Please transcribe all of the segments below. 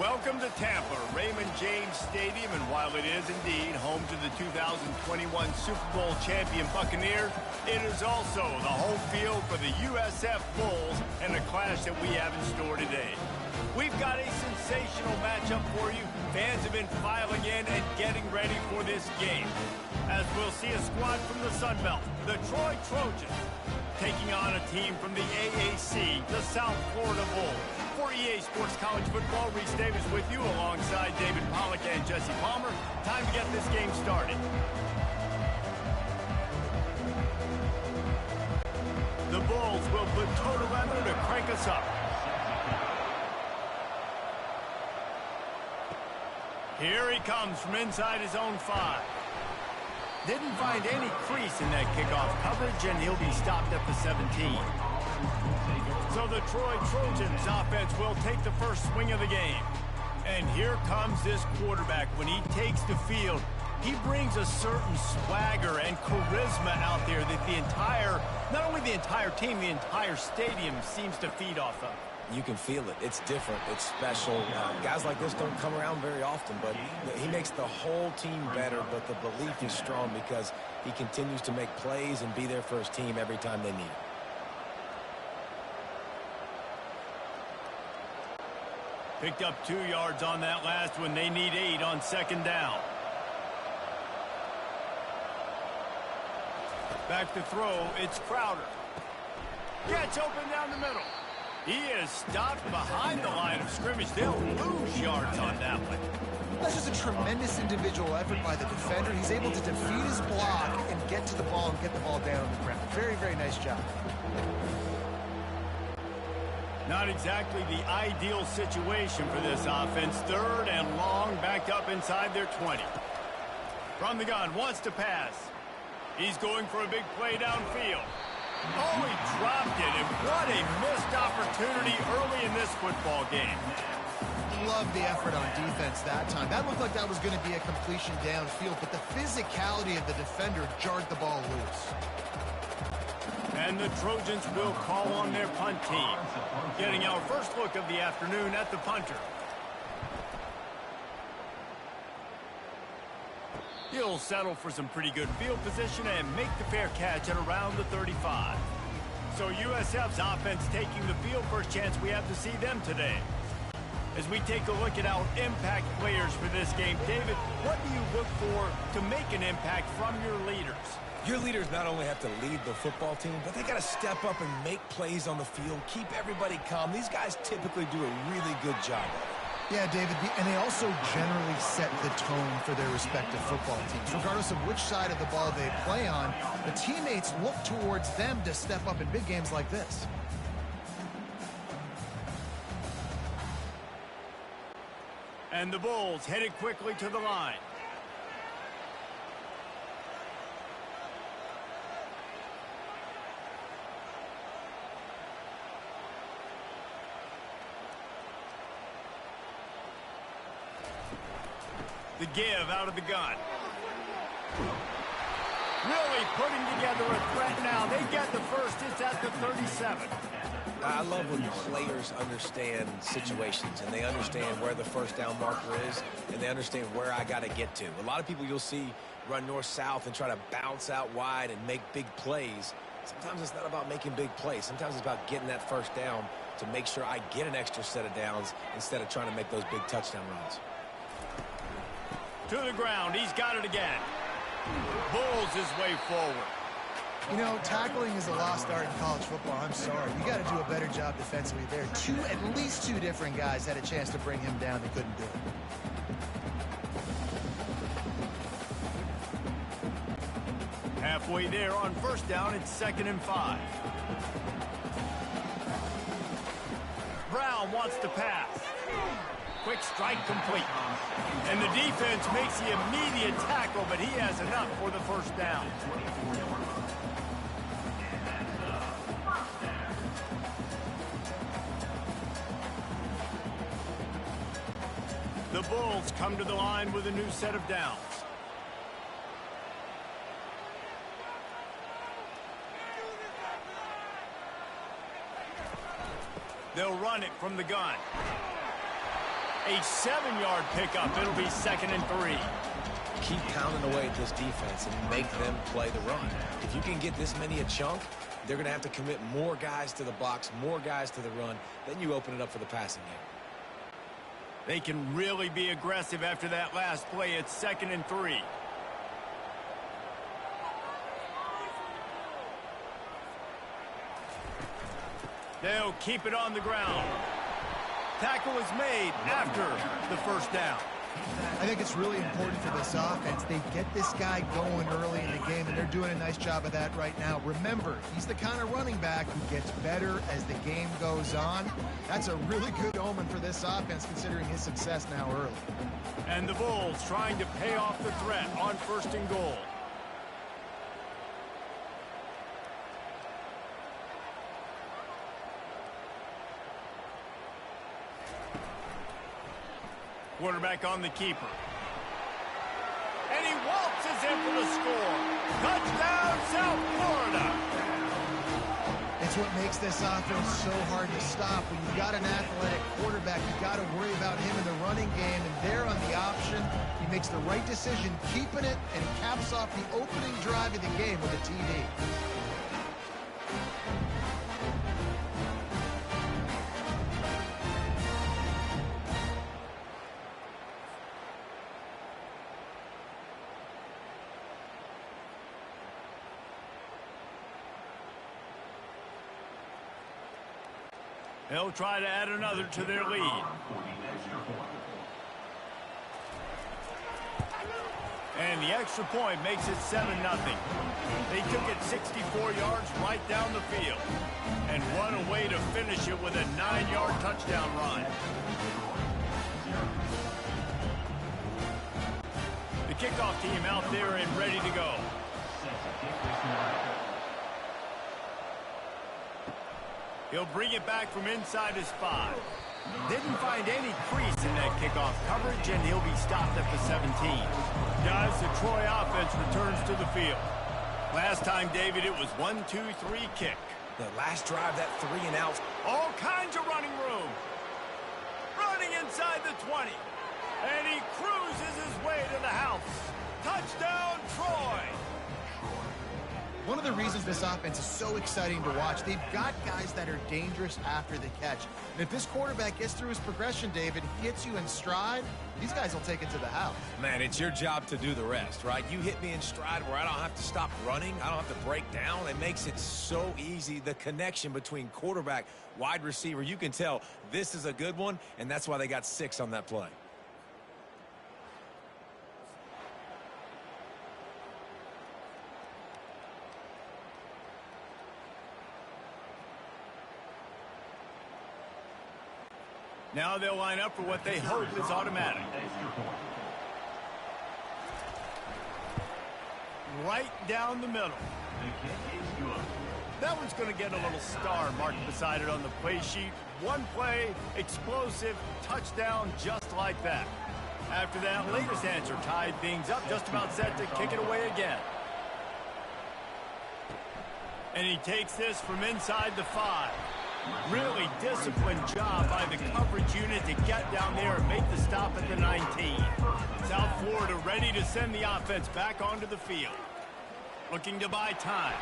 Welcome to Tampa, Raymond James Stadium, and while it is indeed home to the 2021 Super Bowl champion Buccaneers, it is also the home field for the USF Bulls and the clash that we have in store today. We've got a sensational matchup for you. Fans have been filing in and getting ready for this game, as we'll see a squad from the Sun Belt, the Troy Trojans, taking on a team from the AAC, the South Florida Bulls. For EA Sports College Football, Reese Davis with you alongside David Pollack and Jesse Palmer. Time to get this game started. The Bulls will put total weather to crank us up. Here he comes from inside his own 5. Didn't find any crease in that kickoff coverage, and he'll be stopped at the 17. So the Troy Trojans offense will take the first swing of the game. And here comes this quarterback. When he takes the field, he brings a certain swagger and charisma out there that the entire, not only the entire team, the entire stadium seems to feed off of. You can feel it. It's different. It's special. Guys like this don't come around very often, but he makes the whole team better, but the belief is strong because he continues to make plays and be there for his team every time they need it. Picked up 2 yards on that last one. They need 8 on second down. Back to throw. It's Crowder. Gets open down the middle. He is stopped behind the line of scrimmage. They'll lose yards on that one. That's just a tremendous individual effort by the defender. He's able to defeat his block and get to the ball and get the ball down on the ground. Very, very nice job. Not exactly the ideal situation for this offense. Third and long, backed up inside their 20. From the gun, wants to pass. He's going for a big play downfield. Oh, he dropped it, and what a missed opportunity early in this football game. Love the effort on defense that time. That looked like that was going to be a completion downfield, but the physicality of the defender jarred the ball loose. And the Trojans will call on their punt team. Getting our first look of the afternoon at the punter. He'll settle for some pretty good field position and make the fair catch at around the 35. So USF's offense taking the field. First chance we have to see them today. As we take a look at our impact players for this game, David, what do you look for to make an impact from your leaders? Your leaders not only have to lead the football team, but they got to step up and make plays on the field, keep everybody calm. These guys typically do a really good job of it. Yeah, David, and they also generally set the tone for their respective football teams. Regardless of which side of the ball they play on, the teammates look towards them to step up in big games like this. And the Bulls headed quickly to the line. The give out of the gun. Really putting together a threat now. They get the first. It's at the 37. I love when players understand situations and they understand where the first down marker is and they understand where I got to get to. A lot of people you'll see run north-south and try to bounce out wide and make big plays. Sometimes it's not about making big plays. Sometimes it's about getting that first down to make sure I get an extra set of downs instead of trying to make those big touchdown runs. To the ground. He's got it again. Bulls his way forward. You know, tackling is a lost art in college football. I'm sorry. You got to do a better job defensively there. At least two different guys had a chance to bring him down. They couldn't do it. Halfway there on first down. It's 2nd and 5. Brown wants to pass. Quick strike complete. And the defense makes the immediate tackle, but he has enough for the first down. The Bulls come to the line with a new set of downs. They'll run it from the gun. A 7-yard pickup. It'll be 2nd and 3. Keep pounding away at this defense and make them play the run. If you can get this many a chunk, they're going to have to commit more guys to the box, more guys to the run. Then you open it up for the passing game. They can really be aggressive after that last play. It's 2nd and 3. They'll keep it on the ground. Tackle is made after the first down. I think it's really important for this offense. They get this guy going early in the game, and they're doing a nice job of that right now. Remember, he's the kind of running back who gets better as the game goes on. That's a really good omen for this offense, considering his success now early. And the Bulls trying to pay off the threat on 1st and goal. Quarterback on the keeper. And he waltzes in for the score. Touchdown, South Florida. It's what makes this offense so hard to stop. When you've got an athletic quarterback, you've got to worry about him in the running game, and there on the option, he makes the right decision, keeping it, and he caps off the opening drive of the game with a TD. They'll try to add another to their lead. And the extra point makes it 7-0. They took it 64 yards right down the field. And what a way to finish it with a 9-yard touchdown run. The kickoff team out there and ready to go. He'll bring it back from inside his 5. Didn't find any crease in that kickoff coverage, and he'll be stopped at the 17. Guys, the Troy offense returns to the field. Last time, David, it was 1-2-3 kick. The last drive, that 3 and out. All kinds of running room. Running inside the 20. And he cruises his way to the house. Touchdown, Troy. One of the reasons this offense is so exciting to watch, they've got guys that are dangerous after the catch. And if this quarterback gets through his progression, David, hits you in stride, these guys will take it to the house. Man, it's your job to do the rest, right? You hit me in stride where I don't have to stop running. I don't have to break down. It makes it so easy. The connection between quarterback, wide receiver, you can tell this is a good one, and that's why they got 6 on that play. Now they'll line up for what they hope is automatic. Right down the middle. That one's going to get a little star marked beside it on the play sheet. One play, explosive, touchdown, just like that. After that latest answer tied things up, just about set to kick it away again. And he takes this from inside the 5. Really disciplined job by the coverage unit to get down there and make the stop at the 19. South Florida ready to send the offense back onto the field. Looking to buy time.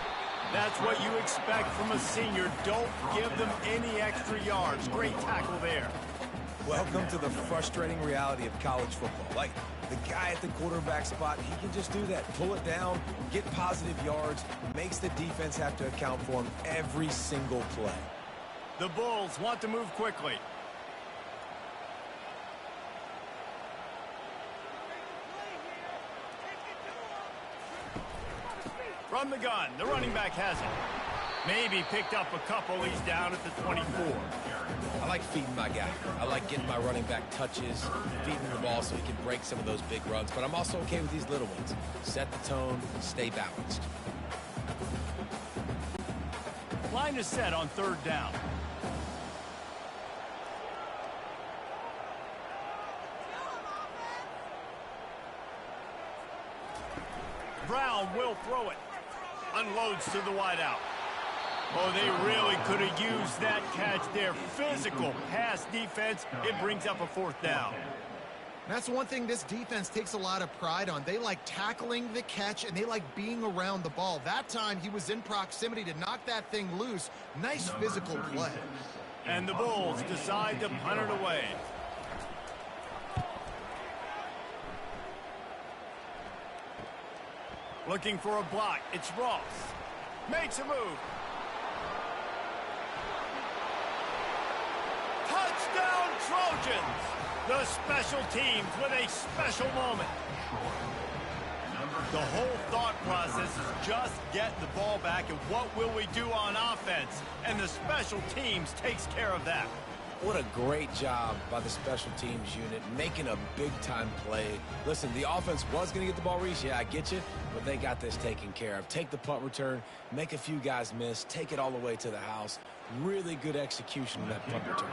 That's what you expect from a senior. Don't give them any extra yards. Great tackle there. Welcome to the frustrating reality of college football. Like, the guy at the quarterback spot, he can just do that. Pull it down, get positive yards, makes the defense have to account for him every single play. The Bulls want to move quickly. From the gun, the running back has it. Maybe picked up a couple. He's down at the 24. I like feeding my guy. I like getting my running back touches, feeding the ball so he can break some of those big runs. But I'm also okay with these little ones. Set the tone, stay balanced. Line is set on 3rd down. Brown will throw it. Unloads to the wideout. Oh, they really could have used that catch there. Physical pass defense. It brings up a fourth down. That's one thing this defense takes a lot of pride on. They like tackling the catch, and they like being around the ball. That time, he was in proximity to knock that thing loose. Nice physical play. And the Bulls decide to punt it away. Looking for a block. It's Ross. Makes a move. Touchdown, Trojans! The special teams with a special moment. The whole thought process is just get the ball back, and what will we do on offense? And the special teams takes care of that. What a great job by the special teams unit, making a big-time play. Listen, the offense was going to get the ball, Reese. Yeah, I get you, but they got this taken care of. Take the punt return, make a few guys miss, take it all the way to the house. Really good execution of that punt return.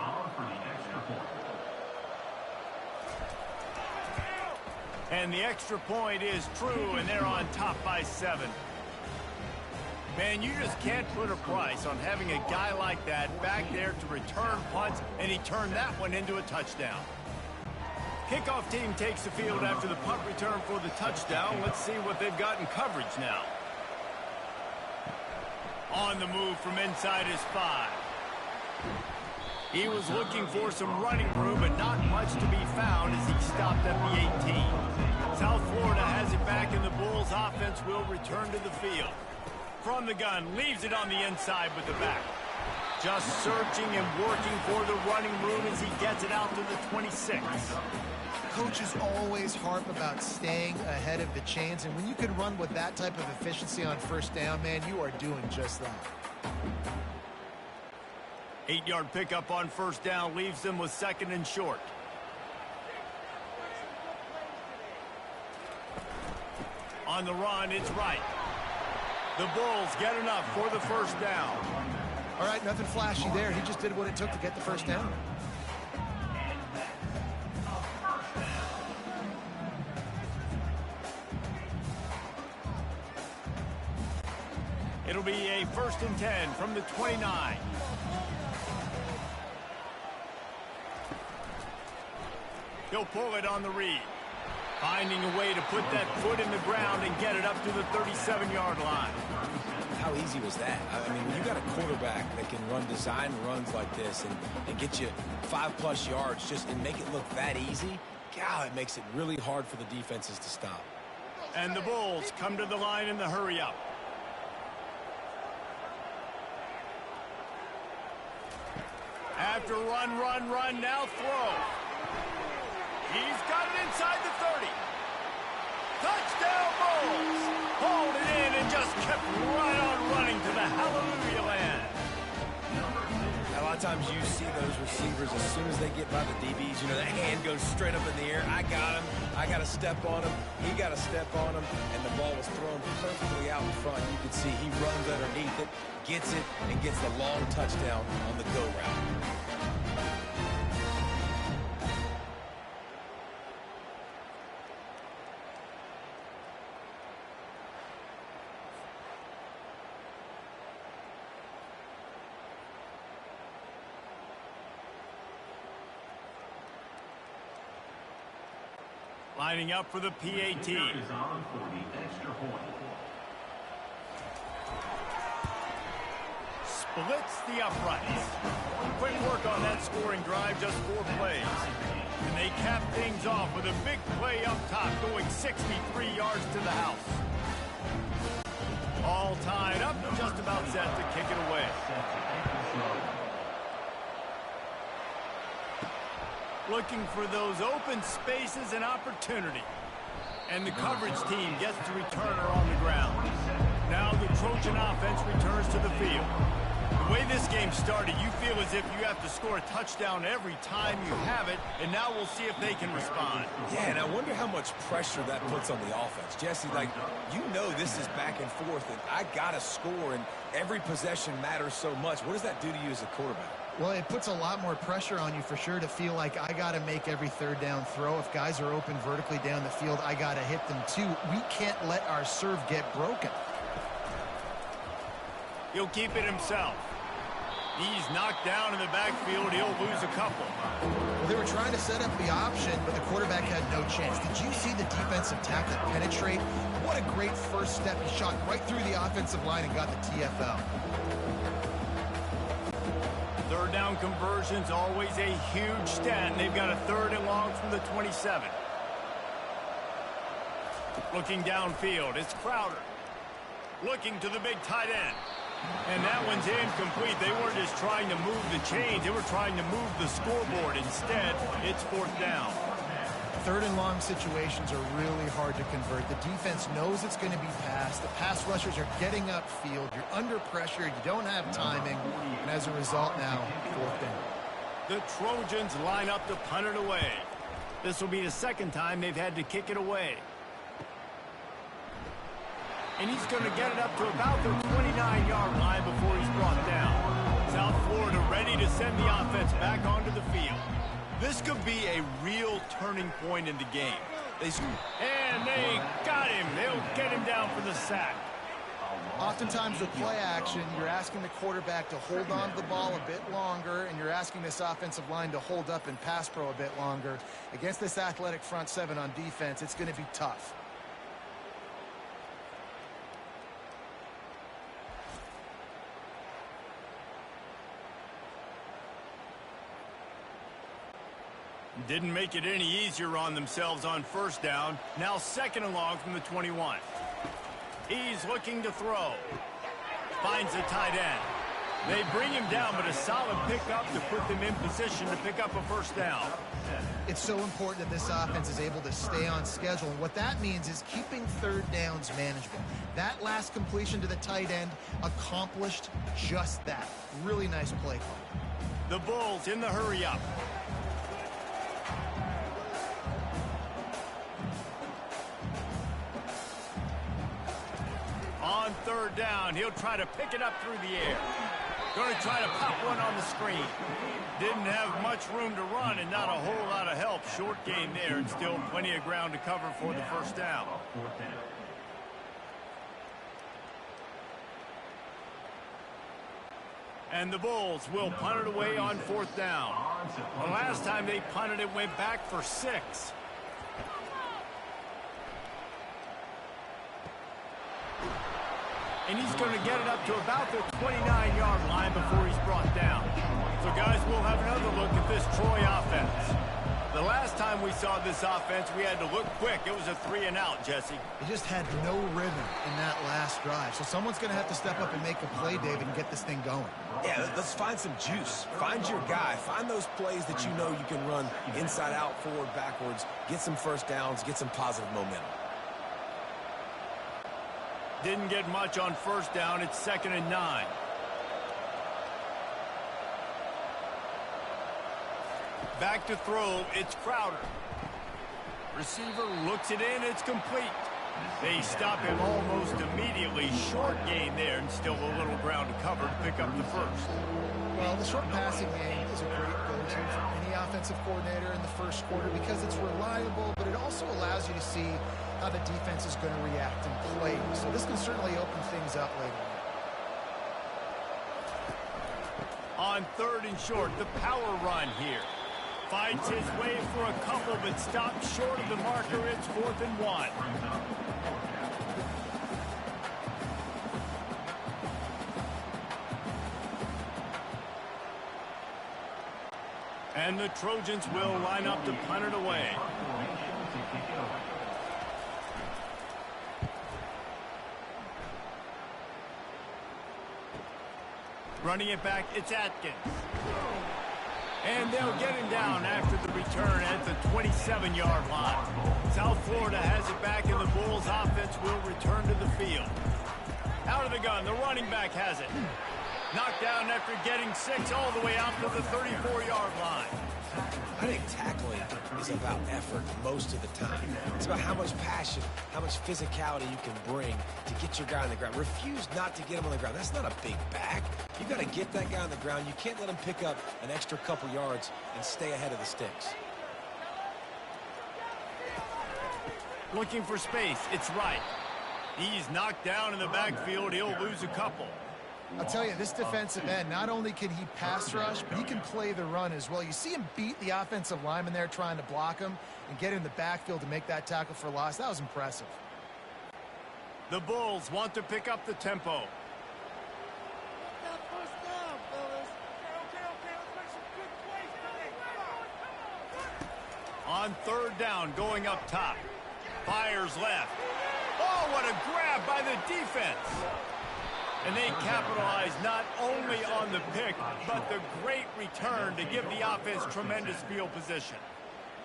And the extra point is true, and they're on top by 7. Man, you just can't put a price on having a guy like that back there to return punts, and he turned that one into a touchdown. Kickoff team takes the field after the punt return for the touchdown. Let's see what they've got in coverage now. On the move from inside his 5. He was looking for some running room, but not much to be found as he stopped at the 18. South Florida has it back, and the Bulls offense will return to the field. From the gun, leaves it on the inside with the back. Just searching and working for the running room as he gets it out to the 26. Coaches always harp about staying ahead of the chains, and when you can run with that type of efficiency on first down, man, you are doing just that. 8-yard pickup on first down leaves them with 2nd and short. On the run, it's right. The Bulls get enough for the first down. All right, nothing flashy there. He just did what it took to get the first down. It'll be a 1st and 10 from the 29. He'll pull it on the read. Finding a way to put that foot in the ground and get it up to the 37-yard line. How easy was that? I mean, when you got a quarterback that can run design runs like this and get you 5+ yards just and make it look that easy, God, it makes it really hard for the defenses to stop. And the Bulls come to the line in the hurry-up. After run, now throw. He's got it inside the 30. Touchdown, Bulls! Hauled it in and just kept right on running to the hallelujah land. A lot of times you see those receivers as soon as they get by the DBs, you know, that hand goes straight up in the air. I got him. I got to step on him. He got to step on him. And the ball was thrown perfectly out in front. You can see he runs underneath it, gets it, and gets the long touchdown on the go route. Lining up for the PAT. Splits the uprights. Quick work on that scoring drive, just 4 plays. And they cap things off with a big play up top, going 63 yards to the house. All tied up, just about set to kick it away. Looking for those open spaces and opportunity. And the coverage team gets to return her on the ground. Now the Trojan offense returns to the field. The way this game started, you feel as if you have to score a touchdown every time you have it, and now we'll see if they can respond. Yeah, and I wonder how much pressure that puts on the offense. Jesse, like, you know this is back and forth, and I got to score, and every possession matters so much. What does that do to you as a quarterback? Well, it puts a lot more pressure on you for sure to feel like I got to make every third down throw. If guys are open vertically down the field, I got to hit them too. We can't let our serve get broken. He'll keep it himself. He's knocked down in the backfield. He'll lose a couple. Well, they were trying to set up the option, but the quarterback had no chance. Did you see the defensive tackle penetrate? What a great first step. He shot right through the offensive line and got the TFL. Third down conversion's always a huge stat, and they've got a 3rd and long from the 27. Looking downfield, it's Crowder. Looking to the big tight end. And that one's incomplete. They weren't just trying to move the chains. They were trying to move the scoreboard. Instead, it's 4th down. 3rd and long situations are really hard to convert. The defense knows it's going to be passed. The pass rushers are getting upfield. You're under pressure. You don't have timing. And as a result now, 4th down. The Trojans line up to punt it away. This will be the 2nd time they've had to kick it away. And he's going to get it up to about the 29-yard line before he's brought down. South Florida ready to send the offense back onto the field. This could be a real turning point in the game. And they got him. They'll get him down for the sack. Oftentimes with play action, you're asking the quarterback to hold on to the ball a bit longer, and you're asking this offensive line to hold up in pass pro a bit longer. Against this athletic front 7 on defense, it's going to be tough. Didn't make it any easier on themselves on 1st down. Now 2nd and long from the 21. He's looking to throw. Finds the tight end. They bring him down, but a solid pickup to put them in position to pick up a 1st down. It's so important that this offense is able to stay on schedule. And what that means is keeping 3rd downs manageable. That last completion to the tight end accomplished just that. Really nice play call. The Bulls in the hurry up. On 3rd down, he'll try to pick it up through the air. Going to try to pop one on the screen. Didn't have much room to run and not a whole lot of help. Short game there and still plenty of ground to cover for the 1st down. And the Bulls will punt it away on 4th down. The last time they punted it went back for 6. And he's going to get it up to about the 29-yard line before he's brought down. So, guys, we'll have another look at this Troy offense. The last time we saw this offense, we had to look quick. It was a 3-and-out, Jesse. They just had no rhythm in that last drive. So someone's going to have to step up and make a play, David, and get this thing going. Yeah, let's find some juice. Find your guy. Find those plays that you know you can run inside out, forward, backwards. Get some 1st downs. Get some positive momentum. Didn't get much on 1st down. It's 2nd and 9. Back to throw. It's Crowder. Receiver looks it in. It's complete. They stop him almost immediately. Short gain there and still a little ground to cover to pick up the 1st. Well, the short passing game is a great go-to for any offensive coordinator in the 1st quarter because it's reliable, but it also allows you to see how the defense is going to react and play. So this can certainly open things up later on. On 3rd and short, the power run here. Fights his way for a couple, but stops short of the marker. It's 4th and 1. And the Trojans will line up to punt it away. Running it back, it's Atkins. And they'll get him down after the return at the 27-yard line. South Florida has it back, and the Bulls offense will return to the field. Out of the gun, the running back has it. Knocked down after getting 6 all the way out to the 34-yard line. I think tackling is about effort most of the time. It's about how much passion, how much physicality you can bring to get your guy on the ground. Refuse not to get him on the ground. That's not a big back. You got to get that guy on the ground. You can't let him pick up an extra couple yards and stay ahead of the sticks. Looking for space. It's right. He's knocked down in the backfield. He'll lose a couple. I'll tell you, this defensive end, not only can he pass rush, but he can play the run as well. You see him beat the offensive lineman there trying to block him and get in the backfield to make that tackle for loss. That was impressive. The Bulls want to pick up the tempo. On third down, going up top. Fires left. Oh, what a grab by the defense. And they capitalize not only on the pick, but the great return to give the offense tremendous field position.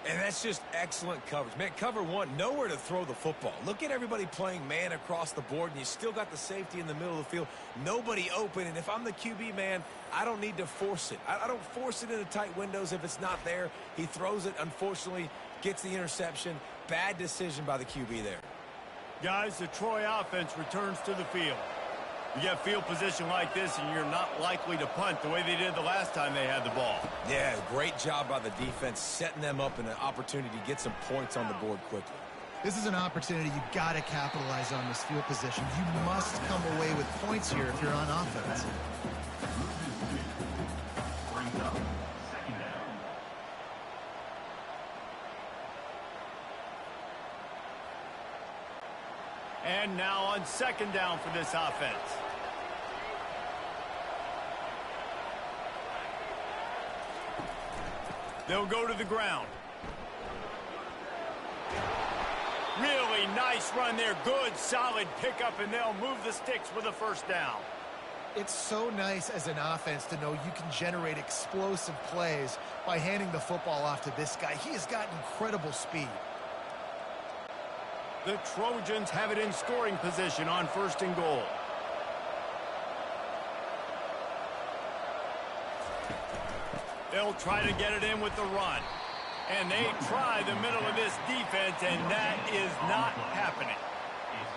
And that's just excellent coverage. Man, cover one, nowhere to throw the football. Look at everybody playing man across the board, and you still got the safety in the middle of the field. Nobody open, and if I'm the QB, man, I don't need to force it. I don't force it into tight windows if it's not there. He throws it, unfortunately, gets the interception. Bad decision by the QB there. Guys, the Troy offense returns to the field. You get field position like this, and you're not likely to punt the way they did the last time they had the ball. Yeah, great job by the defense, setting them up in an opportunity to get some points on the board quickly. This is an opportunity you got to capitalize on this field position. You must come away with points here if you're on offense. And now on second down for this offense. They'll go to the ground. Really nice run there. Good, solid pickup, and they'll move the sticks with a first down. It's so nice as an offense to know you can generate explosive plays by handing the football off to this guy. He has got incredible speed. The Trojans have it in scoring position on first and goal. They'll try to get it in with the run. And they try the middle of this defense, and that is not happening.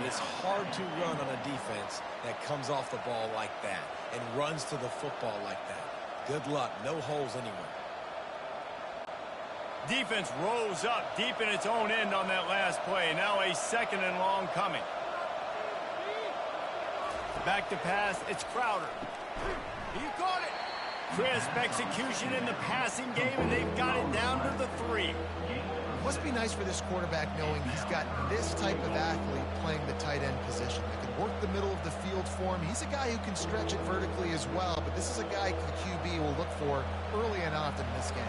It's hard to run on a defense that comes off the ball like that and runs to the football like that. Good luck. No holes anywhere. Defense rose up deep in its own end on that last play. Now a second and long coming. Back to pass. It's Crowder. He caught it. Crisp execution in the passing game, and they've got it down to the 3. Must be nice for this quarterback knowing he's got this type of athlete playing the tight end position that can work the middle of the field for him. He's a guy who can stretch it vertically as well, but this is a guy the QB will look for early and often in this game.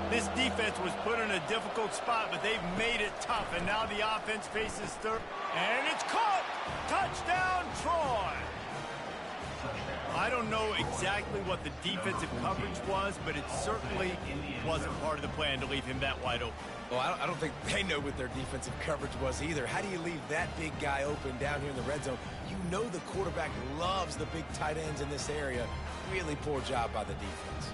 This defense was put in a difficult spot, but they've made it tough, and now the offense faces third. And it's caught! Touchdown, Troy! I don't know exactly what the defensive coverage was, but it certainly wasn't part of the plan to leave him that wide open. Well, I don't think they know what their defensive coverage was either. How do you leave that big guy open down here in the red zone? You know the quarterback loves the big tight ends in this area. Really poor job by the defense.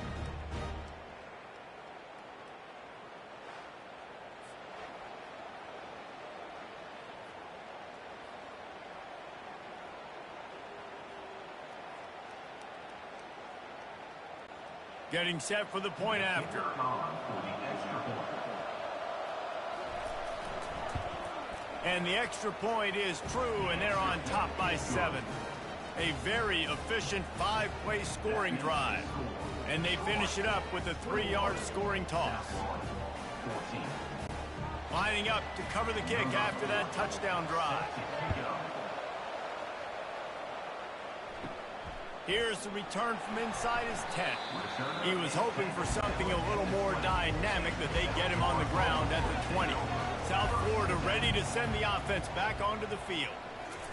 Getting set for the point after. And the extra point is true, and they're on top by 7. A very efficient 5-play scoring drive. And they finish it up with a 3-yard scoring toss. Lining up to cover the kick after that touchdown drive. Here's the return from inside his 10. He was hoping for something a little more dynamic, that they get him on the ground at the 20. South Florida ready to send the offense back onto the field.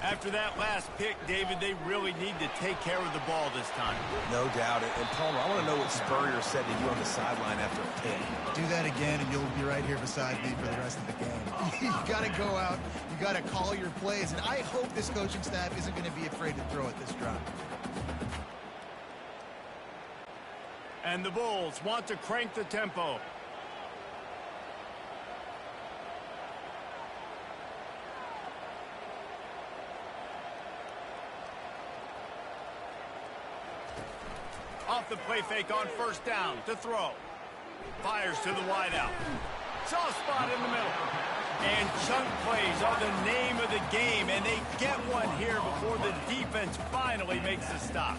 After that last pick, David, they really need to take care of the ball this time. No doubt. And Palmer, I want to know what Spurrier said to you on the sideline after a pick. Do that again, and you'll be right here beside me for the rest of the game. You got to go out. You got to call your plays. And I hope this coaching staff isn't going to be afraid to throw at this drive. And the Bulls want to crank the tempo. Off the play fake on first down to throw. Fires to the wideout. Soft spot in the middle. And chunk plays are the name of the game, and they get one here before the defense finally makes the stop.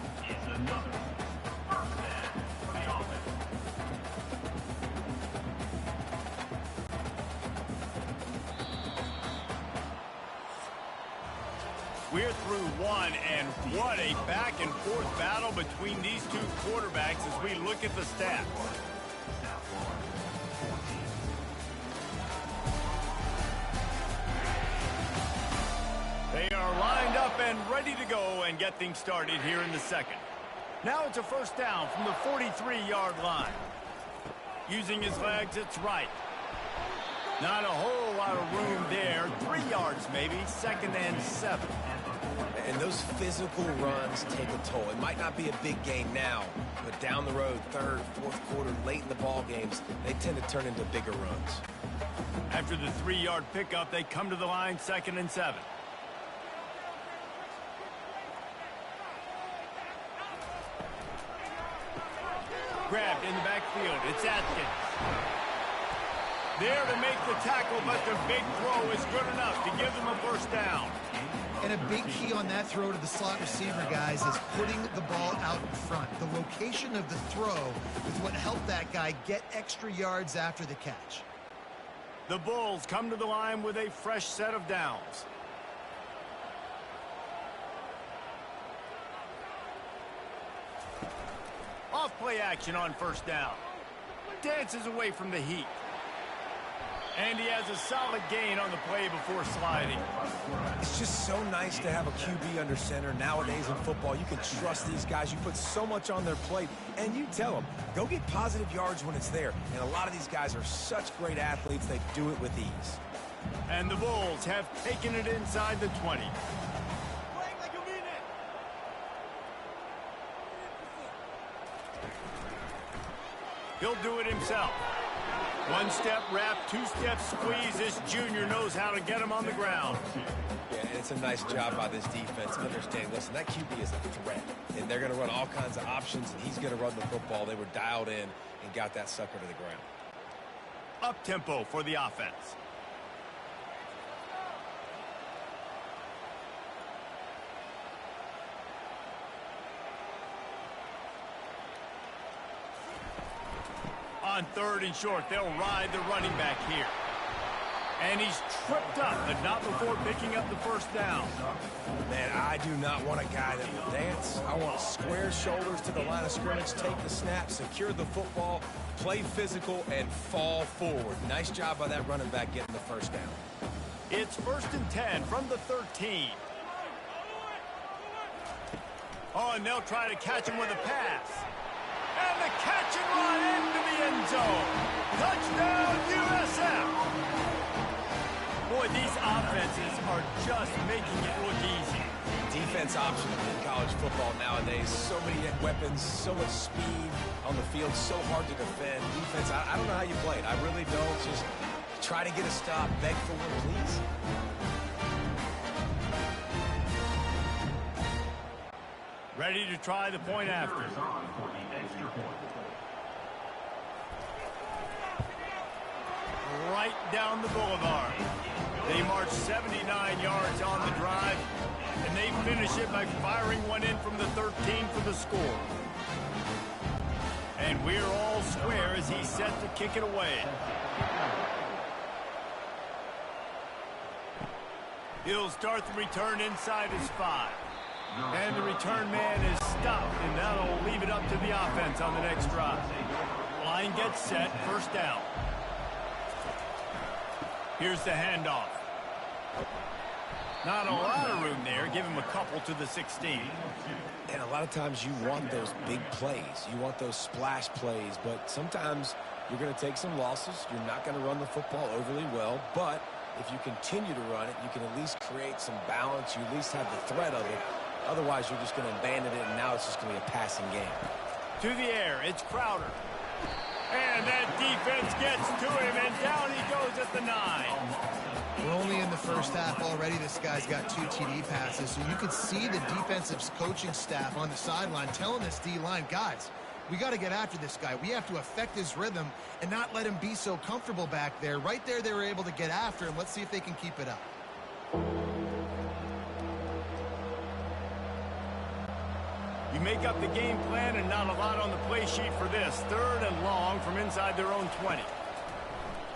We're through one, and what a back-and-forth battle between these two quarterbacks as we look at the stats. They are lined up and ready to go and get things started here in the second. Now it's a first down from the 43-yard line. Using his legs, it's right. Not a whole lot of room there. 3 yards maybe, 2nd and 7. And those physical runs take a toll. It might not be a big gain now, but down the road, 3rd, 4th quarter, late in the ball games, they tend to turn into bigger runs. After the 3-yard pickup, they come to the line, 2nd and 7. Grabbed in the backfield. It's Atkins. There to make the tackle, but the big throw is good enough to give them a first down. And a big key on that throw to the slot receiver, guys, is putting the ball out in front. The location of the throw is what helped that guy get extra yards after the catch. The Bulls come to the line with a fresh set of downs. Off play action on first down. Dances away from the heat. And he has a solid gain on the play before sliding. It's just so nice to have a QB under center. Nowadays in football, you can trust these guys. You put so much on their plate, and you tell them, go get positive yards when it's there. And a lot of these guys are such great athletes, they do it with ease. And the Bulls have taken it inside the 20. He'll do it himself. 1-step wrap, 2-step squeeze. This junior knows how to get him on the ground. Yeah, and it's a nice job by this defense understanding, listen, that QB is a threat. And they're going to run all kinds of options, and he's going to run the football. They were dialed in and got that sucker to the ground. Up-tempo for the offense. On 3rd and short, they'll ride the running back here. And he's tripped up, but not before picking up the first down. Man, I do not want a guy that will dance. I want square shoulders to the line of scrimmage, take the snap, secure the football, play physical, and fall forward. Nice job by that running back getting the first down. It's 1st and 10 from the 13. Oh, and they'll try to catch him with a pass. And the catch and run into the end zone. Touchdown, USF. Boy, these offenses are just making it look easy. Defense option in college football nowadays. So many weapons, so much speed on the field, so hard to defend. Defense, I don't know how you play it. I really don't. Just try to get a stop, beg for one, please. Ready to try the point after. Right down the boulevard. They march 79 yards on the drive, and they finish it by firing one in from the 13 for the score. And we're all square as he's set to kick it away. He'll start the return inside his 5. And the return man is stopped, and that'll leave it up to the offense on the next drive. Line gets set, first down. Here's the handoff. Not a lot of room there. Give him a couple to the 16. And a lot of times you want those big plays. You want those splash plays, but sometimes you're going to take some losses. You're not going to run the football overly well, but if you continue to run it, you can at least create some balance. You at least have the threat of it. Otherwise, you're just going to abandon it, and now it's just going to be a passing game. To the air, it's Crowder. And that defense gets to him, and down he goes at the 9. We're only in the first half already. This guy's got 2 TD passes, so you could see the defensive coaching staff on the sideline telling this D-line, guys, We got to get after this guy. We have to affect his rhythm and not let him be so comfortable back there. Right there, they were able to get after him. Let's see if they can keep it up. You make up the game plan and not a lot on the play sheet for this. 3rd and long from inside their own 20.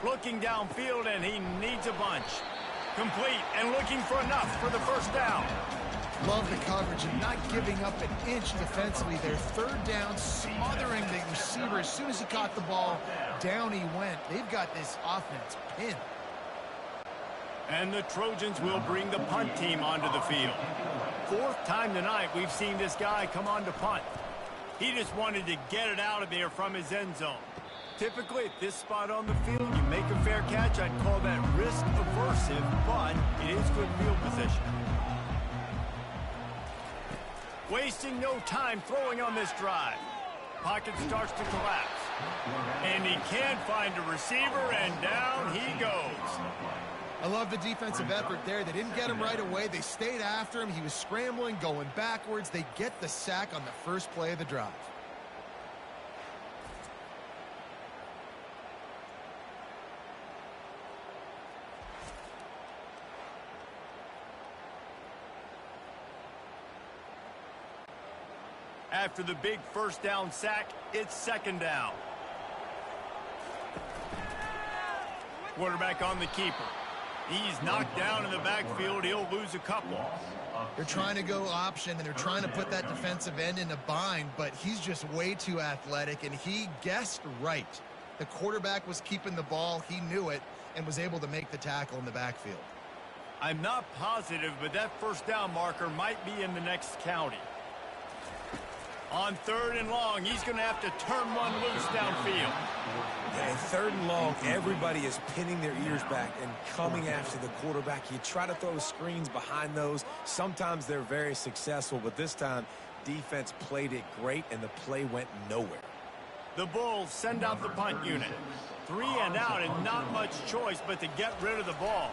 Looking downfield, and he needs a bunch. Complete and looking for enough for the first down. Love the coverage and not giving up an inch defensively. Their 3rd down, smothering the receiver. As soon as he caught the ball, down he went. They've got this offense pinned. And the Trojans will bring the punt team onto the field. 4th time tonight we've seen this guy come on to punt. He just wanted to get it out of there from his end zone. Typically at this spot on the field, you make a fair catch. I'd call that risk aversive, but it is good field position. Wasting no time throwing on this drive. Pocket starts to collapse. And he can't find a receiver, and down he goes. I love the defensive effort there. They didn't get him right away. They stayed after him. He was scrambling, going backwards. They get the sack on the first play of the drive. After the big first down sack, it's 2nd down. Quarterback on the keeper. He's knocked down in the backfield. He'll lose a couple. They're trying to go option, and they're trying to put that defensive end in a bind, but he's just way too athletic, and he guessed right. The quarterback was keeping the ball. He knew it and was able to make the tackle in the backfield. I'm not positive, but that first down marker might be in the next county. On 3rd and long, he's going to have to turn one loose downfield. Yeah, in 3rd and long, everybody is pinning their ears back and coming after the quarterback. You try to throw screens behind those. Sometimes they're very successful, but this time, defense played it great, and the play went nowhere. The Bulls send out the punt unit. 3 and out, and not much choice but to get rid of the ball.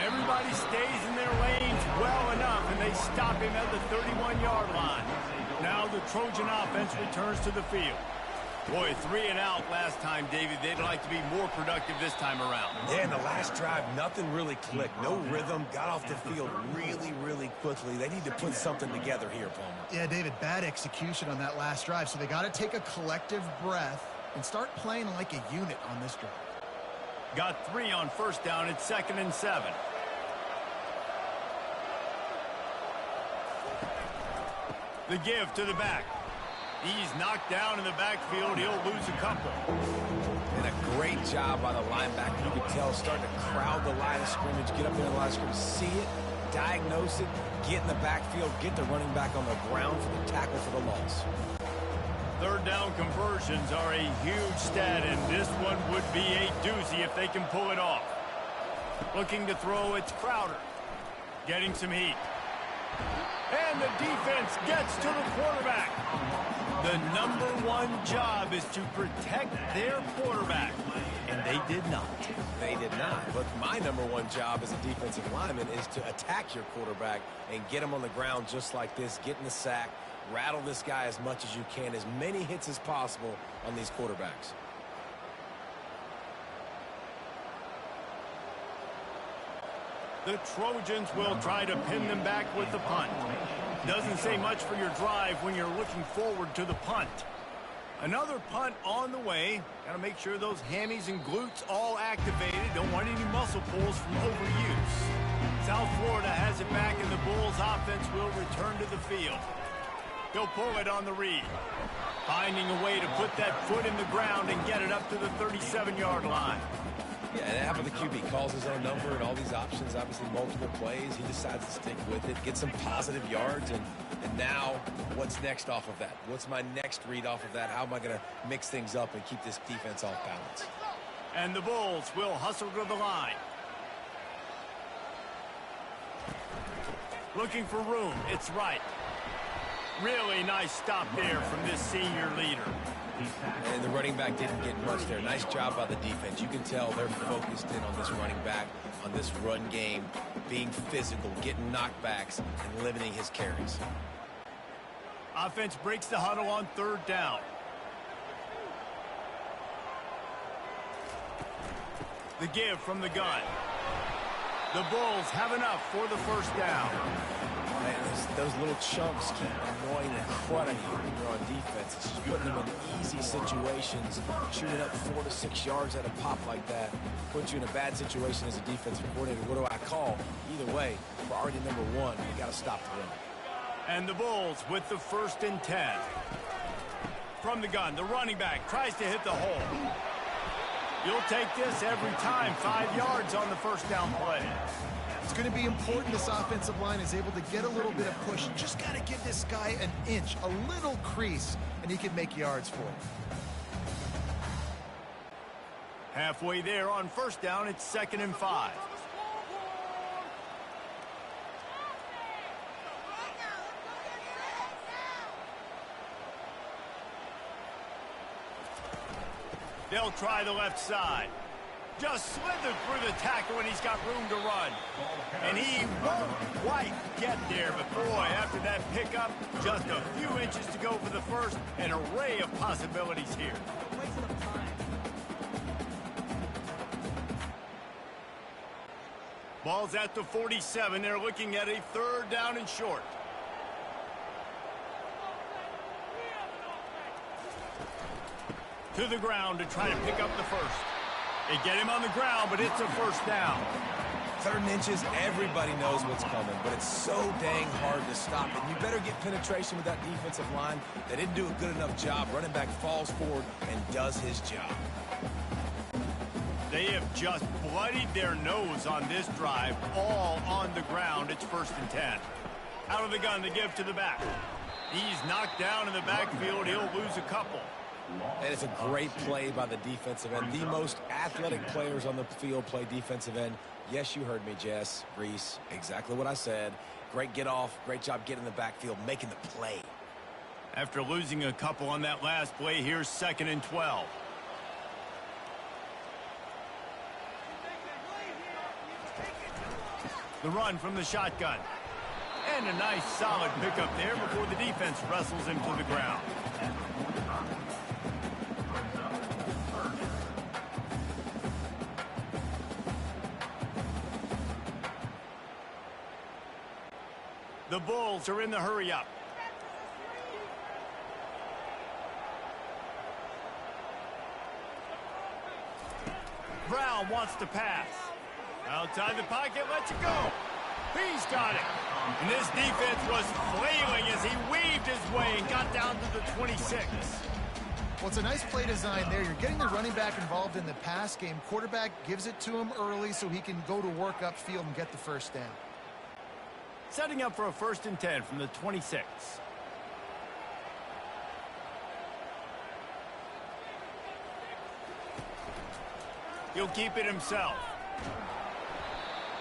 Everybody stays in their lanes well enough, and they stop him at the 31-yard line. Now the Trojan offense returns to the field. Boy, 3 and out last time, David. They'd like to be more productive this time around. Yeah, in the last drive, nothing really clicked. No rhythm, got off the field really, really quickly. They need to put something together here, Palmer. Yeah, David, bad execution on that last drive, so they got to take a collective breath and start playing like a unit on this drive. Got 3 on first down. It's 2nd and 7. The give to the back. He's knocked down in the backfield. He'll lose a couple. And a great job by the linebacker. You can tell starting to crowd the line of scrimmage, get up there in the line of scrimmage, see it, diagnose it, get in the backfield, get the running back on the ground for the tackle for the loss. 3rd down conversions are a huge stat, and this one would be a doozy if they can pull it off. Looking to throw, it's Crowder. Getting some heat. And the defense gets to the quarterback. The #1 job is to protect their quarterback, and they did not. They did not. But my #1 job as a defensive lineman is to attack your quarterback and get him on the ground just like this, get in the sack, rattle this guy as much as you can, as many hits as possible on these quarterbacks. The Trojans will try to pin them back with the punt. Doesn't say much for your drive when you're looking forward to the punt. Another punt on the way. Got to make sure those hammies and glutes all activated. Don't want any muscle pulls from overuse. South Florida has it back, and the Bulls offense will return to the field. He'll pull it on the read. Finding a way to put that foot in the ground and get it up to the 37-yard line. Yeah, and how about the QB? Calls his own number and all these options, obviously multiple plays. He decides to stick with it, get some positive yards, and now what's next off of that? What's my next read off of that? How am I going to mix things up and keep this defense off balance? And the Bulls will hustle to the line. Looking for room. It's right. Really nice stop there from this senior leader. And the running back didn't get much there. Nice job by the defense. You can tell they're focused in on this running back, on this run game, being physical, getting knockbacks, and limiting his carries. Offense breaks the huddle on third down. The give from the gun. The Bulls have enough for the first down. Man, those little chunks keep annoying the crud out of you when you're on defense. It's just putting them in easy situations, shooting up 4 to 6 yards at a pop like that. Puts you in a bad situation as a defensive coordinator. What do I call? Either way, priority number one, you got to stop the run. And the Bulls with the 1st and 10. From the gun, the running back tries to hit the hole. You'll take this every time. 5 yards on the first down play. It's going to be important this offensive line is able to get a little bit of push. You just got to give this guy an inch, a little crease, and he can make yards for it. Halfway there on first down, it's 2nd and 5. They'll try the left side. Just slithered through the tackle, and he's got room to run. And he won't quite get there. But, boy, after that pickup, just a few inches to go for the first. An array of possibilities here. Ball's at the 47. They're looking at a 3rd down and short. To the ground to try to pick up the first. They get him on the ground, but it's a first down. 3rd and inches, everybody knows what's coming, but it's so dang hard to stop it. You better get penetration with that defensive line. They didn't do a good enough job. Running back falls forward and does his job. They have just bloodied their nose on this drive, all on the ground. It's 1st and 10. Out of the gun, the give to the back. He's knocked down in the backfield. He'll lose a couple. And it's a great play by the defensive end. The most athletic players on the field play defensive end. Yes, you heard me, Jess, Reese. Exactly what I said. Great get off. Great job getting in the backfield, making the play. After losing a couple on that last play, here's 2nd and 12. The run from the shotgun. And a nice solid pickup there before the defense wrestles him to the ground. The Bulls are in the hurry-up. Brown wants to pass. Outside the pocket, lets it go. He's got it. And this defense was flailing as he weaved his way and got down to the 26. Well, it's a nice play design there. You're getting the running back involved in the pass game. Quarterback gives it to him early so he can go to work upfield and get the first down. Setting up for a 1st and 10 from the 26. He'll keep it himself.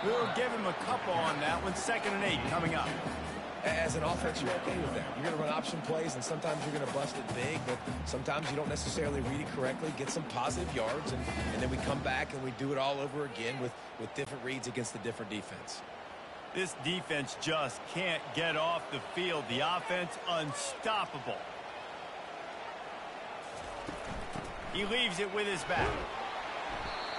We'll give him a couple on that one. 2nd and 8 coming up. As an offense, you're okay with that. You're going to run option plays, and sometimes you're going to bust it big, but sometimes you don't necessarily read it correctly, get some positive yards, and then we come back and we do it all over again with different reads against a different defense. This defense just can't get off the field. The offense unstoppable. He leaves it with his back.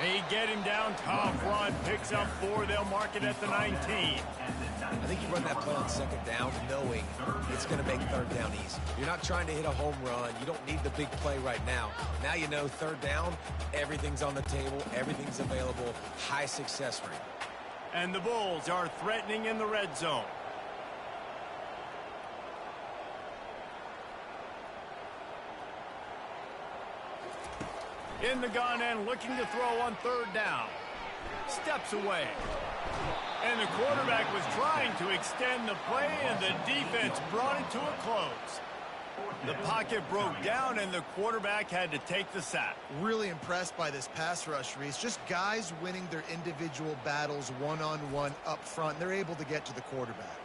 They get him down, tough run, picks up 4. They'll mark it at the 19. I think you run that play on 2nd down knowing it's going to make 3rd down easy. You're not trying to hit a home run. You don't need the big play right now. Now you know 3rd down, everything's on the table, everything's available, high success rate. And the Bulls are threatening in the red zone. In the gun and looking to throw on 3rd down. Steps away. And the quarterback was trying to extend the play, and the defense brought it to a close. The pocket broke down, and the quarterback had to take the sack. Really impressed by this pass rush, Reese. Just guys winning their individual battles one-on-one up front. They're able to get to the quarterback.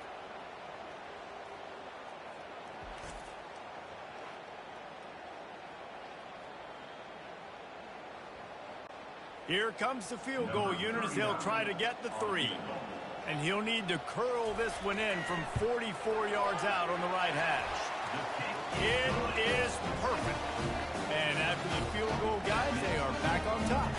Here comes the field goal unit as they'll try to get the 3. And he'll need to curl this one in from 44 yards out on the right hash. It is perfect. And after the field goal, guys, they are back on top.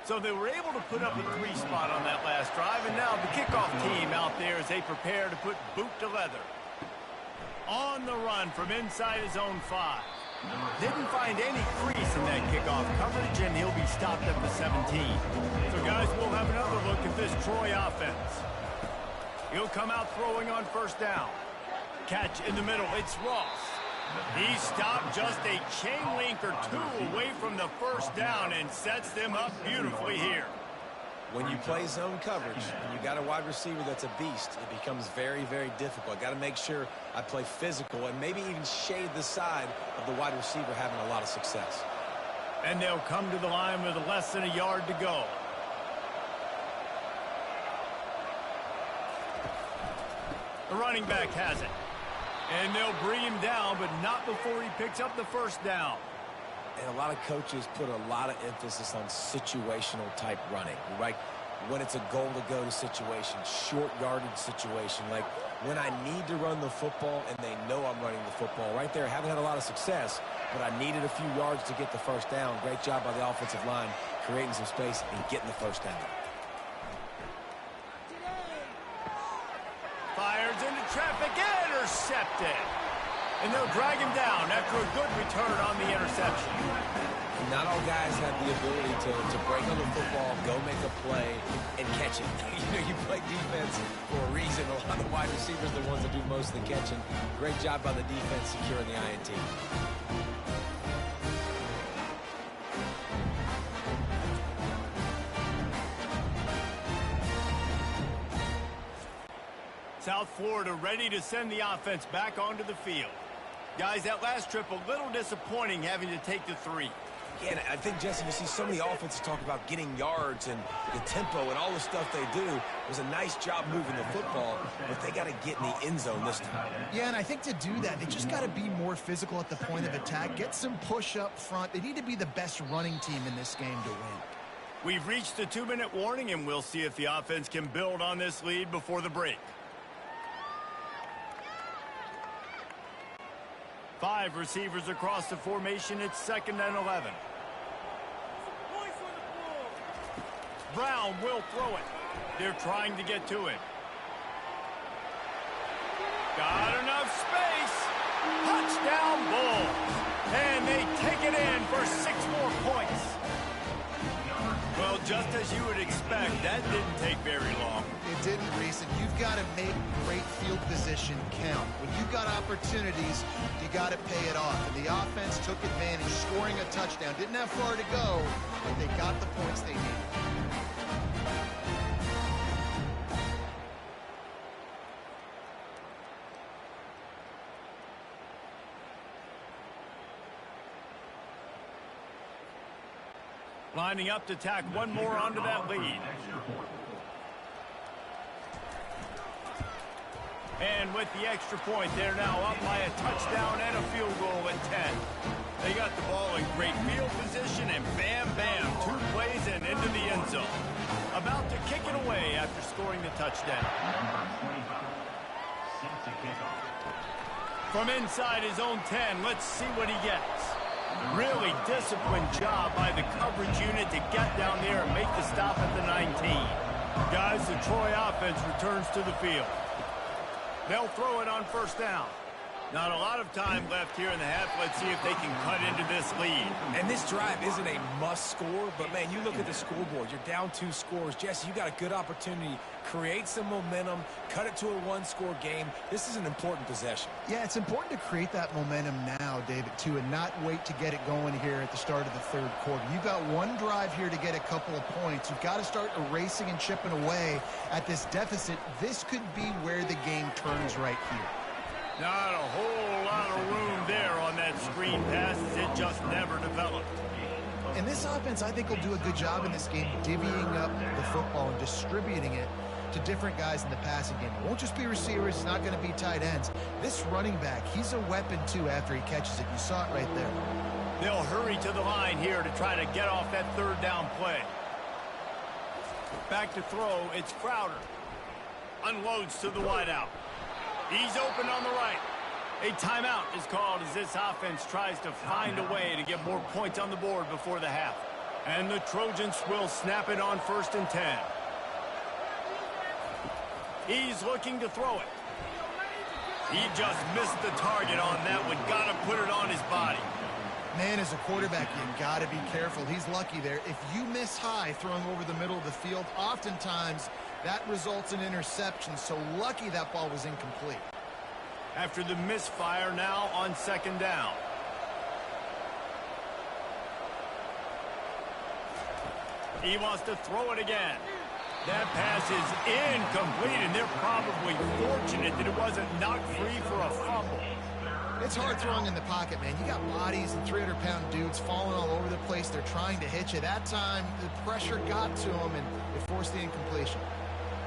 So they were able to put up a 3 spot on that last drive, and now the kickoff team out there as they prepare to put boot to leather. On the run from inside his own 5. Didn't find any crease in that kickoff coverage, and he'll be stopped at the 17. So, guys, we'll have another look at this Troy offense. He'll come out throwing on first down. Catch in the middle. It's Ross. He stopped just a chain link or 2 away from the first down and sets them up beautifully here. When you play zone coverage and you got a wide receiver that's a beast, it becomes very, very difficult. Got to make sure I play physical and maybe even shade the side of the wide receiver having a lot of success. And they'll come to the line with less than a yard to go. The running back has it. And they'll bring him down, but not before he picks up the first down. And a lot of coaches put a lot of emphasis on situational type running, right? When it's a goal-to-go situation, short yardage situation, like when I need to run the football and they know I'm running the football. Right there, haven't had a lot of success, but I needed a few yards to get the first down. Great job by the offensive line, creating some space and getting the first down. Fires into traffic, intercepted. And they'll drag him down after a good return on the interception. Not all guys have the ability to break on the football, go make a play, and catch it. You play defense for a reason. A lot of wide receivers are the ones that do most of the catching. Great job by the defense securing the INT. South Florida ready to send the offense back onto the field. Guys, that last trip a little disappointing having to take the 3. Yeah, and I think, Jesse, you see so many offenses talk about getting yards and the tempo and all the stuff they do. It was a nice job moving the football, but they got to get in the end zone this time. Yeah, and I think to do that, they just got to be more physical at the point of attack, get some push up front. They need to be the best running team in this game to win. We've reached the 2-minute warning, and we'll see if the offense can build on this lead before the break. 5 receivers across the formation. It's 2nd and 11. Brown will throw it. They're trying to get to it. Got enough space. Touchdown Bulls. And they take it in for 6 more points. Well, just as you would expect, that didn't take very long. It didn't, Reese, and you've got to make great field position count. When you've got opportunities, you got to pay it off. And the offense took advantage, scoring a touchdown. Didn't have far to go, but they got the points they needed. Lining up to tack one more onto that lead. And with the extra point, they're now up by a touchdown and a field goal at 10. They got the ball in great field position, and bam, bam, 2 plays and into the end zone. About to kick it away after scoring the touchdown. From inside his own 10, let's see what he gets. Really disciplined job by the coverage unit to get down there and make the stop at the 19. Guys, the Troy offense returns to the field. They'll throw it on first down. Not a lot of time left here in the half. Let's see if they can cut into this lead. And this drive isn't a must score, but, man, you look at the scoreboard. You're down 2 scores. Jesse, you got a good opportunity. Create some momentum. Cut it to a 1-score game. This is an important possession. Yeah, it's important to create that momentum now, David, too, and not wait to get it going here at the start of the 3rd quarter. You've got 1 drive here to get a couple of points. You've got to start erasing and chipping away at this deficit. This could be where the game turns right here. Not a whole lot of room there on that screen pass as it just never developed. And this offense, I think, will do a good job in this game divvying up the football and distributing it to different guys in the passing game. It won't just be receivers. It's not going to be tight ends. This running back, he's a weapon, too, after he catches it. You saw it right there. They'll hurry to the line here to try to get off that third down play. Back to throw, it's Crowder. Unloads to the wideout. He's open on the right. A timeout is called as this offense tries to find a way to get more points on the board before the half. And the Trojans will snap it on 1st and 10. He's looking to throw it. He just missed the target on that one. Got to put it on his body. Man, as a quarterback, you got to be careful. He's lucky there. If you miss high throwing over the middle of the field, oftentimes that results in interception. So lucky that ball was incomplete. After the misfire, now on 2nd down. He wants to throw it again. That pass is incomplete, and they're probably fortunate that it wasn't knocked free for a fumble. It's hard throwing in the pocket, man. You got bodies and 300-pound dudes falling all over the place. They're trying to hit you. That time, the pressure got to them, and it forced the incompletion.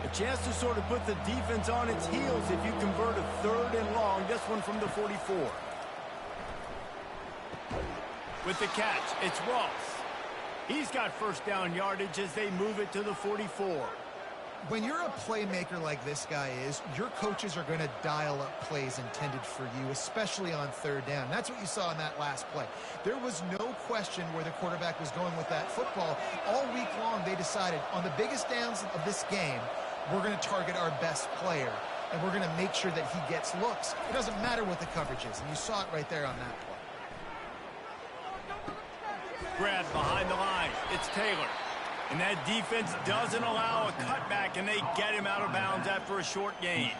A chance to sort of put the defense on its heels if you convert a 3rd and long. This one from the 44. With the catch, it's Ross. He's got 1st down yardage as they move it to the 44. When you're a playmaker like this guy is, your coaches are going to dial up plays intended for you, especially on 3rd down. That's what you saw in that last play. There was no question where the quarterback was going with that football. All week long, they decided on the biggest downs of this game, we're going to target our best player, and we're going to make sure that he gets looks. It doesn't matter what the coverage is, and you saw it right there on that play. Grab behind the line. It's Taylor. And that defense doesn't allow a cutback, and they get him out of bounds after a short gain.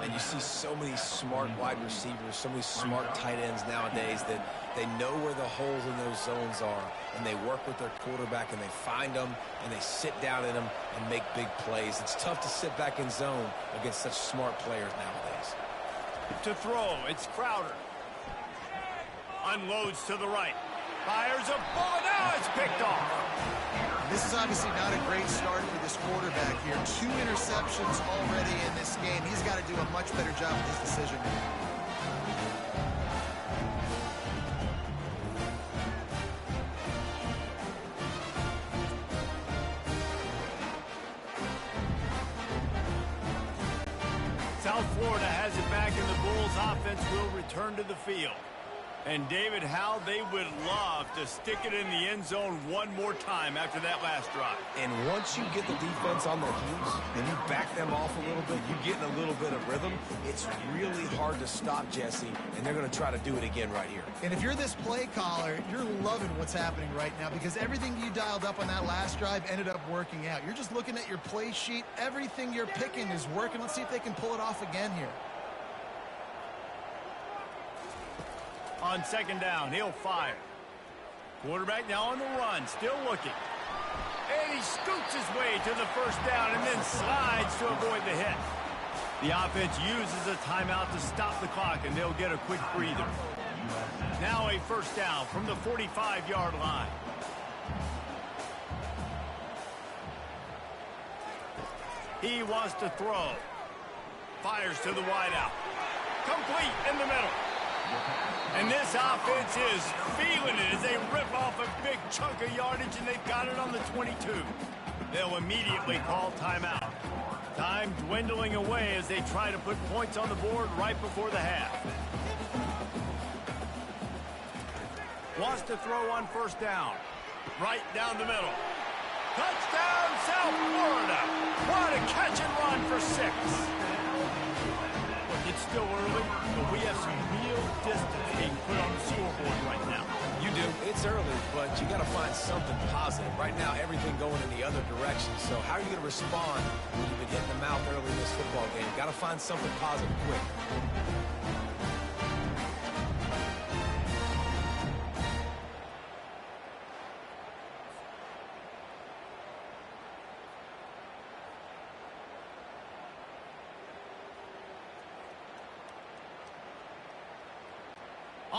And you see so many smart wide receivers, so many smart tight ends nowadays that they know where the holes in those zones are, and they work with their quarterback, and they find them, and they sit down in them and make big plays. It's tough to sit back in zone against such smart players nowadays. To throw, it's Crowder. Unloads to the right. Fires a bullet. Now it's picked off. This is obviously not a great start for this quarterback here. 2 interceptions already in this game. He's got to do a much better job with his decision. South Florida has it back, and the Bulls offense will return to the field. And David, how they would love to stick it in the end zone one more time after that last drive. And once you get the defense on their heels and you back them off a little bit, you get in a little bit of rhythm, it's really hard to stop Jesse, and they're going to try to do it again right here. And if you're this play caller, you're loving what's happening right now because everything you dialed up on that last drive ended up working out. You're just looking at your play sheet. Everything you're picking is working. Let's see if they can pull it off again here. On 2nd down, he'll fire. Quarterback now on the run, still looking. And he scoots his way to the 1st down and then slides to avoid the hit. The offense uses a timeout to stop the clock, and they'll get a quick breather. Now a 1st down from the 45-yard line. He wants to throw. Fires to the wideout. Complete in the middle. And this offense is feeling it as they rip off a big chunk of yardage, and they've got it on the 22. They'll immediately call timeout. Time dwindling away as they try to put points on the board right before the half. Wants to throw on 1st down. Right down the middle. Touchdown, South Florida. What a catch and run for 6. Look, it's still early, but we have some real distance being put on the scoreboard right now. You do. It's early, but you got to find something positive. Right now, everything going in the other direction. So how are you going to respond when you've been hitting the mouth early in this football game? Got to find something positive quick.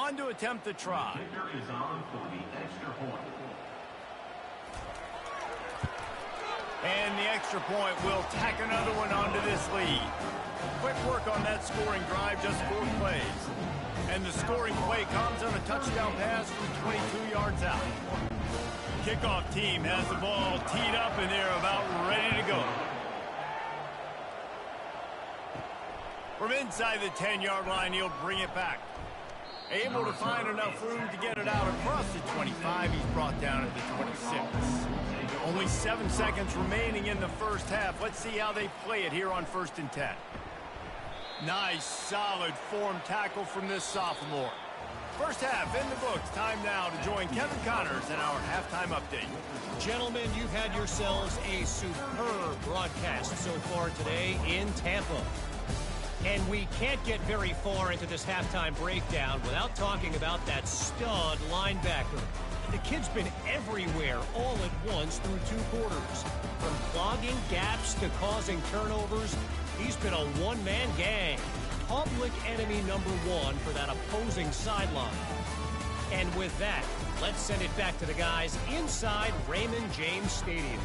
On to attempt the try. And the extra point will tack another one onto this lead. Quick work on that scoring drive, just 4 plays. And the scoring play comes on a touchdown pass from 22 yards out. Kickoff team has the ball teed up and they're about ready to go. From inside the 10-yard line, he'll bring it back. Able to find enough room to get it out across the 25. He's brought down at the 26. Only 7 seconds remaining in the first half. Let's see how they play it here on 1st and 10. Nice, solid form tackle from this sophomore. First half in the books. Time now to join Kevin Connors in our halftime update. Gentlemen, you've had yourselves a superb broadcast so far today in Tampa. And we can't get very far into this halftime breakdown without talking about that stud linebacker. The kid's been everywhere all at once through 2 quarters. From clogging gaps to causing turnovers, he's been a one-man gang. Public enemy number 1 for that opposing sideline. And with that, let's send it back to the guys inside Raymond James Stadium.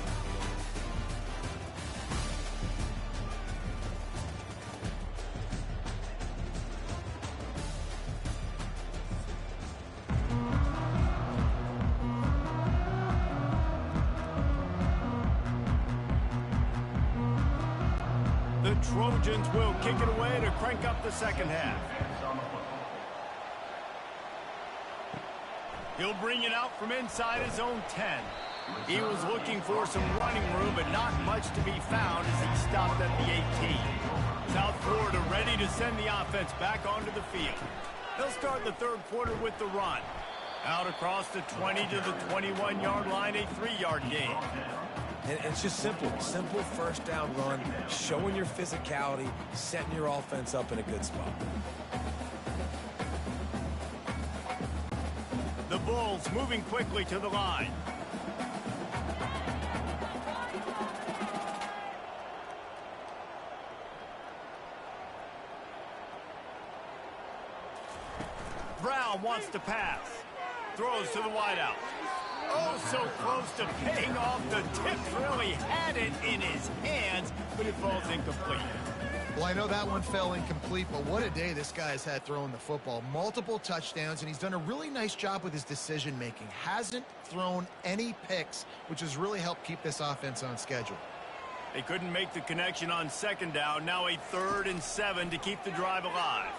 The Trojans will kick it away to crank up the second half. He'll bring it out from inside his own 10. He was looking for some running room, but not much to be found as he stopped at the 18. South Florida ready to send the offense back onto the field. They'll start the 3rd quarter with the run. Out across the 20 to the 21-yard line, a 3-yard gain. And it's just simple 1st down run, showing your physicality, setting your offense up in a good spot. The Bulls moving quickly to the line. Brown wants to pass. Throws to the wideout. Oh, so close to paying off. The tip really had it in his hands, but it falls incomplete. Well, I know that one fell incomplete, but what a day this guy's had throwing the football. Multiple touchdowns, and he's done a really nice job with his decision-making. Hasn't thrown any picks, which has really helped keep this offense on schedule. They couldn't make the connection on 2nd down. Now a 3rd and 7 to keep the drive alive.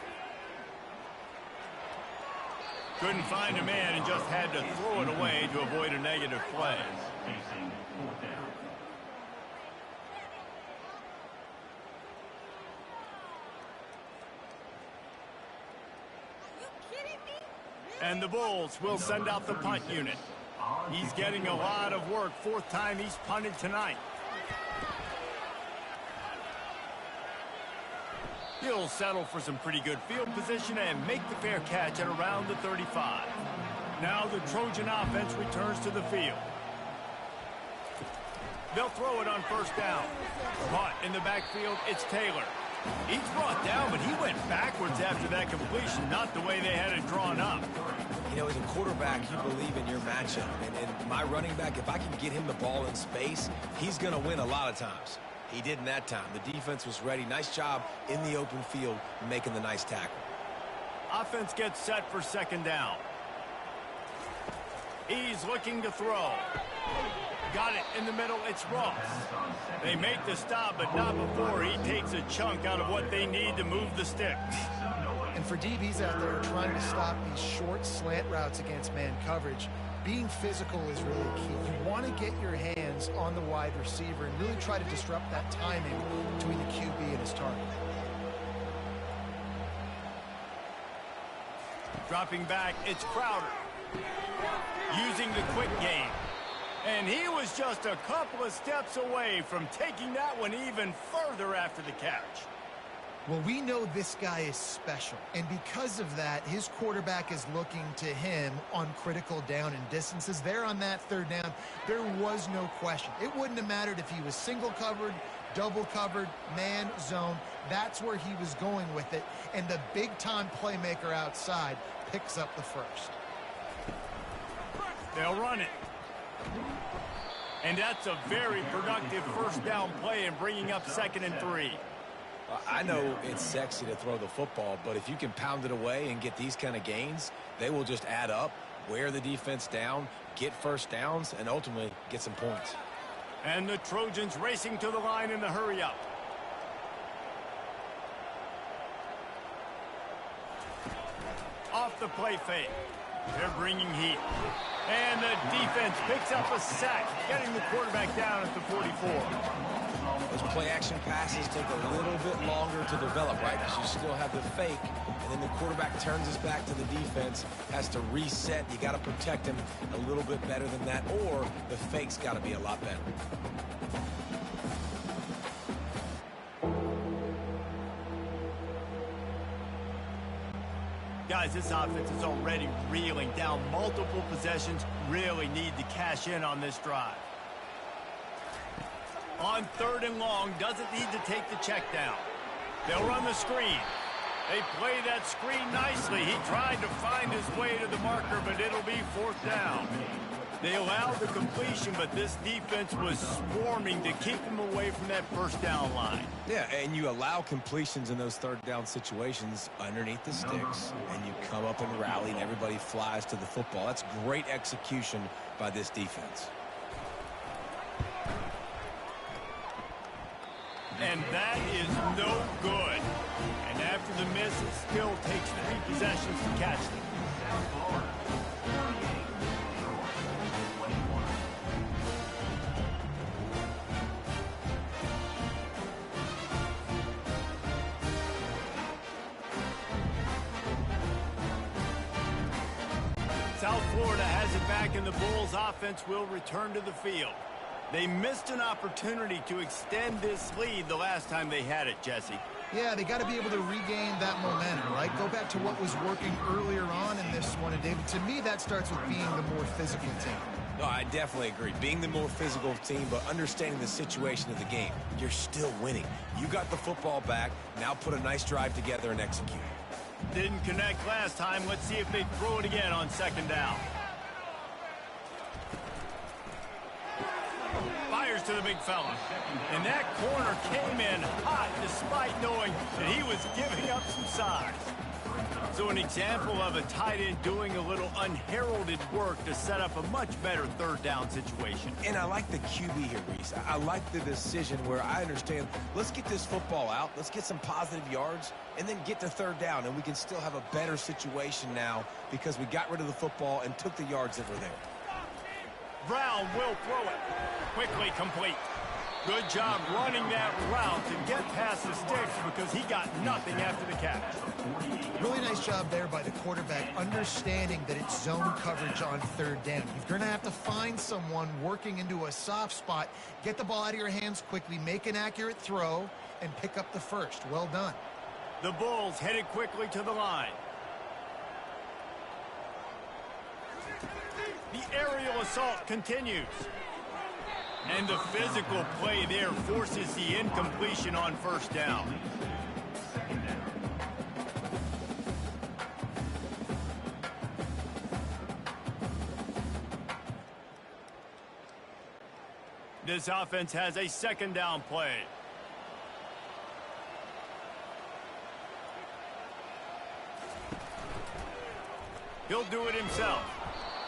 Couldn't find a man and just had to throw it away to avoid a negative play. And the Bulls will send out the punt unit. He's getting a lot of work. 4th time he's punted tonight. He'll settle for some pretty good field position and make the fair catch at around the 35. Now the Trojan offense returns to the field. They'll throw it on 1st down. Caught in the backfield, it's Taylor. He's brought down, but he went backwards after that completion, not the way they had it drawn up. You know, as a quarterback, you believe in your matchup. And my running back, if I can get him the ball in space, he's going to win a lot of times. He didn't that time. The defense was ready. Nice job in the open field making the nice tackle. Offense gets set for 2nd down. He's looking to throw. Got it in the middle. It's Ross. They make the stop, but not before he takes a chunk out of what they need to move the sticks. And for DBs out there trying to stop these short slant routes against man coverage, being physical is really key. You want to get your hands on the wide receiver and really try to disrupt that timing between the QB and his target. Dropping back, it's Crowder. Using the quick game. And he was just a couple of steps away from taking that one even further after the catch. Well, we know this guy is special, and because of that, his quarterback is looking to him on critical down and distances. There on that 3rd down, there was no question. It wouldn't have mattered if he was single covered, double covered, man zone. That's where he was going with it. And the big-time playmaker outside picks up the first. They'll run it. And that's a very productive first down play and bringing up 2nd and 3. I know it's sexy to throw the football, but if you can pound it away and get these kind of gains, they will just add up, wear the defense down, get first downs, and ultimately get some points. And the Trojans racing to the line in the hurry-up. Off the play fake. They're bringing heat. And the defense picks up a sack, getting the quarterback down at the 44. Those play-action passes take a little bit longer to develop, right? Because you still have the fake, and then the quarterback turns his back to the defense, has to reset. You got to protect him a little bit better than that, or the fake's got to be a lot better. Guys, this offense is already reeling down multiple possessions. Really need to cash in on this drive. On 3rd and long, doesn't need to take the check down. They'll run the screen. They play that screen nicely. He tried to find his way to the marker, but it'll be 4th down. They allowed the completion, but this defense was swarming to keep him away from that first down line. Yeah, and you allow completions in those 3rd down situations underneath the sticks, and you come up and rally, and everybody flies to the football. That's great execution by this defense. And that is no good. And after the miss, it still takes 3 possessions to catch them. South Florida has it back, and the Bulls offense will return to the field. They missed an opportunity to extend this lead the last time they had it, Jesse. Yeah, they got to be able to regain that momentum, right? Go back to what was working earlier on in this one. And, David, to me, that starts with being the more physical team. No, I definitely agree. Being the more physical team, but understanding the situation of the game. You're still winning. You got the football back. Now put a nice drive together and execute. Didn't connect last time. Let's see if they throw it again on 2nd down. Fires to the big fella. And that corner came in hot despite knowing that he was giving up some size. So an example of a tight end doing a little unheralded work to set up a much better 3rd down situation. And I like the QB here, Reese. I like the decision where I understand, let's get this football out, let's get some positive yards, and then get to 3rd down, and we can still have a better situation now because we got rid of the football and took the yards that were there. Brown will throw it. Quickly complete. Good job running that route to get past the sticks because he got nothing after the catch. Really nice job there by the quarterback, understanding that it's zone coverage on 3rd down. You're going to have to find someone working into a soft spot, get the ball out of your hands quickly, make an accurate throw, and pick up the first. Well done. The Bulls headed quickly to the line. The aerial assault continues. And the physical play there forces the incompletion on 1st down. This offense has a 2nd down play. He'll do it himself.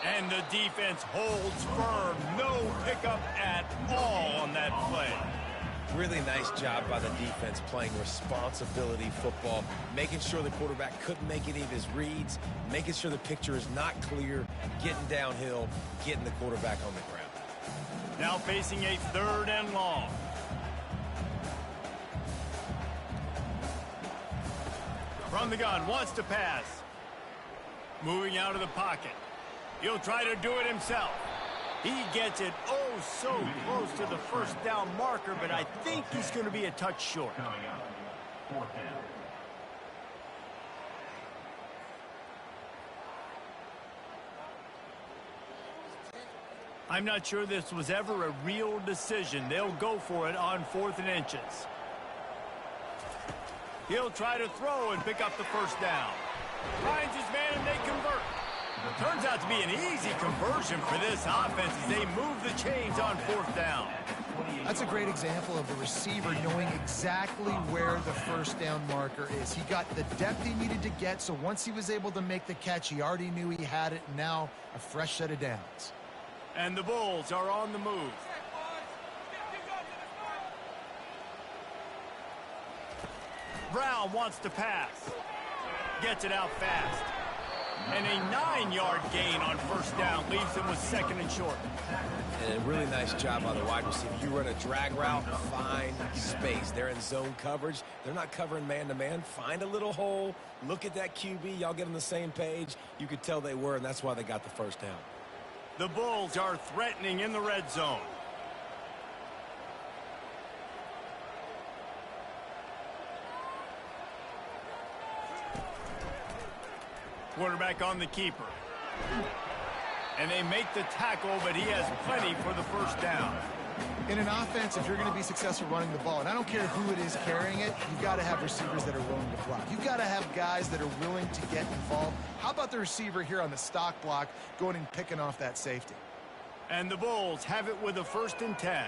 And the defense holds firm. No pickup at all on that play. Really nice job by the defense playing responsibility football, making sure the quarterback couldn't make any of his reads, making sure the picture is not clear, getting downhill, getting the quarterback on the ground. Now facing a 3rd and long. From the gun, wants to pass. Moving out of the pocket. He'll try to do it himself. He gets it oh so close to the 1st down marker, but I think he's going to be a touch short. I'm not sure this was ever a real decision. They'll go for it on 4th and inches. He'll try to throw and pick up the first down. Finds his man and they convert. Turns out to be an easy conversion for this offense as they move the chains on 4th down. That's a great example of the receiver knowing exactly where the first down marker is. He got the depth he needed to get, so once he was able to make the catch, he already knew he had it. Now a fresh set of downs. And the Bulls are on the move. Brown wants to pass. Gets it out fast. And a 9-yard gain on first down leaves him with 2nd and short. And a really nice job by the wide receiver. You run a drag route, find space. They're in zone coverage. They're not covering man-to-man. Find a little hole. Look at that QB. Y'all get on the same page. You could tell they were, and that's why they got the first down. The Bulls are threatening in the red zone. Quarterback on the keeper. And they make the tackle, but he has plenty for the first down. In an offense, if you're going to be successful running the ball, and I don't care who it is carrying it, you've got to have receivers that are willing to block. You've got to have guys that are willing to get involved. How about the receiver here on the stock block going and picking off that safety? And the Bulls have it with a 1st and 10.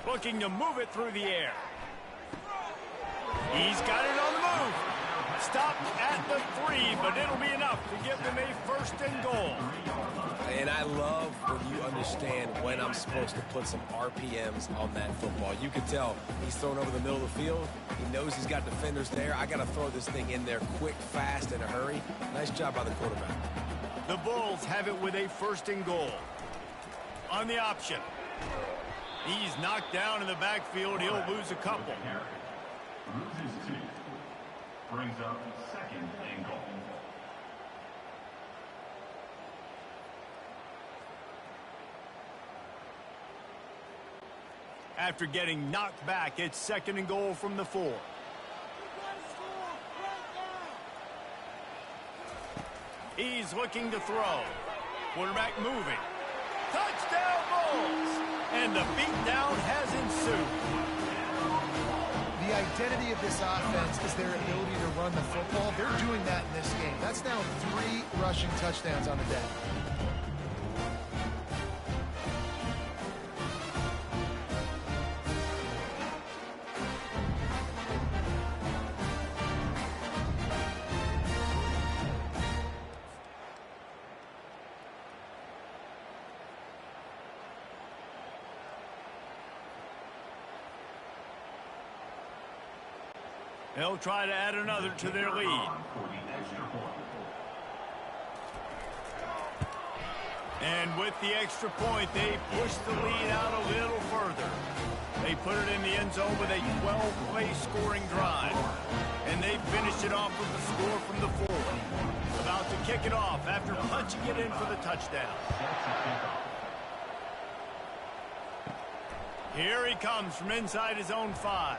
Looking to move it through the air. He's got it on the move. Stopped at the 3, but it'll be enough to give them a 1st and goal. And I love when you understand when I'm supposed to put some RPMs on that football. You can tell he's thrown over the middle of the field. He knows he's got defenders there. I got to throw this thing in there quick, fast, in a hurry. Nice job by the quarterback. The Bulls have it with a 1st and goal. On the option. He's knocked down in the backfield. He'll lose a couple. Loses 2. Brings up 2nd and goal. After getting knocked back, it's 2nd and goal from the 4. He's looking to throw. Quarterback moving. Touchdown Bulls! And the beatdown has ensued. The identity of this offense is their ability to run the football. They're doing that in this game. That's now 3 rushing touchdowns on the day. They'll try to add another to their lead. And with the extra point, they push the lead out a little further. They put it in the end zone with a 12-play scoring drive. And they finish it off with the score from the 4. About to kick it off after punching it in for the touchdown. Here he comes from inside his own 5.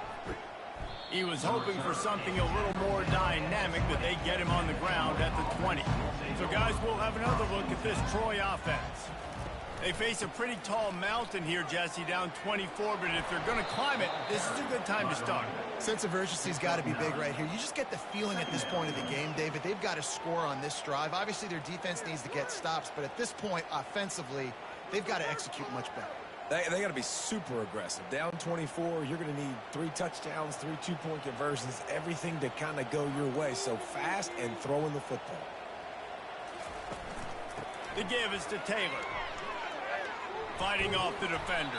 He was hoping for something a little more dynamic, but they get him on the ground at the 20. So, guys, we'll have another look at this Troy offense. They face a pretty tall mountain here, Jesse, down 24, but if they're going to climb it, this is a good time to start. Sense of urgency's got to be big right here. You just get the feeling at this point of the game, David, they've got to score on this drive. Obviously, their defense needs to get stops, but at this point, offensively, they've got to execute much better. They got to be super aggressive. Down 24, you're going to need 3 touchdowns, 3 two-point conversions, everything to kind of go your way. So fast and throwing the football. The give is to Taylor. Fighting off the defender.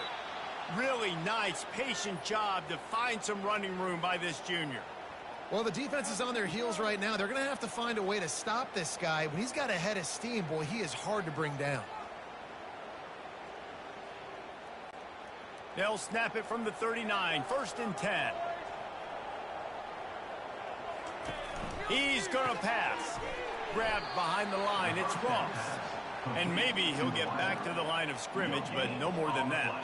Really nice, patient job to find some running room by this junior. Well, the defense is on their heels right now. They're going to have to find a way to stop this guy. When he's got a head of steam, boy, he is hard to bring down. They'll snap it from the 39, 1st and 10. He's going to pass. Grabbed behind the line, it's Ross. And maybe he'll get back to the line of scrimmage, but no more than that.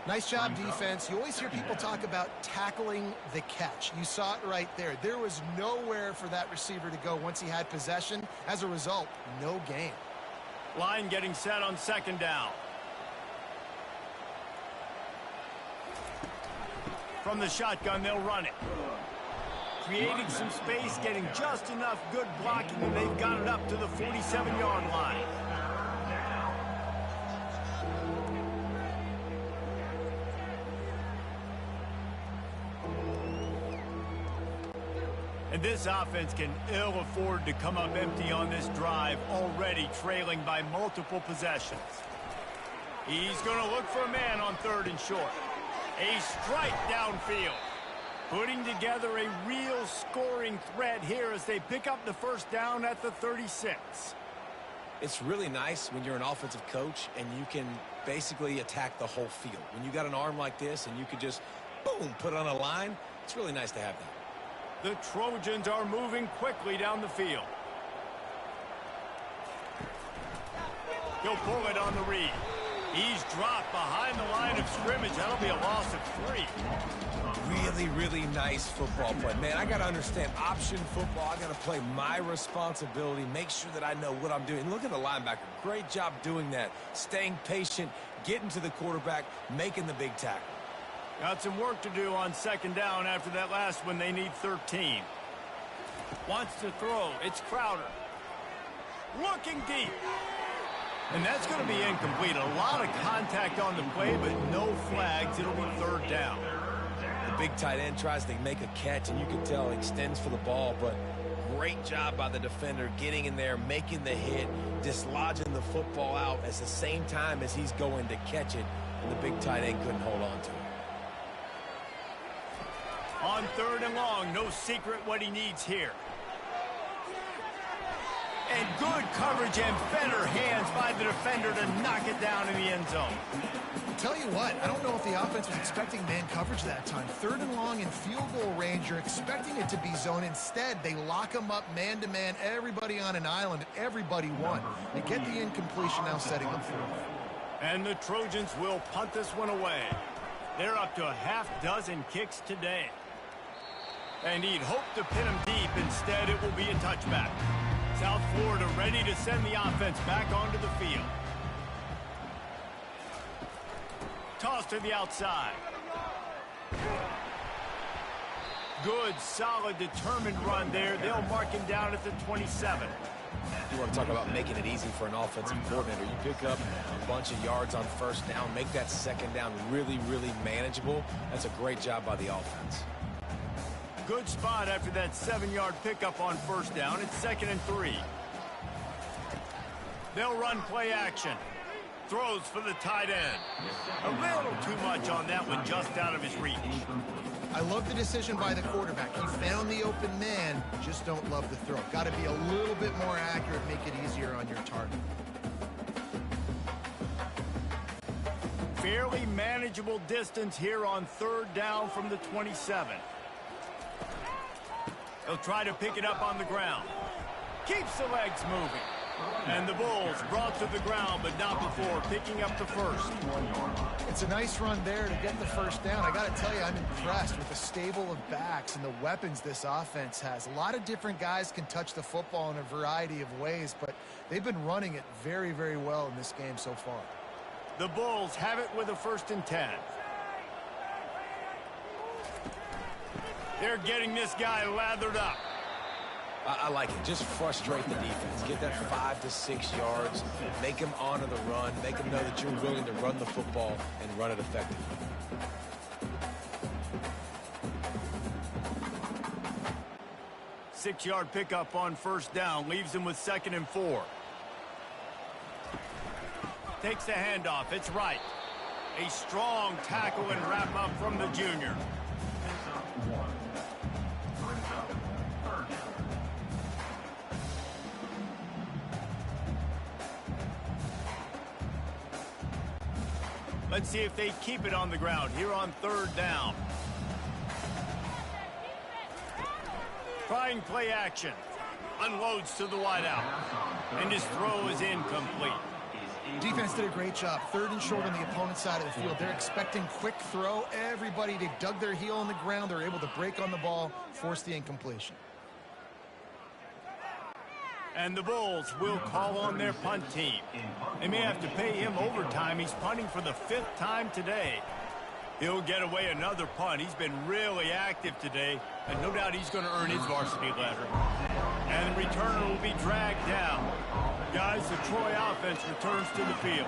Nice job, defense. You always hear people talk about tackling the catch. You saw it right there. There was nowhere for that receiver to go once he had possession. As a result, no gain. Line getting set on second down. From the shotgun, they'll run it. Creating some space, getting just enough good blocking, and they've got it up to the 47-yard line. And this offense can ill afford to come up empty on this drive, already trailing by multiple possessions. He's going to look for a man on third and short. A strike downfield. Putting together a real scoring threat here as they pick up the first down at the 36. It's really nice when you're an offensive coach and you can basically attack the whole field. When you got an arm like this and you can just, boom, put it on a line, it's really nice to have that. The Trojans are moving quickly down the field. He'll pull it on the read. He's dropped behind the line of scrimmage. That'll be a loss of 3. Really, really nice football play. Man, I got to understand option football. I got to play my responsibility, make sure that I know what I'm doing. Look at the linebacker. Great job doing that. Staying patient, getting to the quarterback, making the big tackle. Got some work to do on second down after that last one. They need 13. Wants to throw. It's Crowder. Looking deep. And that's going to be incomplete. A lot of contact on the play, but no flags. It'll be third down. The big tight end tries to make a catch, and you can tell he extends for the ball, but great job by the defender getting in there, making the hit, dislodging the football out at the same time as he's going to catch it, and the big tight end couldn't hold on to it. On third and long, no secret what he needs here. And good coverage and better hands by the defender to knock it down in the end zone. Tell you what, I don't know if the offense was expecting man coverage that time. Third and long in field goal range, you're expecting it to be zone. Instead, they lock them up man-to-man, everybody on an island, everybody won. They get the incompletion, now setting up for it. And the Trojans will punt this one away. They're up to a half-dozen kicks today. And he'd hoped to pin him deep. Instead, it will be a touchback. South Florida ready to send the offense back onto the field. Toss to the outside. Good, solid, determined run there. They'll mark him down at the 27. You want to talk about making it easy for an offensive coordinator. You pick up a bunch of yards on first down, make that second down really, really manageable. That's a great job by the offense. Good spot after that 7-yard pickup on first down. It's 2nd and 3. They'll run play action. Throws for the tight end. A little too much on that one, just out of his reach. I love the decision by the quarterback. He found the open man, just don't love the throw. Got to be a little bit more accurate, make it easier on your target. Fairly manageable distance here on third down from the 27. He'll try to pick it up on the ground. Keeps the legs moving. And the Bulls brought to the ground, but not before picking up the first. It's a nice run there to get the first down. I got to tell you, I'm impressed with the stable of backs and the weapons this offense has. A lot of different guys can touch the football in a variety of ways, but they've been running it very, very well in this game so far. The Bulls have it with a 1st and 10. They're getting this guy lathered up. I like it. Just frustrate the defense. Get that 5 to 6 yards. Make them honor the run. Make them know that you're willing to run the football and run it effectively. Six-yard pickup on first down. Leaves him with 2nd and 4. Takes the handoff. It's right. A strong tackle and wrap up from the junior. Let's see if they keep it on the ground here on third down. Trying play action. Unloads to the wideout. And his throw is incomplete. Defense did a great job. 3rd and short on the opponent's side of the field. They're expecting quick throw. Everybody, they dug their heel on the ground. They're able to break on the ball, force the incompletion. And the Bulls will call on their punt team. They may have to pay him overtime. He's punting for the 5th time today. He'll get away another punt. He's been really active today, and no doubt he's going to earn his varsity letter. And the returner will be dragged down. Guys, the Troy offense returns to the field.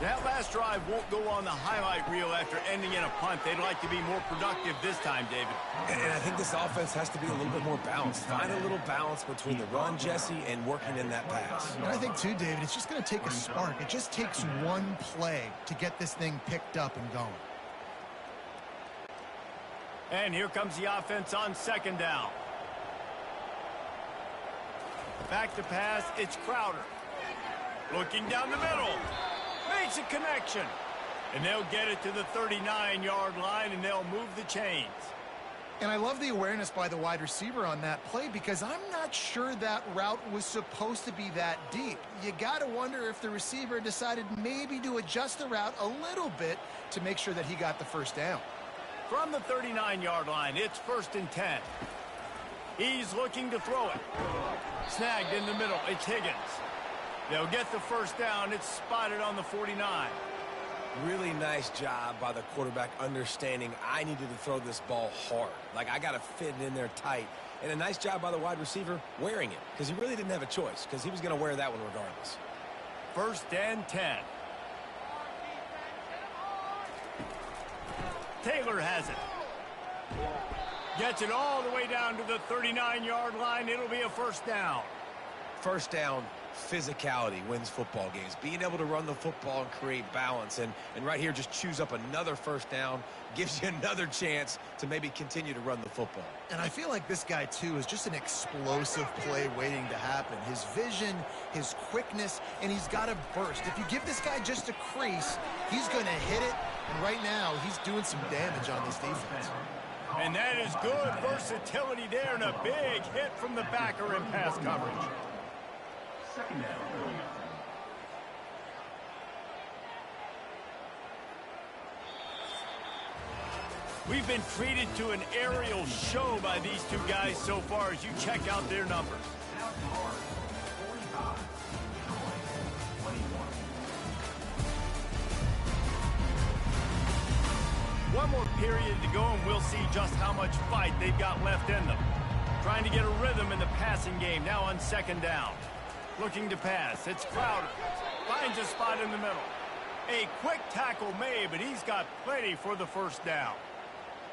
That last drive won't go on the highlight reel after ending in a punt. They'd like to be more productive this time, David. And I think this offense has to be a little bit more balanced. Find a little balance between the run, Jesse, and working in that pass. And I think, too, David, it's just going to take a spark. It just takes one play to get this thing picked up and going. And here comes the offense on 2nd down. Back to pass, it's Crowder. Looking down the middle. Makes a connection. And they'll get it to the 39-yard line, and they'll move the chains. And I love the awareness by the wide receiver on that play because I'm not sure that route was supposed to be that deep. You got to wonder if the receiver decided maybe to adjust the route a little bit to make sure that he got the 1st down. From the 39-yard line, it's 1st and 10. He's looking to throw it. Snagged in the middle, it's Higgins. They'll get the 1st down. It's spotted on the 49. Really nice job by the quarterback understanding I needed to throw this ball hard. Like, I got to fit it in there tight. And a nice job by the wide receiver wearing it because he really didn't have a choice because he was going to wear that one regardless. 1st and 10. Taylor has it. Gets it all the way down to the 39-yard line. It'll be a 1st down. 1st down, physicality wins football games. Being able to run the football and create balance. And right here, just choose up another 1st down. Gives you another chance to maybe continue to run the football. And I feel like this guy, too, is just an explosive play waiting to happen. His vision, his quickness, and he's got a burst. If you give this guy just a crease, he's going to hit it. And right now, he's doing some damage on this defense. And that is good versatility there and a big hit from the backer in pass coverage. 2nd down. We've been treated to an aerial show by these two guys so far as you check out their numbers. One more period to go, and we'll see just how much fight they've got left in them. Trying to get a rhythm in the passing game, now on 2nd down. Looking to pass, it's Crowder. Finds a spot in the middle. A quick tackle made, but he's got plenty for the 1st down.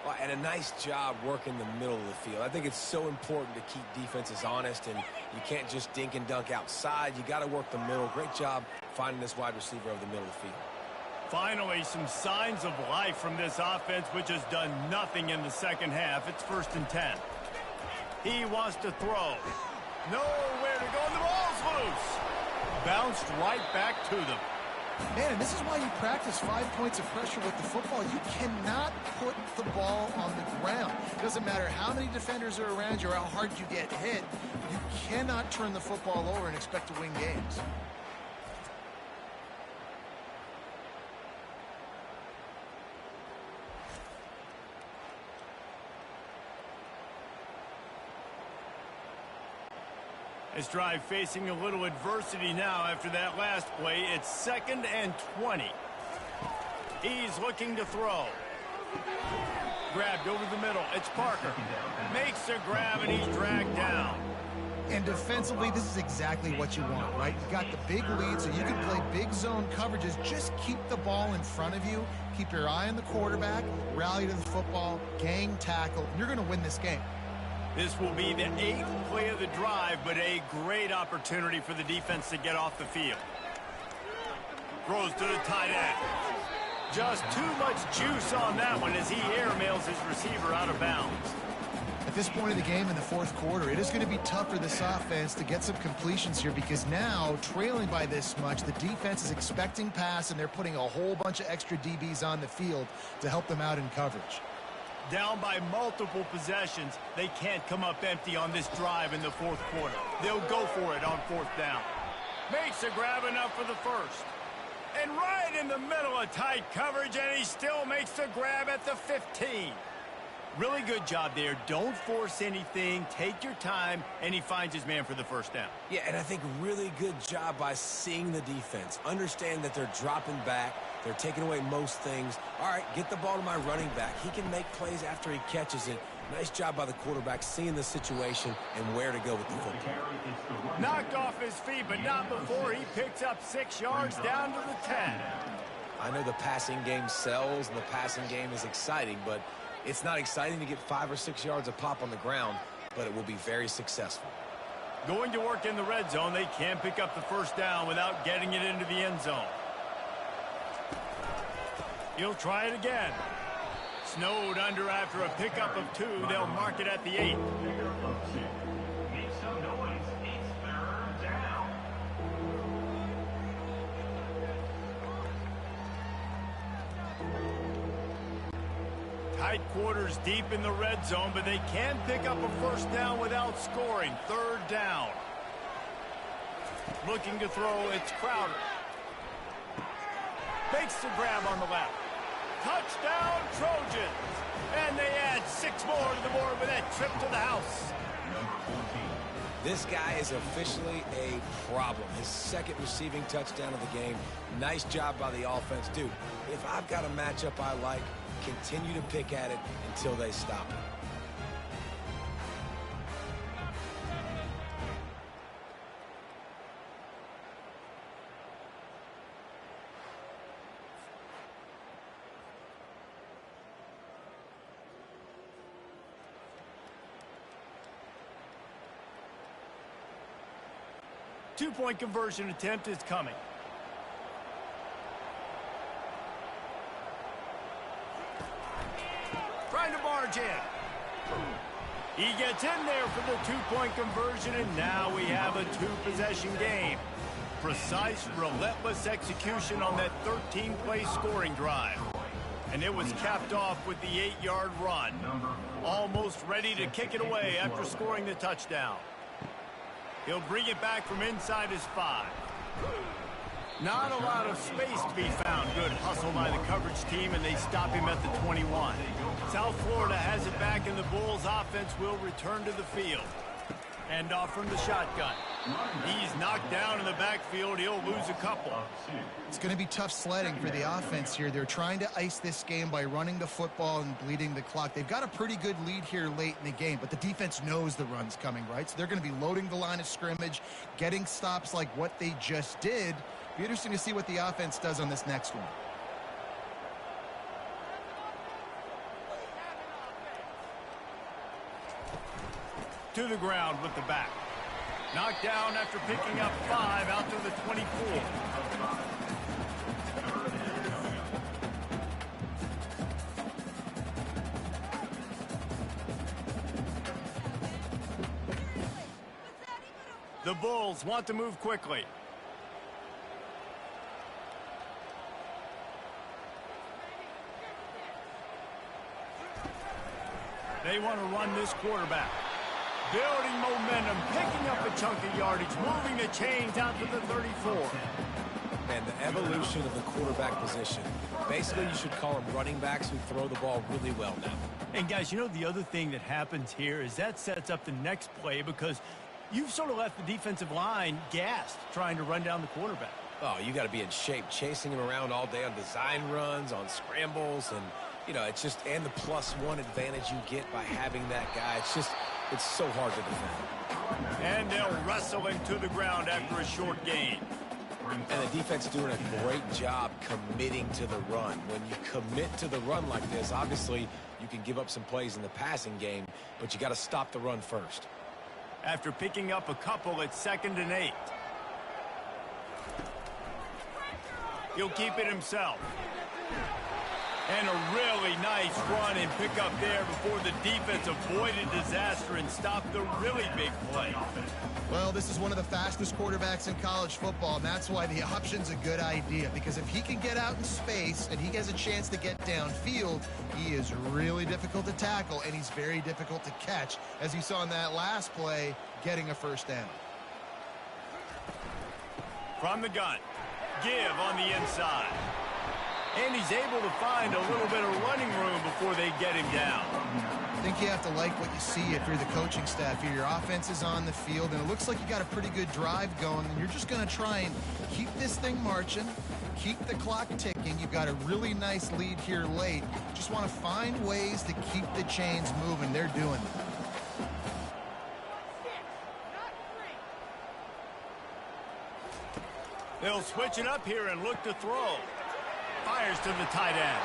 Well, and a nice job working the middle of the field. I think it's so important to keep defenses honest, and you can't just dink and dunk outside. You got to work the middle. Great job finding this wide receiver over the middle of the field. Finally, some signs of life from this offense, which has done nothing in the 2nd half. It's 1st and 10. He wants to throw. Nowhere to go, and the ball's loose. Bounced right back to them. Man, and this is why you practice 5 points of pressure with the football. You cannot put the ball on the ground. It doesn't matter how many defenders are around you or how hard you get hit. You cannot turn the football over and expect to win games. This drive facing a little adversity now after that last play. It's 2nd and 20. He's looking to throw. Grabbed over the middle. It's Parker. Makes a grab, and he's dragged down. And defensively, this is exactly what you want, right? You've got the big lead, so you can play big zone coverages. Just keep the ball in front of you. Keep your eye on the quarterback. Rally to the football. Gang tackle. And you're going to win this game. This will be the 8th play of the drive, but a great opportunity for the defense to get off the field. Throws to the tight end. Just too much juice on that one as he airmails his receiver out of bounds. At this point of the game in the 4th quarter, it is going to be tough for this offense to get some completions here because now, trailing by this much, the defense is expecting pass, and they're putting a whole bunch of extra DBs on the field to help them out in coverage. Down by multiple possessions, they can't come up empty on this drive in the 4th quarter. They'll go for it on 4th down. Makes a grab enough for the 1st. And right in the middle of tight coverage, and he still makes the grab at the 15. Really good job there. Don't force anything. Take your time, and he finds his man for the first down. Yeah, and I think really good job by seeing the defense. Understand that they're dropping back. They're taking away most things. All right, get the ball to my running back. He can make plays after he catches it. Nice job by the quarterback seeing the situation and where to go with the football. Knocked off his feet, but not before he picks up 6 yards down to the 10. I know the passing game sells and the passing game is exciting, but it's not exciting to get 5 or 6 yards a pop on the ground, but it will be very successful. Going to work in the red zone, they can't pick up the first down without getting it into the end zone. He'll try it again. Snowed under after a pickup of 2. They'll mark it at the 8. Make some noise. It's third down. Tight quarters deep in the red zone, but they can pick up a first down without scoring. Third down. Looking to throw, it's Crowder. Makes the grab on the left. Touchdown, Trojans. And they add 6 more to the board with that trip to the house. This guy is officially a problem. His second receiving touchdown of the game. Nice job by the offense. Dude, if I've got a matchup I like, continue to pick at it until they stop it. Two-point conversion attempt is coming. Trying to barge in. He gets in there for the two-point conversion, and now we have a two-possession game. Precise, relentless execution on that 13-play scoring drive. And it was capped off with the 8-yard run. Almost ready to kick it away after scoring the touchdown. He'll bring it back from inside his 5. Not a lot of space to be found. Good hustle by the coverage team, and they stop him at the 21. South Florida has it back, and the Bulls offense will return to the field. Hand off from the shotgun. He's knocked down in the backfield. He'll lose a couple. It's going to be tough sledding for the offense here. They're trying to ice this game by running the football and bleeding the clock. They've got a pretty good lead here late in the game, but the defense knows the run's coming, right? So they're going to be loading the line of scrimmage, getting stops like what they just did. Be interesting to see what the offense does on this next one. To the ground with the back. Knocked down after picking up 5 out to the 24. The Bulls want to move quickly. They want to run this quarterback. Building momentum, picking up a chunk of yardage, moving the chains out to the 34. Man, the evolution of the quarterback position. Basically, you should call them running backs who throw the ball really well now. And guys, you know the other thing that happens here is that sets up the next play because you've sort of left the defensive line gassed trying to run down the quarterback. Oh, you got to be in shape, chasing him around all day on design runs, on scrambles, and, you know, it's just, and the +1 advantage you get by having that guy. It's so hard to defend. And they'll wrestle him to the ground after a short gain. And the defense doing a great job committing to the run. When you commit to the run like this, obviously you can give up some plays in the passing game, but you got to stop the run first. After picking up a couple, it's 2nd and 8. He'll keep it himself. And a really nice run and pick up there before the defense avoided disaster and stopped the really big play. Well, this is one of the fastest quarterbacks in college football, and that's why the option's a good idea, because if he can get out in space and he has a chance to get downfield, he is really difficult to tackle, and he's very difficult to catch, as you saw in that last play, getting a first down. From the gun. give on the inside. And he's able to find a little bit of running room before they get him down. I think you have to like what you see if you're the coaching staff here. Your offense is on the field, and it looks like you got a pretty good drive going, and you're just going to try and keep this thing marching, keep the clock ticking. You've got a really nice lead here late. Just want to find ways to keep the chains moving. They're doing it. They'll switch it up here and look to throw. Fires to the tight end.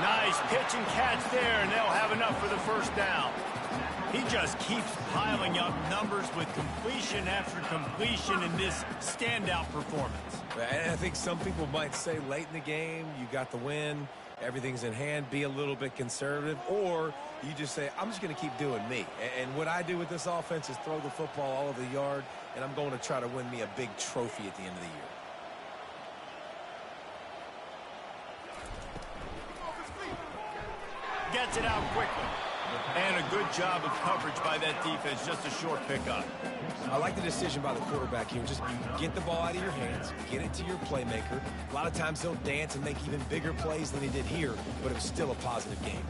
Nice pitch and catch there, and they'll have enough for the first down. He just keeps piling up numbers with completion after completion in this standout performance. And I think some people might say late in the game, you got the win, everything's in hand, be a little bit conservative, or you just say, I'm just going to keep doing me. And what I do with this offense is throw the football all over the yard, and I'm going to try to win me a big trophy at the end of the year. Gets it out quickly. And a good job of coverage by that defense. Just a short pickup. I like the decision by the quarterback here. Just get the ball out of your hands, get it to your playmaker. A lot of times he'll dance and make even bigger plays than he did here, but it was still a positive game.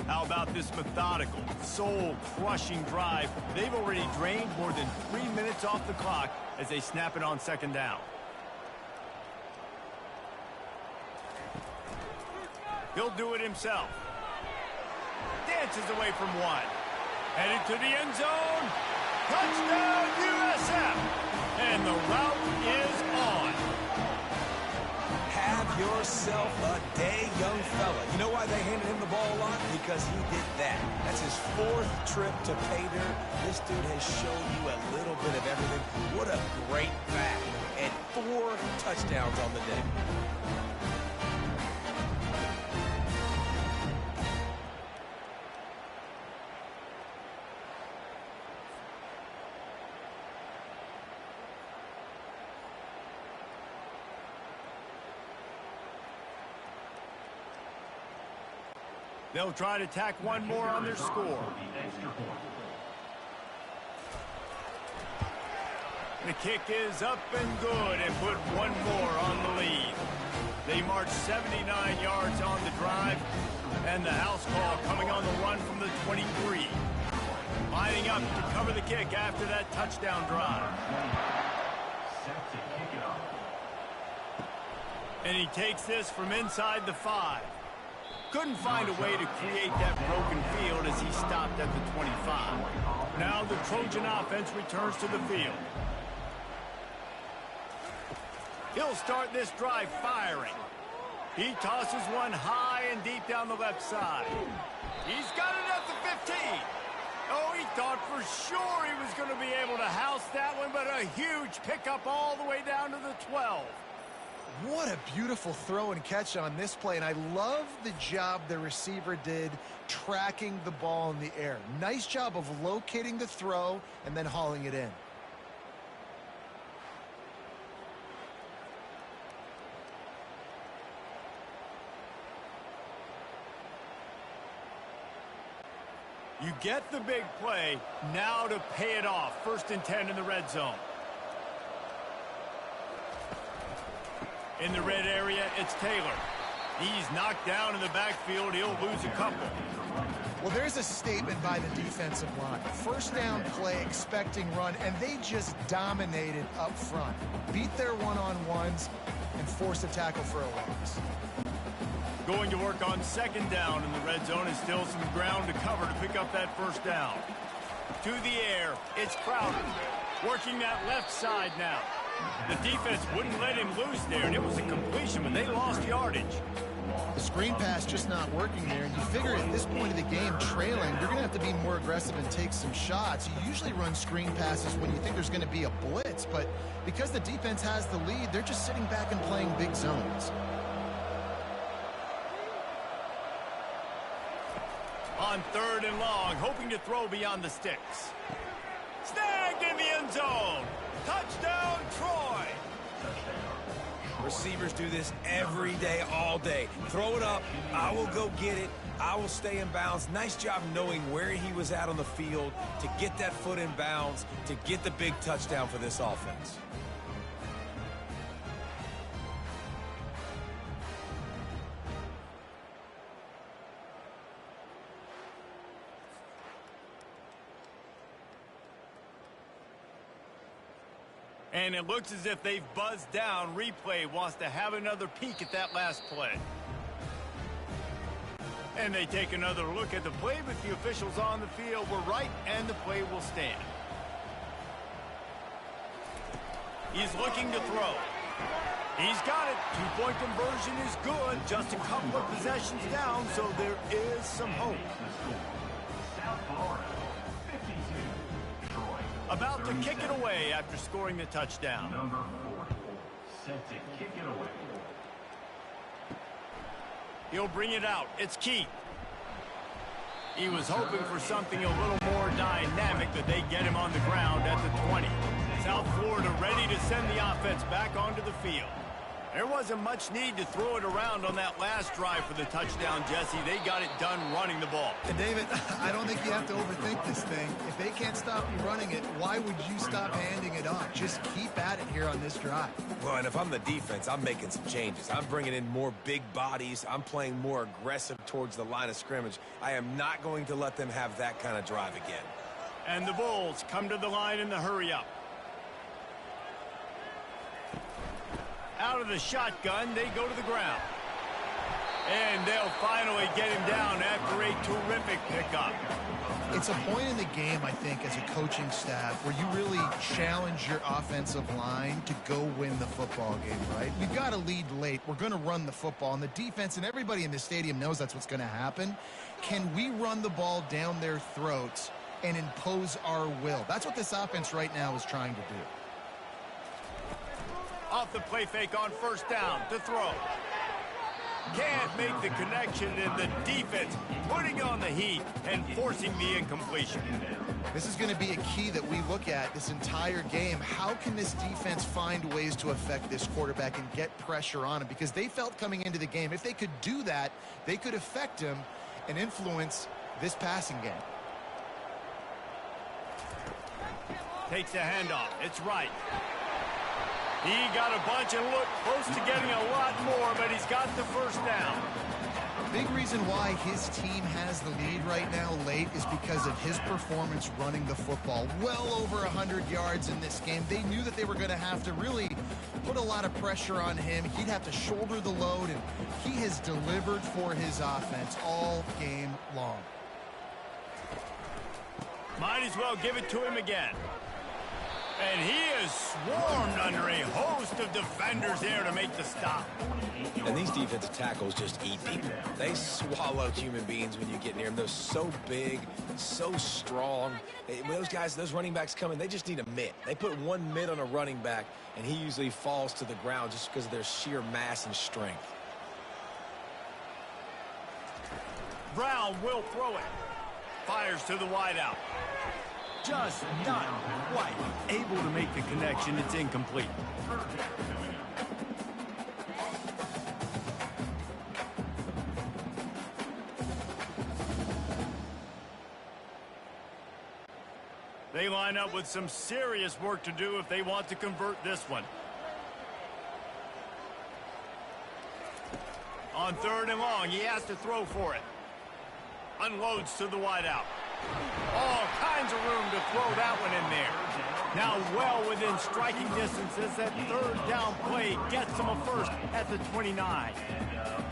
How about this methodical, soul-crushing drive? They've already drained more than 3 minutes off the clock as they snap it on second down. He'll do it himself. Dances away from one. Headed to the end zone. Touchdown, USF. And the route is on. Have yourself a day, young fella. You know why they handed him the ball a lot? Because he did that. That's his 4th trip to pay dirt. This dude has shown you a little bit of everything. What a great back. And 4 touchdowns on the day. They'll try to tack one more on their score. The kick is up and good and put one more on the lead. They march 79 yards on the drive, and the house call coming on the run from the 23. Lining up to cover the kick after that touchdown drive. And he takes this from inside the 5. Couldn't find a way to create that broken field as he stopped at the 25. Now the Trojan offense returns to the field. He'll start this drive firing. He tosses one high and deep down the left side. He's got it at the 15. Oh, he thought for sure he was going to be able to house that one, but a huge pickup all the way down to the 12. What a beautiful throw and catch on this play, and I love the job the receiver did tracking the ball in the air. Nice job of locating the throw and then hauling it in. You get the big play, now to pay it off. 1st and 10 in the red zone. In the red area, it's Taylor. He's knocked down in the backfield. He'll lose a couple. Well, there's a statement by the defensive line. 1st down play, expecting run, and they just dominated up front. Beat their one-on-ones and forced a tackle for a loss. Going to work on 2nd down in the red zone is still some ground to cover to pick up that 1st down. To the air, it's Crowder. Working that left side now. The defense wouldn't let him loose there, and it was a completion, but they lost yardage. The screen pass just not working there, and you figure at this point of the game, trailing, you're going to have to be more aggressive and take some shots. You usually run screen passes when you think there's going to be a blitz, but because the defense has the lead, they're just sitting back and playing big zones. On 3rd and long, hoping to throw beyond the sticks. Snagged in the end zone. Touchdown, Troy. Receivers do this every day, all day. Throw it up. I will go get it. I will stay in bounds. Nice job knowing where he was at on the field to get that foot in bounds, to get the big touchdown for this offense. And it looks as if they've buzzed down. Replay wants to have another peek at that last play. And they take another look at the play, but the officials on the field were right, and the play will stand. He's looking to throw. He's got it. Two-point conversion is good. Just a couple of possessions down, so there is some hope. South Florida, 52. Troy, About to kick it away after scoring the touchdown. number 40, set to kick it away. He'll bring it out. It's Keith. He was hoping for something a little more dynamic, but they get him on the ground at the 20. South Florida ready to send the offense back onto the field. There wasn't much need to throw it around on that last drive for the touchdown, Jesse. They got it done running the ball. And David, I don't think you have to overthink this thing. If they can't stop you running it, why would you stop handing it off? Just keep at it here on this drive. Well, and if I'm the defense, I'm making some changes. I'm bringing in more big bodies. I'm playing more aggressive towards the line of scrimmage. I am not going to let them have that kind of drive again. And the Bulls come to the line in the hurry-up. Out of the shotgun, they go to the ground. And they'll finally get him down after a terrific pickup. It's a point in the game, I think, as a coaching staff where you really challenge your offensive line to go win the football game, right? We've got to lead late. We're going to run the football. And the defense and everybody in the stadium knows that's what's going to happen. Can we run the ball down their throats and impose our will? That's what this offense right now is trying to do. Off the play fake on first down to throw. Can't make the connection, and the defense putting on the heat and forcing the incompletion. This is going to be a key that we look at this entire game. How can this defense find ways to affect this quarterback and get pressure on him? Because they felt coming into the game, if they could do that, they could affect him and influence this passing game. Takes a handoff. It's right. He got a bunch and looked close to getting a lot more, but he's got the first down. Big reason why his team has the lead right now late is because of his performance running the football. Well over 100 yards in this game. They knew that they were going to have to really put a lot of pressure on him. He'd have to shoulder the load, and he has delivered for his offense all game long. Might as well give it to him again. And he is swarmed under a host of defenders there to make the stop. And these defensive tackles just eat people. They swallow human beings when you get near them. They're so big, so strong. When those guys, those running backs come in, they just need a mitt. They put one mitt on a running back, and he usually falls to the ground just because of their sheer mass and strength. Brown will throw it. Fires to the wideout. Just not quite able to make the connection. It's incomplete. They line up with some serious work to do if they want to convert this one. On third and long, he has to throw for it. Unloads to the wideout. All kinds of room to throw that one in there. Now well within striking distance as that third down play gets him a first at the 29.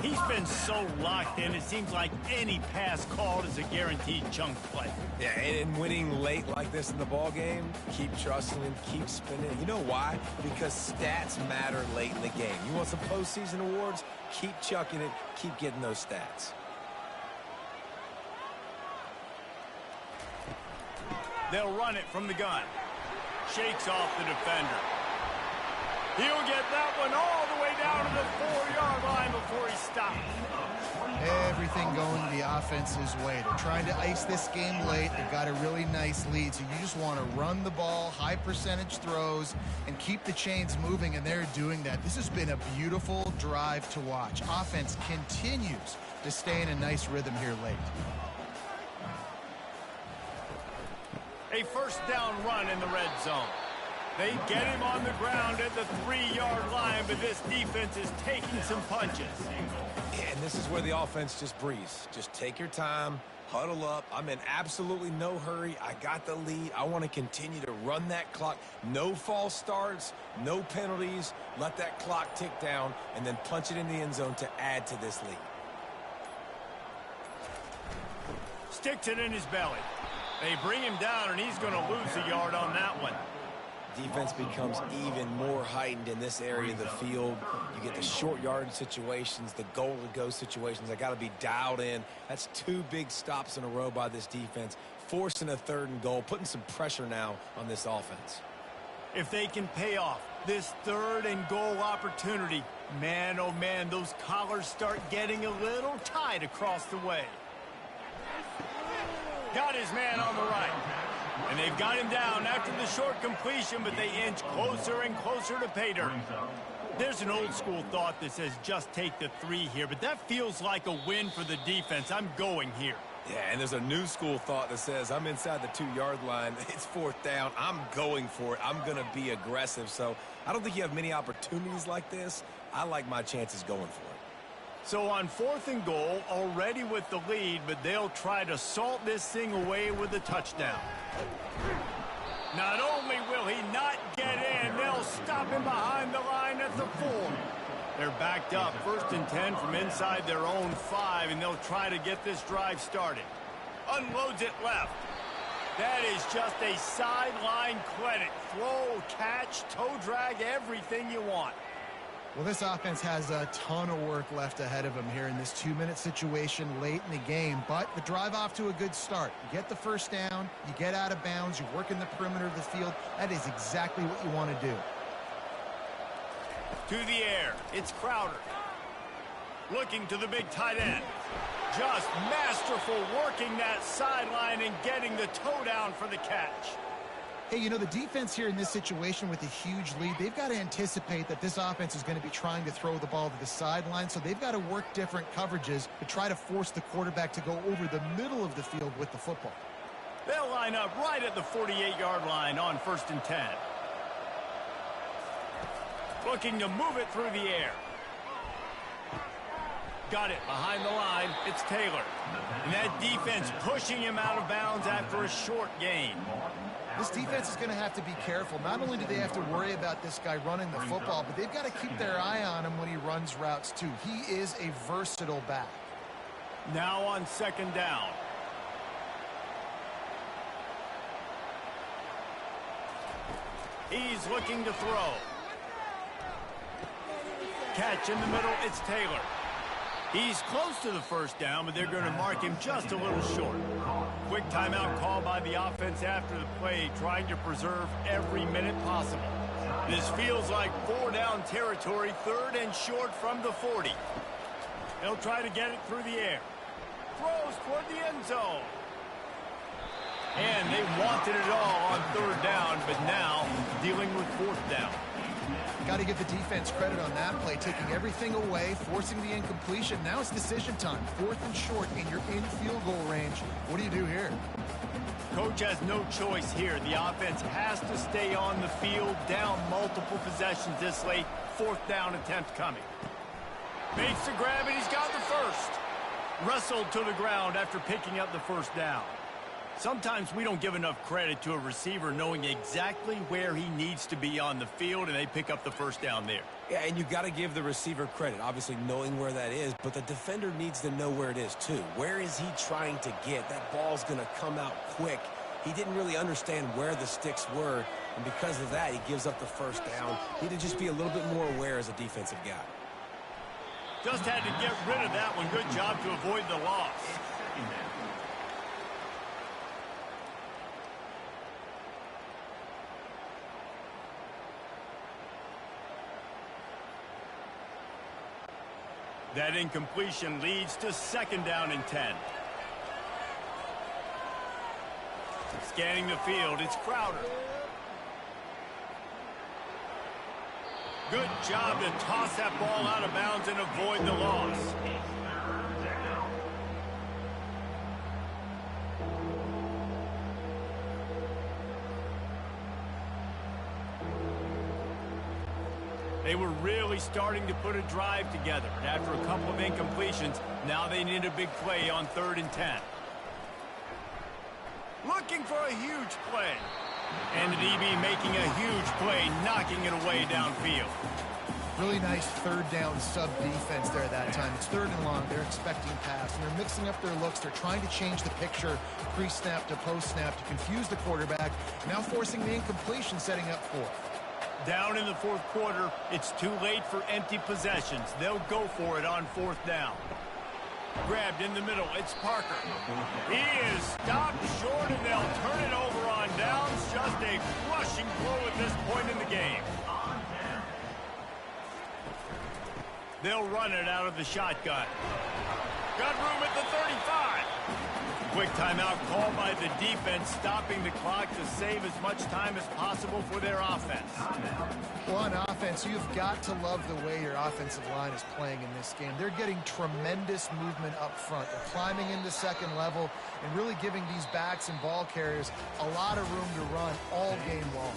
He's been so locked in, it seems like any pass called is a guaranteed chunk play. Yeah, and winning late like this in the ball game, keep trusting him, keep spinning. You know why? Because stats matter late in the game. You want some postseason awards? Keep chucking it, keep getting those stats. They'll run it from the gun. Shakes off the defender. He'll get that one all the way down to the 4-yard line before he stops. Everything going the offense's way. They're trying to ice this game late. They've got a really nice lead, so you just want to run the ball, high percentage throws, and keep the chains moving, and they're doing that. This has been a beautiful drive to watch. Offense continues to stay in a nice rhythm here late. A first down run in the red zone. They get him on the ground at the 3-yard line, but this defense is taking some punches. And this is where the offense just breathes. Just take your time, huddle up. I'm in absolutely no hurry. I got the lead. I want to continue to run that clock. No false starts, no penalties. Let that clock tick down, and then punch it in the end zone to add to this lead. Sticks it in his belly. They bring him down, and he's going to lose a yard on that one. Defense becomes even more heightened in this area of the field. You get the short yardage situations, the goal-to-go situations. They got to be dialed in. That's 2 big stops in a row by this defense, forcing a 3rd and goal, putting some pressure now on this offense. If they can pay off this 3rd and goal opportunity, man, oh man, those collars start getting a little tight across the way. Got his man on the right. And they've got him down after the short completion, but they inch closer and closer to pay dirt. There's an old school thought that says just take the 3 here, but that feels like a win for the defense. I'm going here. Yeah, and there's a new school thought that says I'm inside the 2-yard line. It's 4th down. I'm going for it. I'm going to be aggressive. So I don't think you have many opportunities like this. I like my chances going for it. So on 4th and goal, already with the lead, but they'll try to salt this thing away with a touchdown. Not only will he not get in, they'll stop him behind the line at the 4. They're backed up, 1st and 10 from inside their own 5, and they'll try to get this drive started. Unloads it left. That is just a sideline credit. Throw, catch, toe drag, everything you want. Well, this offense has a ton of work left ahead of them here in this 2-minute situation late in the game, but the drive off to a good start. You get the 1st down, you get out of bounds, you work in the perimeter of the field. That is exactly what you want to do. To the air, it's Crowder. Looking to the big tight end. Just masterful working that sideline and getting the toe down for the catch. Hey, you know, the defense here in this situation with a huge lead, they've got to anticipate that this offense is going to be trying to throw the ball to the sideline, so they've got to work different coverages to try to force the quarterback to go over the middle of the field with the football. They'll line up right at the 48-yard line on 1st and 10. Looking to move it through the air. Got it behind the line. It's Taylor. And that defense pushing him out of bounds after a short gain. This defense is going to have to be careful. Not only do they have to worry about this guy running the football, but they've got to keep their eye on him when he runs routes too. He is a versatile back. Now on 2nd down. He's looking to throw. Catch in the middle, it's Taylor. He's close to the 1st down, but they're going to mark him just a little short. Quick timeout call by the offense after the play, trying to preserve every minute possible. This feels like 4-down territory, 3rd and short from the 40. They'll try to get it through the air. Throws toward the end zone. And they wanted it all on 3rd down, but now dealing with 4th down. Got to give the defense credit on that play, taking everything away, forcing the incompletion. Now it's decision time. 4th and short, and you're in field goal range. What do you do here? Coach has no choice here. The offense has to stay on the field, down multiple possessions this late. 4th down attempt coming. Makes the grab, and he's got the 1st. Wrestled to the ground after picking up the 1st down. Sometimes we don't give enough credit to a receiver knowing exactly where he needs to be on the field, and they pick up the 1st down there. Yeah, and you got to give the receiver credit, obviously knowing where that is, but the defender needs to know where it is too. Where is he trying to get? That ball's going to come out quick. He didn't really understand where the sticks were, and because of that, he gives up the 1st down. He need to just be a little bit more aware as a defensive guy. Just had to get rid of that one. Good job to avoid the loss. That incompletion leads to 2nd down and 10. Scanning the field, it's Crowder. Good job to toss that ball out of bounds and avoid the loss. They were really starting to put a drive together. And after a couple of incompletions, now they need a big play on 3rd and 10. Looking for a huge play. And the DB making a huge play, knocking it away downfield. Really nice 3rd down sub defense there that time. It's 3rd and long. They're expecting pass, and they're mixing up their looks. They're trying to change the picture pre-snap to post-snap to confuse the quarterback, now forcing the incompletion, setting up 4th. Down in the 4th quarter, it's too late for empty possessions. They'll go for it on 4th down. Grabbed in the middle, it's Parker. He is stopped short, and they'll turn it over on downs. Just a crushing blow at this point in the game. They'll run it out of the shotgun. Got room at the 35. Quick timeout call by the defense, stopping the clock to save as much time as possible for their offense. Well, on offense, you've got to love the way your offensive line is playing in this game. They're getting tremendous movement up front. They're climbing into 2nd level and really giving these backs and ball carriers a lot of room to run all game long.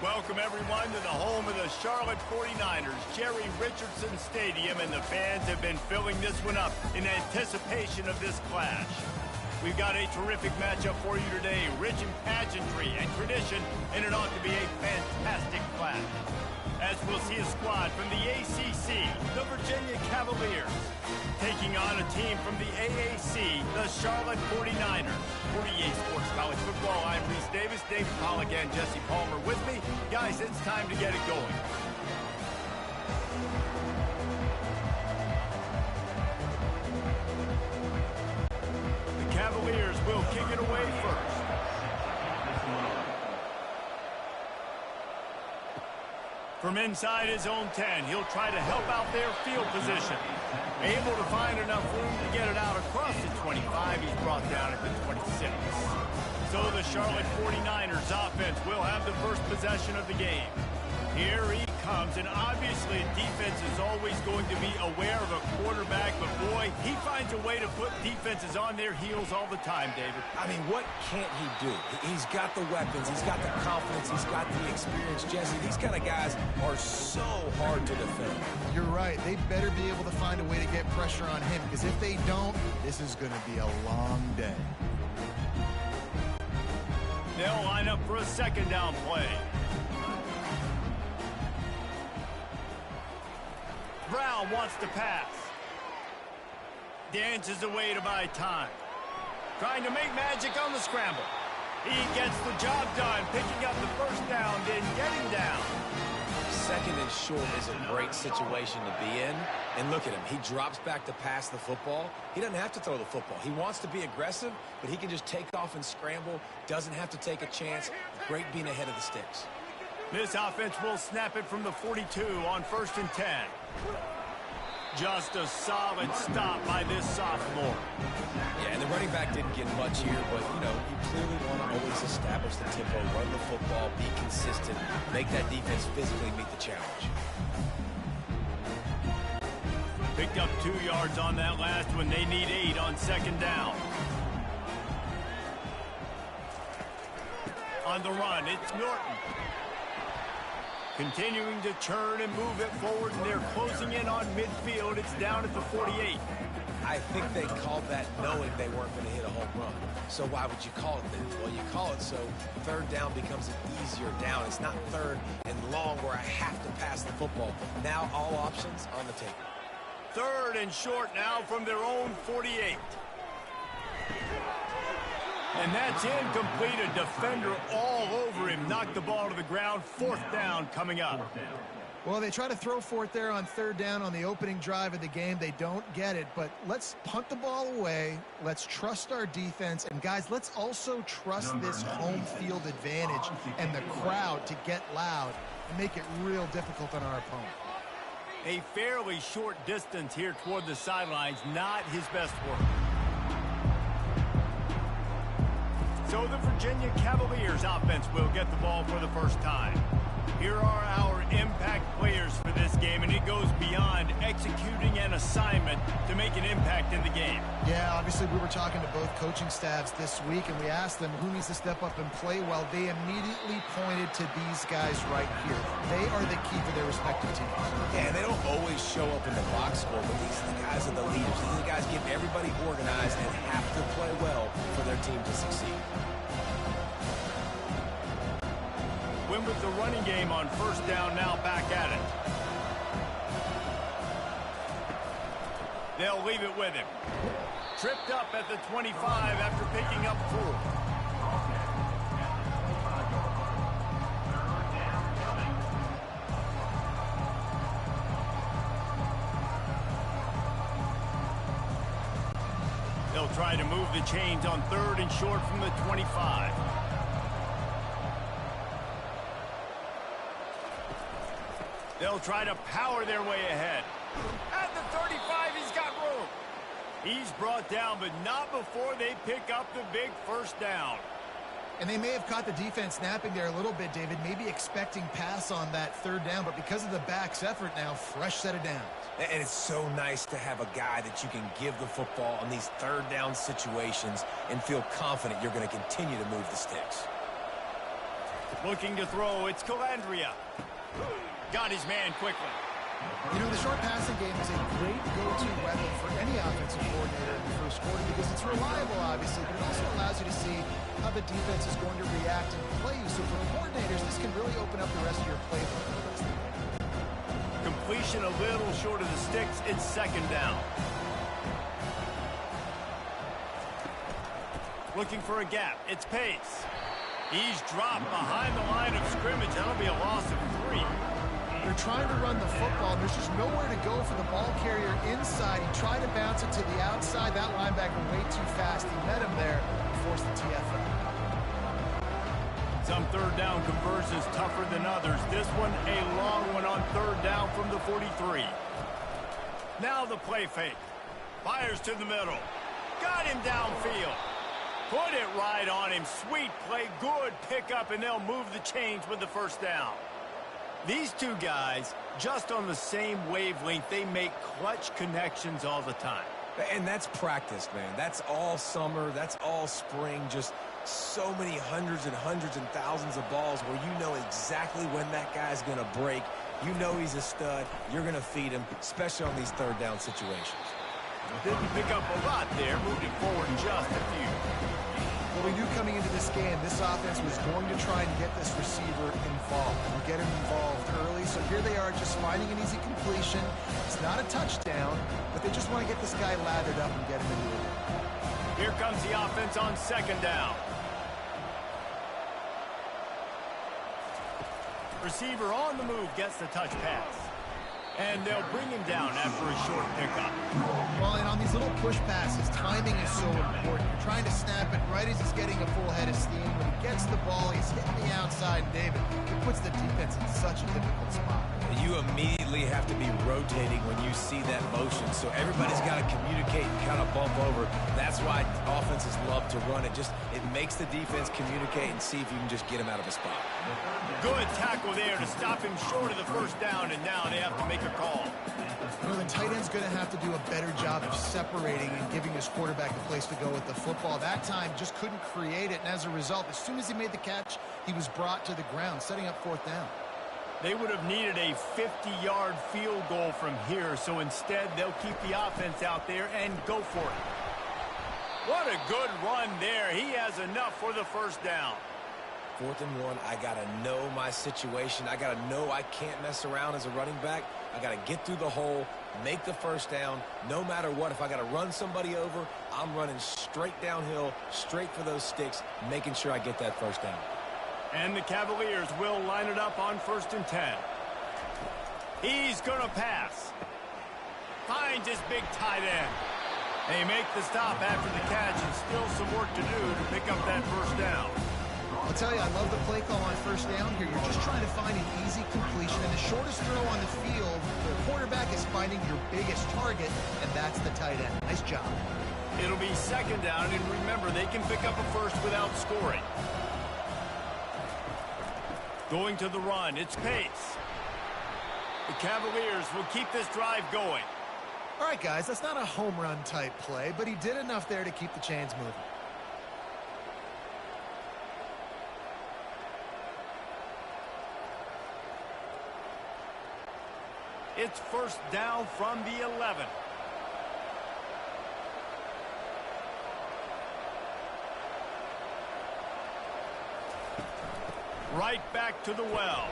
Welcome, everyone, to the home of the Charlotte 49ers, Jerry Richardson Stadium, and the fans have been filling this one up in anticipation of this clash. We've got a terrific matchup for you today, rich in pageantry and tradition, and it ought to be a fantastic clash. As we'll see a squad from the ACC, the Virginia Cavaliers, taking on a team from the AAC, the Charlotte 49ers. For EA Sports College Football, I'm Reese Davis, David Pollack, and Jesse Palmer with me. Guys, it's time to get it going. The Cavaliers will kick it away first. From inside his own 10, he'll try to help out their field position. Able to find enough room to get it out across the 25. He's brought down at the 26. So the Charlotte 49ers offense will have the first possession of the game. Here he comes, and obviously defense is always going to be aware of a quarterback, but boy, he finds a way to put defenses on their heels all the time, David. I mean, what can't he do? He's got the weapons, he's got the confidence, he's got the experience. Jesse, these kind of guys are so hard to defend. You're right. They better be able to find a way to get pressure on him, because if they don't, this is going to be a long day. They'll line up for a second down play. Brown wants to pass. Dances away to buy time. Trying to make magic on the scramble. He gets the job done, picking up the first down, then getting down. Second and short is a great situation to be in. And look at him. He drops back to pass the football. He doesn't have to throw the football. He wants to be aggressive, but he can just take off and scramble. Doesn't have to take a chance. Great being ahead of the sticks. This offense will snap it from the 42 on 1st and 10. Just a solid stop by this sophomore. Yeah, and the running back didn't get much here, but, you know, you clearly want to always establish the tempo, run the football, be consistent, make that defense physically meet the challenge. Picked up 2 yards on that last one. They need 8 on 2nd down. On the run, it's Norton. Continuing to churn and move it forward, and they're closing in on midfield. It's down at the 48. I think they called that knowing they weren't going to hit a home run. So why would you call it then? Well, you call it so 3rd down becomes an easier down. It's not 3rd and long where I have to pass the football. Now all options on the table. 3rd and short now from their own 48. And that's incomplete. A defender all over him. Knocked the ball to the ground. 4th down coming up. Well, they try to throw for it there on 3rd down on the opening drive of the game. They don't get it, but let's punt the ball away. Let's trust our defense. And, guys, let's also trust this home field advantage and the crowd to get loud and make it real difficult on our opponent. A fairly short distance here toward the sidelines. Not his best work. So the Virginia Cavaliers offense will get the ball for the first time. Here are our impact players for this game, and it goes beyond executing an assignment to make an impact in the game. Yeah, obviously we were talking to both coaching staffs this week, and we asked them who needs to step up and play well. They immediately pointed to these guys right here. They are the key for their respective teams. Yeah, and they don't always show up in the box score, but these are the guys are the leaders. These are the guys getting everybody organized and have to play well for their team to succeed. Win with the running game on 1st down, now back at it. They'll leave it with him. Tripped up at the 25 after picking up 4. They'll try to move the chains on 3rd and short from the 25. They'll try to power their way ahead. At the 35, he's got room. He's brought down, but not before they pick up the big 1st down. And they may have caught the defense napping there a little bit, David, maybe expecting pass on that 3rd down, but because of the back's effort now, fresh set of downs. And it's so nice to have a guy that you can give the football on these 3rd down situations and feel confident you're going to continue to move the sticks. Looking to throw, it's Calandria. Got his man quickly. You know, the short passing game is a great go-to weapon for any offensive coordinator in the 1st quarter because it's reliable, obviously, but it also allows you to see how the defense is going to react and play you. So for coordinators, this can really open up the rest of your playbook for the rest of the game. Completion a little short of the sticks. It's 2nd down. Looking for a gap. It's Pace. He's dropped behind the line of scrimmage. That'll be a loss of 3. They're trying to run the football, and there's just nowhere to go for the ball carrier inside. He tried to bounce it to the outside. That linebacker way too fast. He met him there and forced the TFL. Some 3rd down conversions tougher than others. This one a long one on 3rd down from the 43. Now the play fake. Fires to the middle. Got him downfield. Put it right on him. Sweet play. Good pickup, and they'll move the chains with the 1st down. These two guys, just on the same wavelength, they make clutch connections all the time. And that's practice, man. That's all summer. That's all spring. Just so many hundreds and thousands of balls where you know exactly when that guy's going to break. You know he's a stud. You're going to feed him, especially on these third down situations. Didn't pick up a lot there, moving forward just a few. Well, we knew coming into this game, this offense was going to try and get this receiver involved and get him involved early. So here they are just finding an easy completion. It's not a touchdown, but they just want to get this guy lathered up and get him into it. Here comes the offense on second down. Receiver on the move gets the touch pass. And they'll bring him down after a short pickup. Well, and on these little push passes, timing is so important. You're trying to snap it right as he's getting a full head of steam. When he gets the ball, he's hitting the outside, and David, it puts the defense in such a difficult spot. You immediately have to be rotating when you see that motion, so everybody's got to communicate and kind of bump over. That's why offenses love to run it. It makes the defense communicate and see if you can just get him out of a spot. Good tackle there to stop him short of the first down, and now they have to make a call. You know, the tight end's going to have to do a better job of separating and giving his quarterback a place to go with the football. That time just couldn't create it, and as a result, as soon as he made the catch, he was brought to the ground, setting up fourth down. They would have needed a 50-yard field goal from here, so instead they'll keep the offense out there and go for it. What a good run there. He has enough for the first down. 4th and 1, I got to know my situation. I got to know I can't mess around as a running back. I got to get through the hole, make the first down. No matter what, if I got to run somebody over, I'm running straight downhill, straight for those sticks, making sure I get that first down. And the Cavaliers will line it up on 1st and 10. He's going to pass. Finds his big tight end. They make the stop after the catch, and still some work to do to pick up that first down. I'll tell you, I love the play call on first down here. You're just trying to find an easy completion, and the shortest throw on the field, the quarterback is finding your biggest target, and that's the tight end. Nice job. It'll be 2nd down, and remember, they can pick up a first without scoring. Going to the run, it's Pace. The Cavaliers will keep this drive going. All right, guys, that's not a home run type play, but he did enough there to keep the chains moving. It's 1st down from the 11. Right back to the well.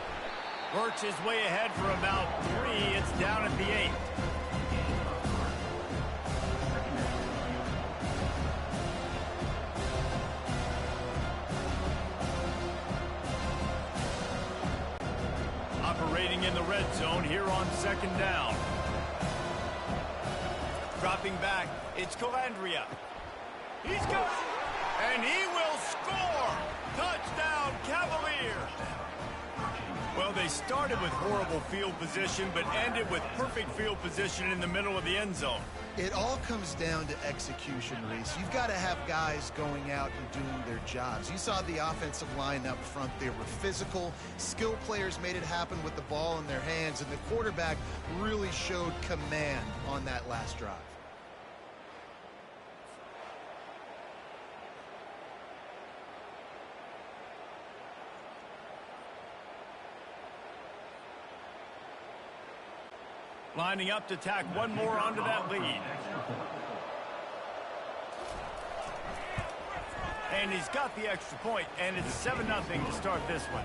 Works his way ahead for about 3. It's down at the 8. Operating in the red zone here on 2nd down. Dropping back, it's Calandria. He's got it, and he will score! Touchdown, Cavaliers! Well, they started with horrible field position, but ended with perfect field position in the middle of the end zone. It all comes down to execution, Reese. You've got to have guys going out and doing their jobs. You saw the offensive line up front. They were physical. Skill players made it happen with the ball in their hands, and the quarterback really showed command on that last drive. Lining up to tack one more onto that lead. And he's got the extra point, and it's 7-0 to start this one.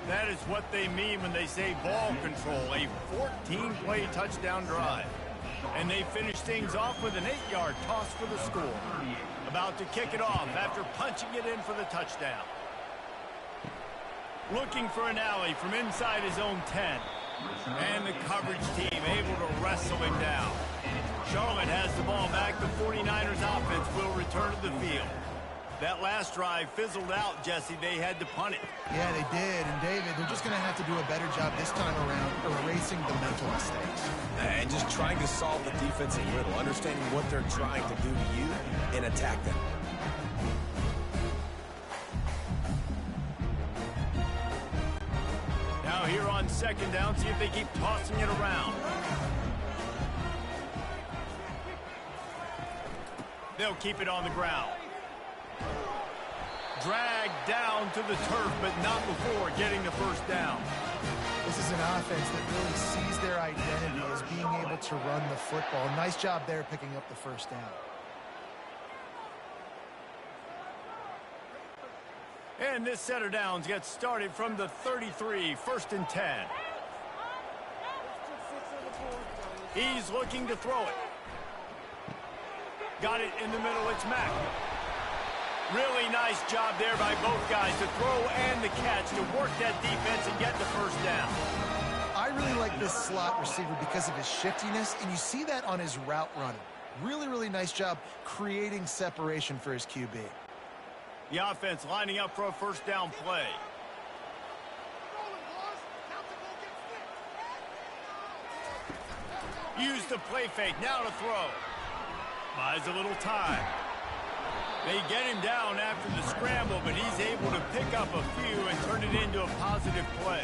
That is what they mean when they say ball control, a 14-play touchdown drive. And they finish things off with an 8-yard toss for the score. About to kick it off after punching it in for the touchdown. Looking for an alley from inside his own 10. And the coverage team able to wrestle him down. Charlotte has the ball back. The 49ers offense will return to the field. That last drive fizzled out, Jesse. They had to punt it. Yeah, they did. And, David, they're just going to have to do a better job this time around erasing the mental mistakes. And just trying to solve the defensive riddle, understanding what they're trying to do to you and attack them. here on second down, see if they keep tossing it around. They'll keep it on the ground. Dragged down to the turf, but not before getting the first down. This is an offense that really sees their identity as being able to run the football. Nice job there picking up the first down. And this set of downs gets started from the 33, 1st and 10. He's looking to throw it. Got it in the middle, it's Mack. Really nice job there by both guys to throw and the catch to work that defense and get the first down. I really like this slot receiver because of his shiftiness, and you see that on his route running. Really, really nice job creating separation for his QB. The offense lining up for a first down play. Use the play fake, now to throw. Buys a little time. They get him down after the scramble, but he's able to pick up a few and turn it into a positive play.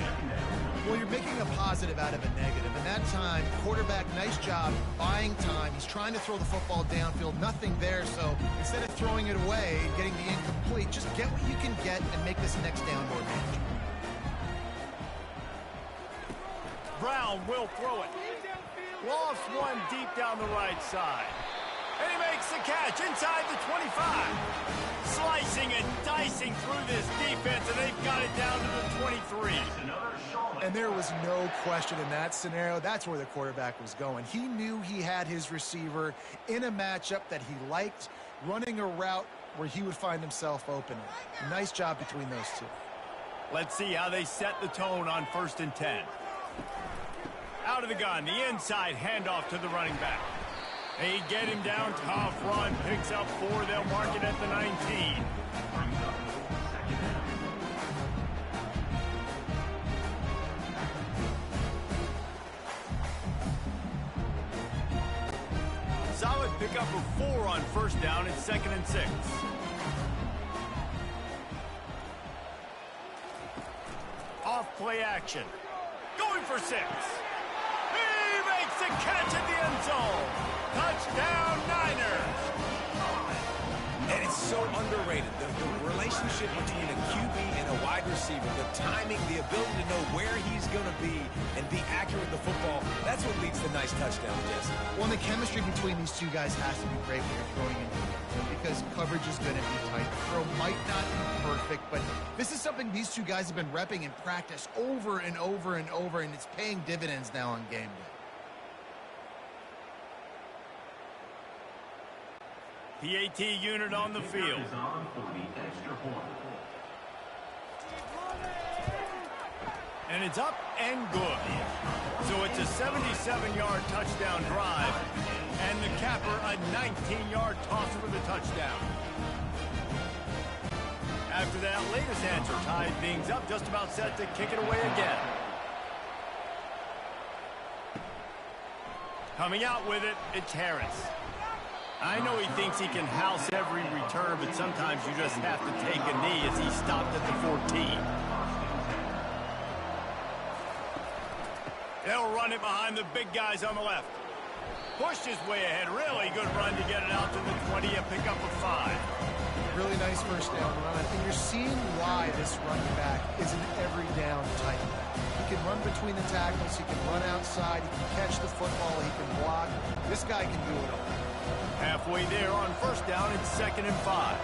Well, you're making a positive out of a negative. And that time, quarterback, nice job buying time. He's trying to throw the football downfield. Nothing there, so instead of throwing it away, getting the incomplete, just get what you can get and make this next down more manageable. Brown will throw it. Lost one deep down the right side. And he makes the catch inside the 25. Slicing and dicing through this defense, and they've got it down to the 23. And there was no question in that scenario. That's where the quarterback was going. He knew he had his receiver in a matchup that he liked, running a route where he would find himself open. Nice job between those two. Let's see how they set the tone on 1st and 10. Out of the gun, the inside handoff to the running back. They get him down, tough run, picks up 4, they'll mark it at the 19. Solid pickup of 4 on first down, it's 2nd and 6. Off play action. Going for 6. He makes the catch at the end zone. Touchdown, Niners! And it's so underrated. The relationship between a QB and a wide receiver, the timing, the ability to know where he's going to be and be accurate with the football, that's what leads to nice touchdowns, Jesse. Well, the chemistry between these two guys has to be great when you're throwing into the end zone because coverage is going to be tight. The throw might not be perfect, but this is something these two guys have been repping in practice over and over and over, and it's paying dividends now on game day. PAT unit on the field. And it's up and good. So it's a 77-yard touchdown drive, and the capper a 19-yard toss for the touchdown. After that latest answer tied things up, just about set to kick it away again. Coming out with it, it's Harris. I know he thinks he can house every return, but sometimes you just have to take a knee as he stopped at the 14. They'll run it behind the big guys on the left. Pushed his way ahead. Really good run to get it out to the 20 and pick up a 5. Really nice first down run. And you're seeing why this running back is an every down type back. He can run between the tackles. He can run outside. He can catch the football. He can block. This guy can do it all. Halfway there on first down, it's 2nd and 5.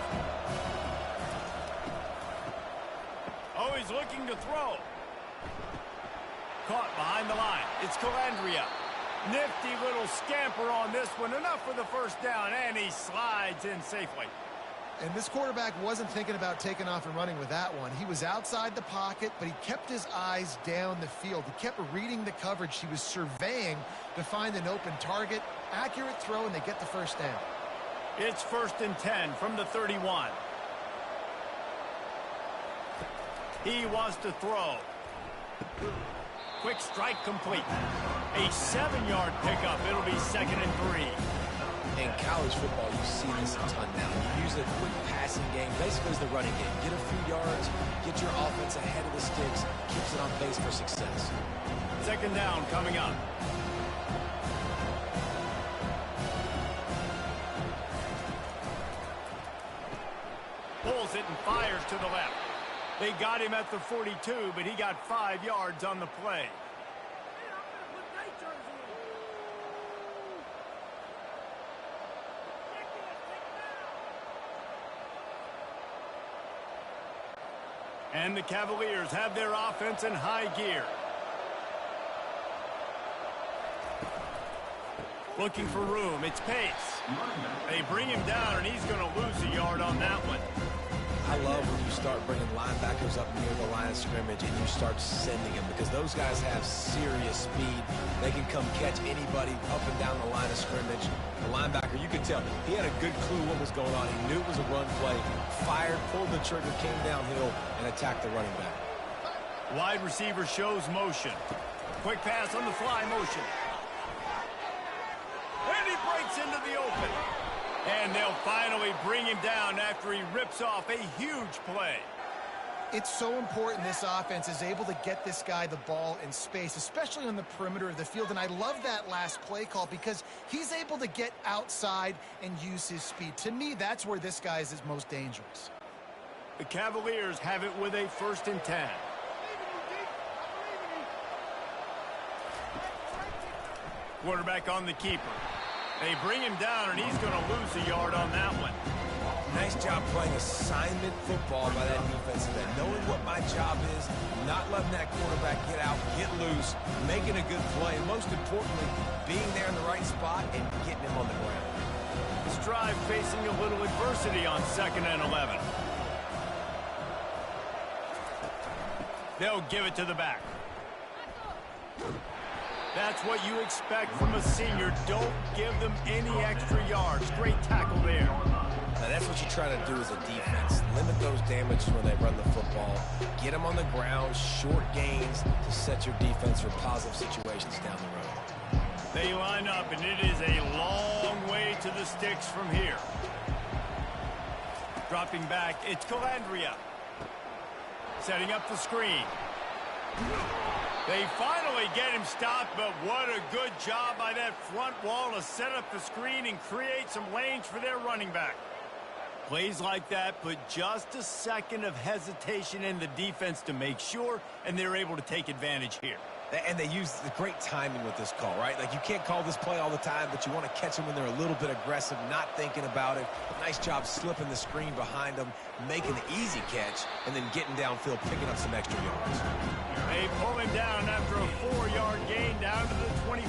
Oh, he's looking to throw. Caught behind the line. It's Calandria. Nifty little scamper on this one. Enough for the first down, and he slides in safely. And this quarterback wasn't thinking about taking off and running with that one. He was outside the pocket, but he kept his eyes down the field. He kept reading the coverage. He was surveying to find an open target. Accurate throw, and they get the first down. It's 1st and 10 from the 31. He wants to throw. Quick strike complete. A 7-yard pickup. It'll be 2nd and 3. In college football, you see this a ton now. You use a quick passing game, basically as the running game. Get a few yards, get your offense ahead of the sticks, keep keeps it on pace for success. Second down coming up. Pulls it and fires to the left. They got him at the 42, but he got 5 yards on the play. And the Cavaliers have their offense in high gear. Looking for room. It's Pace. They bring him down, and he's going to lose a yard on that one. I love when you start bringing linebackers up near the line of scrimmage and you start sending them, because those guys have serious speed. They can come catch anybody up and down the line of scrimmage. The linebacker, you could tell, he had a good clue what was going on. He knew it was a run play, fired, pulled the trigger, came downhill, and attacked the running back. Wide receiver shows motion. Quick pass on the fly motion. And he breaks into the open. And they'll finally bring him down after he rips off a huge play. It's so important this offense is able to get this guy the ball in space, especially on the perimeter of the field. And I love that last play call because he's able to get outside and use his speed. To me, that's where this guy is his most dangerous. The Cavaliers have it with a 1st and 10. Quarterback on the keeper. They bring him down, and he's going to lose a yard on that one. Nice job playing assignment football by that defensive end. Knowing what my job is, not letting that quarterback get out, get loose, making a good play, and most importantly, being there in the right spot and getting him on the ground. This drive facing a little adversity on 2nd and 11. They'll give it to the back. That's what you expect from a senior. Don't give them any extra yards. Great tackle there. Now that's what you try to do as a defense. Limit those damages when they run the football. Get them on the ground, short gains to set your defense for positive situations down the road. They line up, and it is a long way to the sticks from here. Dropping back, it's Calandria. Setting up the screen. They finally get him stopped, but what a good job by that front wall to set up the screen and create some lanes for their running back. Plays like that put just a second of hesitation in the defense to make sure, and they're able to take advantage here. And they use the great timing with this call, right? Like, you can't call this play all the time, but you want to catch them when they're a little bit aggressive, not thinking about it. Nice job slipping the screen behind them, making the easy catch, and then getting downfield, picking up some extra yards. They pull him down after a 4-yard gain down to the 24.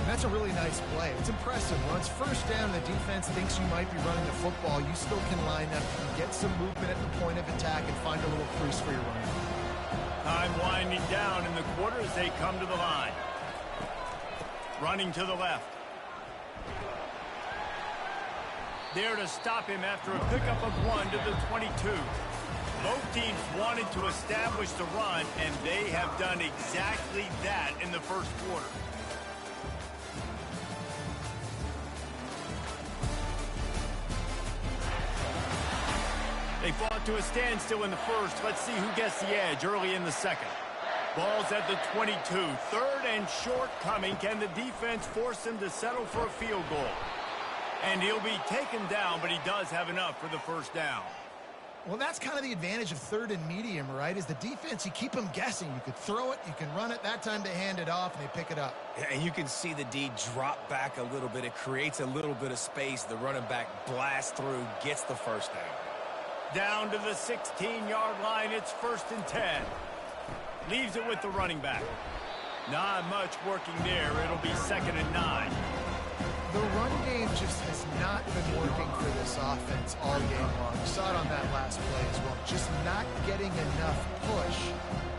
That's a really nice play. It's impressive. When it's 1st down, the defense thinks you might be running the football. You still can line up and get some movement at the point of attack and find a little crease for your running. Time winding down in the quarter as they come to the line. Running to the left. There to stop him after a pickup of 1 to the 22. Both teams wanted to establish the run, and they have done exactly that in the 1st quarter. They fought to a standstill in the 1st. Let's see who gets the edge early in the 2nd. Ball's at the 22. 3rd and short coming. Can the defense force them to settle for a field goal? And he'll be taken down, but he does have enough for the 1st down. Well, that's kind of the advantage of 3rd and medium, right? Is the defense, you keep them guessing. You could throw it, you can run it. That time they hand it off, and they pick it up. Yeah, and you can see the D drop back a little bit. It creates a little bit of space. The running back blasts through, gets the 1st down. Down to the 16-yard line, it's 1st and 10. Leaves it with the running back. Not much working there. It'll be 2nd and 9. The run game just has not been working for this offense all game long. You saw it on that last play as well. Just not getting enough push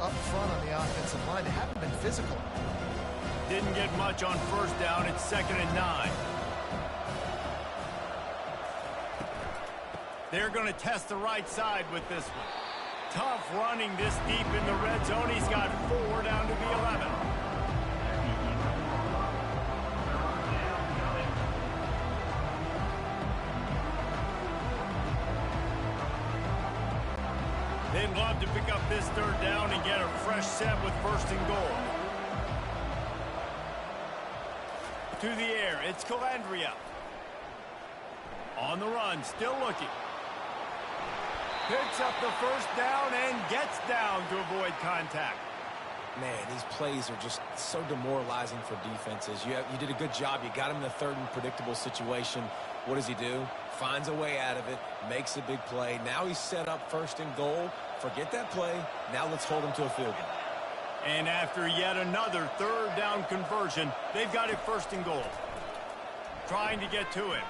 up front on the offensive line. They haven't been physical. Didn't get much on 1st down. It's 2nd and 9. They're going to test the right side with this one. Tough running this deep in the red zone. He's got 4 down to the 11. They'd love to pick up this third down and get a fresh set with first and goal. To the air, it's Calandria. On the run, still looking. Picks up the first down and gets down to avoid contact. Man, these plays are just so demoralizing for defenses. You did a good job. You got him in a third and predictable situation. What does he do? Finds a way out of it, makes a big play. Now he's set up first and goal. Forget that play. Now let's hold him to a field goal. And after yet another third down conversion, they've got it first and goal. Trying to get to it.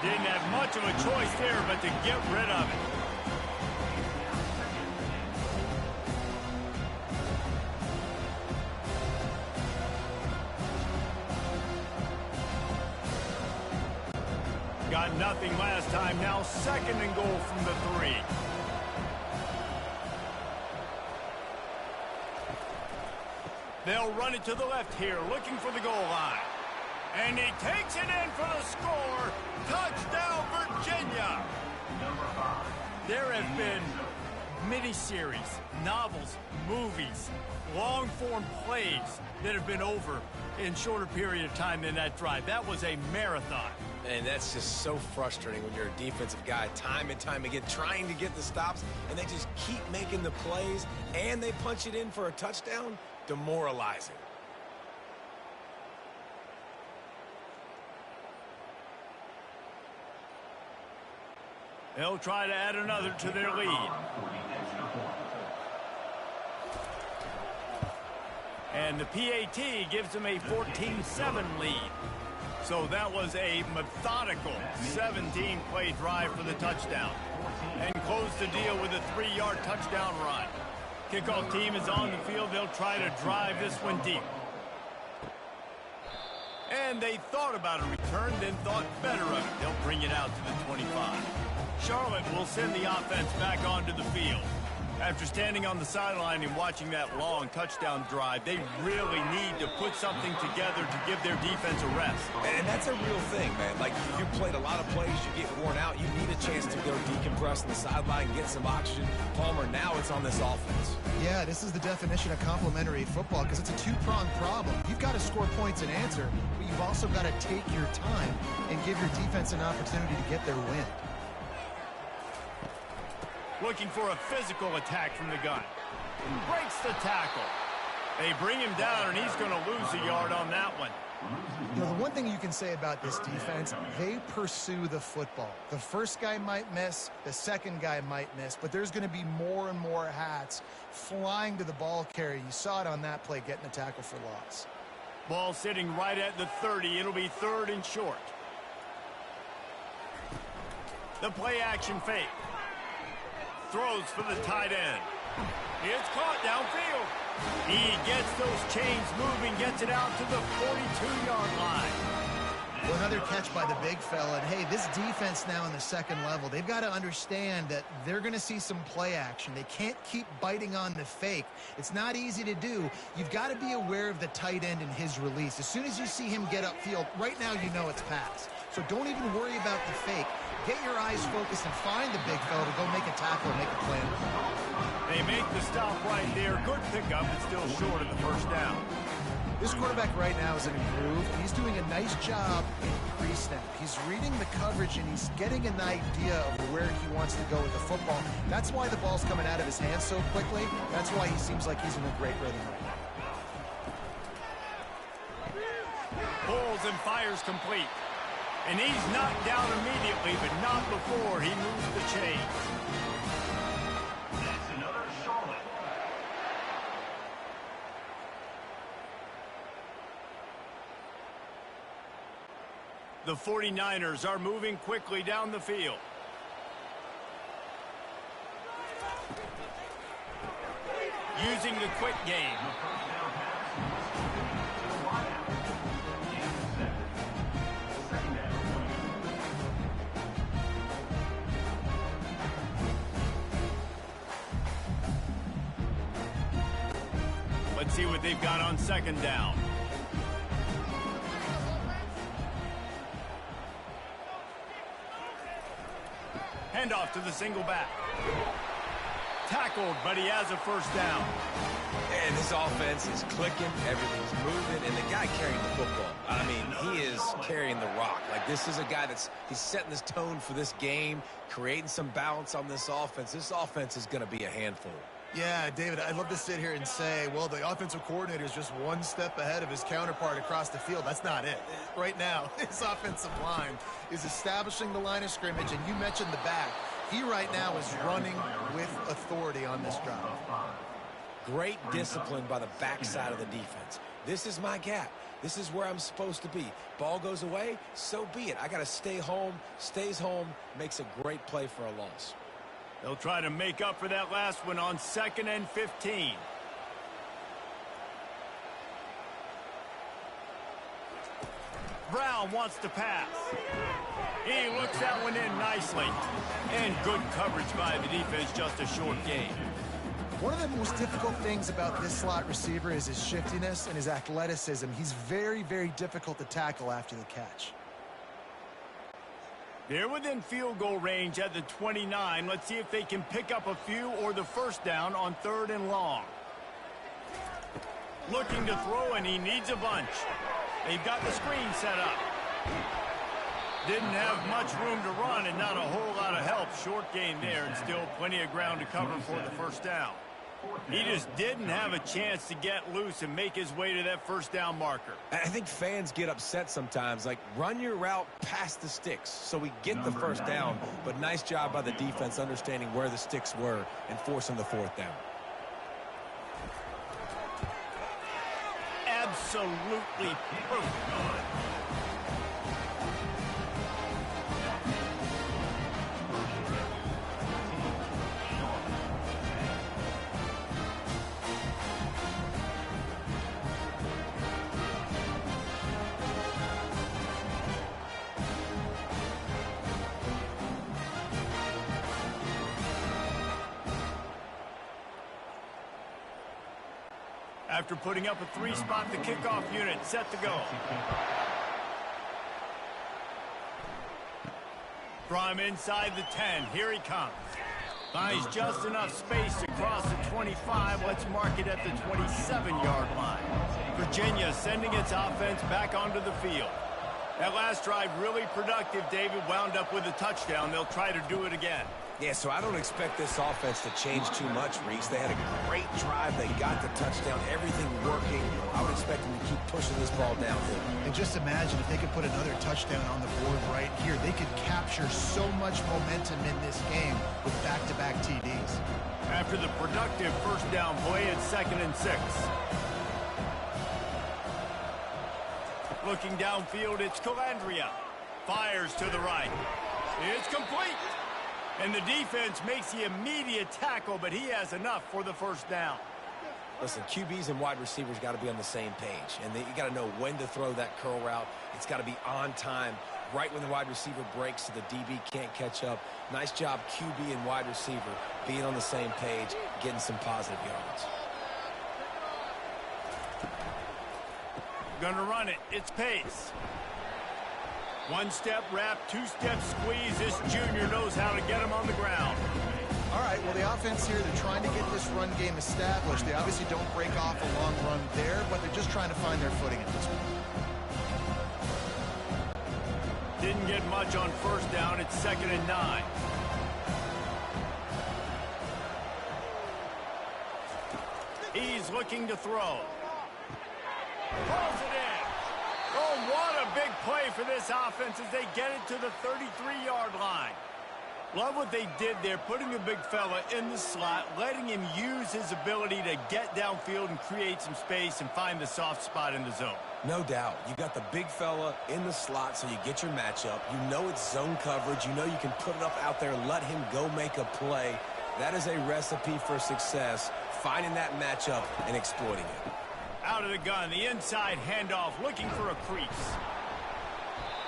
Didn't have much of a choice there but to get rid of it. Got nothing last time. Now second and goal from the 3. They'll run it to the left here, looking for the goal line. And he takes it in for the score. Touchdown, Virginia. There have been miniseries, novels, movies, long-form plays that have been over in shorter period of time than that drive. That was a marathon. And that's just so frustrating when you're a defensive guy time and time again trying to get the stops, and they just keep making the plays, and they punch it in for a touchdown. Demoralizing. They'll try to add another to their lead. And the PAT gives them a 14-7 lead. So that was a methodical 17-play drive for the touchdown. And close the deal with a 3-yard touchdown run. Kickoff team is on the field. They'll try to drive this one deep. And they thought about a return, then thought better of it. They'll bring it out to the 25. Charlotte will send the offense back onto the field. After standing on the sideline and watching that long touchdown drive, they really need to put something together to give their defense a rest. And that's a real thing, man. Like, you played a lot of plays, you get worn out, you need a chance to go decompress on the sideline, get some oxygen. Palmer, now it's on this offense. Yeah, this is the definition of complementary football because it's a two-pronged problem. You've got to score points and answer, but you've also got to take your time and give your defense an opportunity to get their win. Looking for a physical attack from the gun. Breaks the tackle. They bring him down, and he's going to lose a yard on that one. You know, the one thing you can say about this defense, they pursue the football. The first guy might miss, the second guy might miss, but there's going to be more and more hats flying to the ball carrier. You saw it on that play, getting a tackle for loss. Ball sitting right at the 30. It'll be third and short. The play action fake. Throws for the tight end. It's caught downfield. He gets those chains moving, gets it out to the 42-yard line. Well, another catch by the big fella. And, hey, this defense now in the second level, they've got to understand that they're going to see some play action. They can't keep biting on the fake. It's not easy to do. You've got to be aware of the tight end and his release. As soon as you see him get upfield, right now you know it's pass. So don't even worry about the fake. Get your eyes focused and find the big fella to go make a tackle and make a play. They make the stop right there. Good pickup, but still short of the first down. This quarterback right now is in a groove. He's doing a nice job in pre-snap. He's reading the coverage, and he's getting an idea of where he wants to go with the football. That's why the ball's coming out of his hands so quickly. That's why he seems like he's in a great rhythm right now. Pulls and fires complete. And he's knocked down immediately, but not before he moves the chains. That's another Charlotte. The 49ers are moving quickly down the field. Using the quick game. Let's see what they've got on second down. Handoff to the single back. Tackled, but he has a first down. And this offense is clicking, everything's moving, and the guy carrying the football, I mean, he is carrying the rock. Like, this is a guy he's setting this tone for this game, creating some balance on this offense. This offense is going to be a handful. Yeah, David, I'd love to sit here and say, well, the offensive coordinator is just one step ahead of his counterpart across the field. That's not it. Right now, his offensive line is establishing the line of scrimmage, and you mentioned the back. He right now is running with authority on this drive. Great discipline by the backside of the defense. This is my gap. This is where I'm supposed to be. Ball goes away, so be it. I got to stay home, stays home, makes a great play for a loss. They'll try to make up for that last one on 2nd and 15. Brown wants to pass. He looks that one in nicely. And good coverage by the defense, just a short gain. One of the most difficult things about this slot receiver is his shiftiness and his athleticism. He's very, very difficult to tackle after the catch. They're within field goal range at the 29. Let's see if they can pick up a few or the first down on 3rd and long. Looking to throw, and he needs a bunch. They've got the screen set up. Didn't have much room to run and not a whole lot of help. Short gain there and still plenty of ground to cover for the first down. He just didn't have a chance to get loose and make his way to that first down marker. I think fans get upset sometimes. Like, run your route past the sticks so we get the first down. But nice job by the defense understanding where the sticks were and forcing the 4th down. Absolutely perfect. After putting up a 3-spot, the kickoff unit set to go. From inside the 10, here he comes. Finds just enough space to cross the 25. Let's mark it at the 27-yard line. Virginia sending its offense back onto the field. That last drive really productive. David wound up with a touchdown. They'll try to do it again. Yeah, so I don't expect this offense to change too much, Reese. They had a great drive. They got the touchdown. Everything working. I would expect them to keep pushing this ball downhill. And just imagine if they could put another touchdown on the board right here. They could capture so much momentum in this game with back-to-back TDs. After the productive first down play, it's 2nd and 6. Looking downfield, it's Calandria. Fires to the right. It's complete. And the defense makes the immediate tackle, but he has enough for the first down. Listen, QBs and wide receivers got to be on the same page. And you got to know when to throw that curl route. It's got to be on time, right when the wide receiver breaks so the DB can't catch up. Nice job, QB and wide receiver, being on the same page, getting some positive yards. Gonna run it. It's Pace. 1-step wrap, 2-step squeeze. This junior knows how to get him on the ground. All right, well, the offense here, they're trying to get this run game established. They obviously don't break off a long run there, but they're just trying to find their footing at this point. Didn't get much on first down. It's 2nd and 9. He's looking to throw. Pulls it in. Oh, what a big play for this offense as they get it to the 33-yard line. Love what they did there, putting the big fella in the slot, letting him use his ability to get downfield and create some space and find the soft spot in the zone. No doubt. You got the big fella in the slot so you get your matchup. You know it's zone coverage. You know you can put it up out there, let him go make a play. That is a recipe for success, finding that matchup and exploiting it. Out of the gun, the inside handoff, looking for a crease.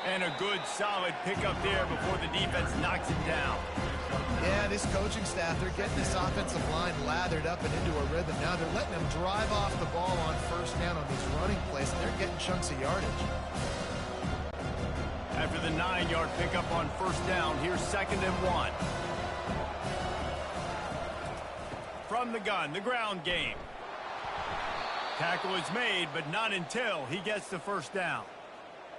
And a good, solid pickup there before the defense knocks it down. Yeah, this coaching staff, they're getting this offensive line lathered up and into a rhythm. Now they're letting them drive off the ball on first down on these running plays, and they're getting chunks of yardage. After the 9-yard pickup on first down, here's 2nd and 1. from the gun, the ground game. Tackle is made, but not until he gets the first down.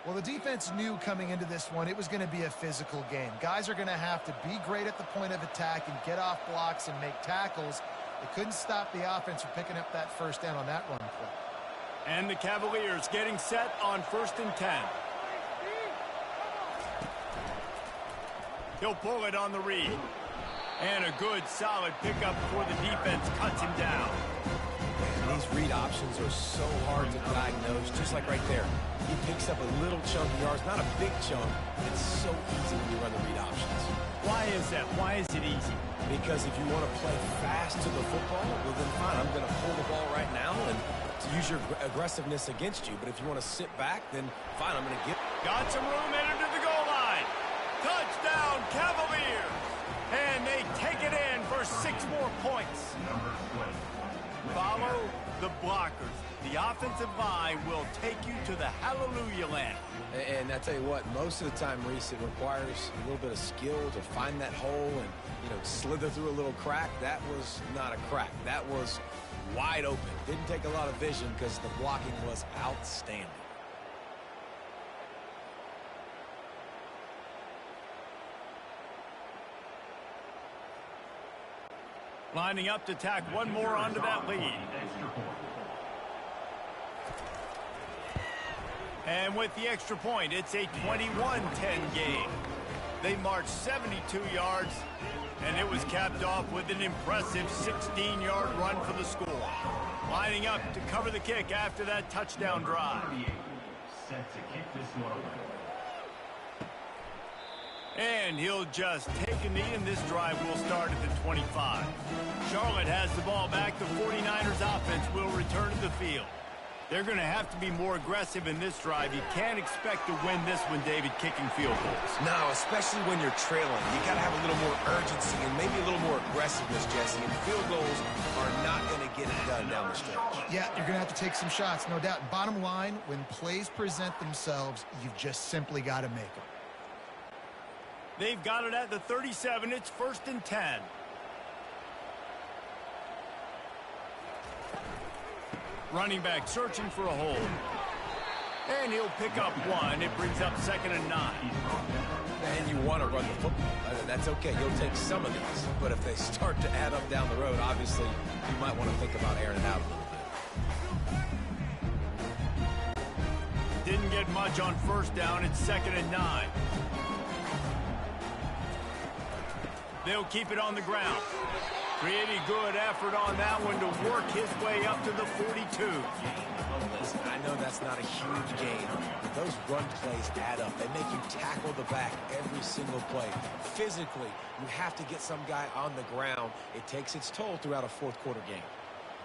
Well, the defense knew coming into this one it was going to be a physical game. Guys are going to have to be great at the point of attack and get off blocks and make tackles. They couldn't stop the offense from picking up that first down on that run play. And the Cavaliers getting set on 1st and 10. He'll pull it on the read. And a good, solid pickup before the defense cuts him down. And these read options are so hard to diagnose, just like right there. He picks up a little chunk of yards, not a big chunk. It's so easy when you run the read options. Why is that? Why is it easy? Because if you want to play fast to the football, well then fine, I'm going to pull the ball right now and to use your aggressiveness against you. But if you want to sit back, then fine, I'm going to get. Got some room headed to the goal line. Touchdown, Cavaliers. And they take it in for 6 more points. Follow the blockers. The offensive line will take you to the hallelujah land. And I tell you what, most of the time, Reese, it requires a little bit of skill to find that hole and, slither through a little crack. That was not a crack. That was wide open. Didn't take a lot of vision because the blocking was outstanding. Lining up to tack one more onto that lead. And with the extra point, it's a 21-10 game. They marched 72 yards, and it was capped off with an impressive 16-yard run for the score. Lining up to cover the kick after that touchdown drive. Set to kick this one away. And he'll just take a knee, and this drive will start at the 25. Charlotte has the ball back. The 49ers offense will return to the field. They're going to have to be more aggressive in this drive. You can't expect to win this one, David, kicking field goals. No, especially when you're trailing. You got to have a little more urgency and maybe a little more aggressiveness, Jesse. And field goals are not going to get it done down the stretch. Yeah, you're going to have to take some shots, no doubt. Bottom line, when plays present themselves, you've just simply got to make them. They've got it at the 37. It's 1st and 10. Running back searching for a hole. And he'll pick up 1. It brings up 2nd and 9. And you want to run the football. That's okay. You'll take some of these. But if they start to add up down the road, obviously, you might want to think about airing it out a little bit. Didn't get much on 1st down. It's 2nd and 9. They'll keep it on the ground. Pretty good effort on that one to work his way up to the 42. Listen, I know that's not a huge gain, but those run plays add up. They make you tackle the back every single play. Physically, you have to get some guy on the ground. It takes its toll throughout a fourth-quarter game.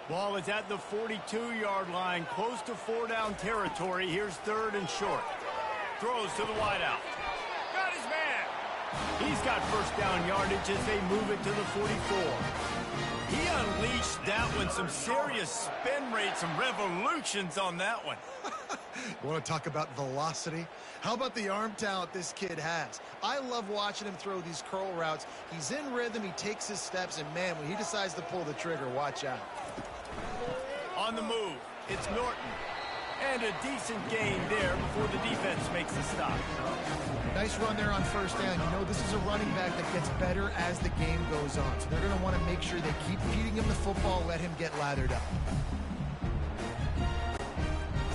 Ball is at the 42-yard line, close to 4-down territory. Here's 3rd and short. Throws to the wideout. Got his man. He's got 1st down yardage as they move it to the 44. He unleashed that one. Some serious spin rates, some revolutions on that one. You want to talk about velocity? How about the arm talent this kid has? I love watching him throw these curl routes. He's in rhythm, he takes his steps, and man, when he decides to pull the trigger, watch out. On the move, it's Norton. And a decent gain there before the defense makes the stop. Nice run there on 1st down. You know, this is a running back that gets better as the game goes on. So they're going to want to make sure they keep feeding him the football, let him get lathered up.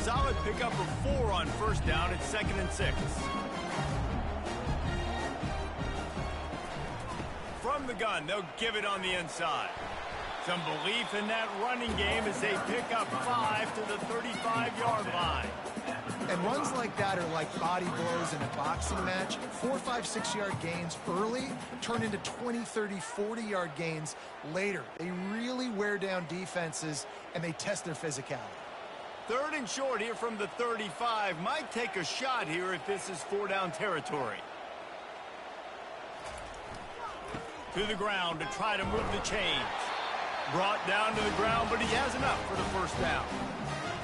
Solid pickup of 4 on 1st down. It's 2nd and 6. From the gun, they'll give it on the inside. Some belief in that running game as they pick up 5 to the 35-yard line. And runs like that are like body blows in a boxing match. 4, 5, 6-yard gains early turn into 20, 30, 40-yard gains later. They really wear down defenses, and they test their physicality. 3rd and short here from the 35. Might take a shot here if this is 4-down territory. To the ground to try to move the chains. Brought down to the ground, but he has enough for the first down.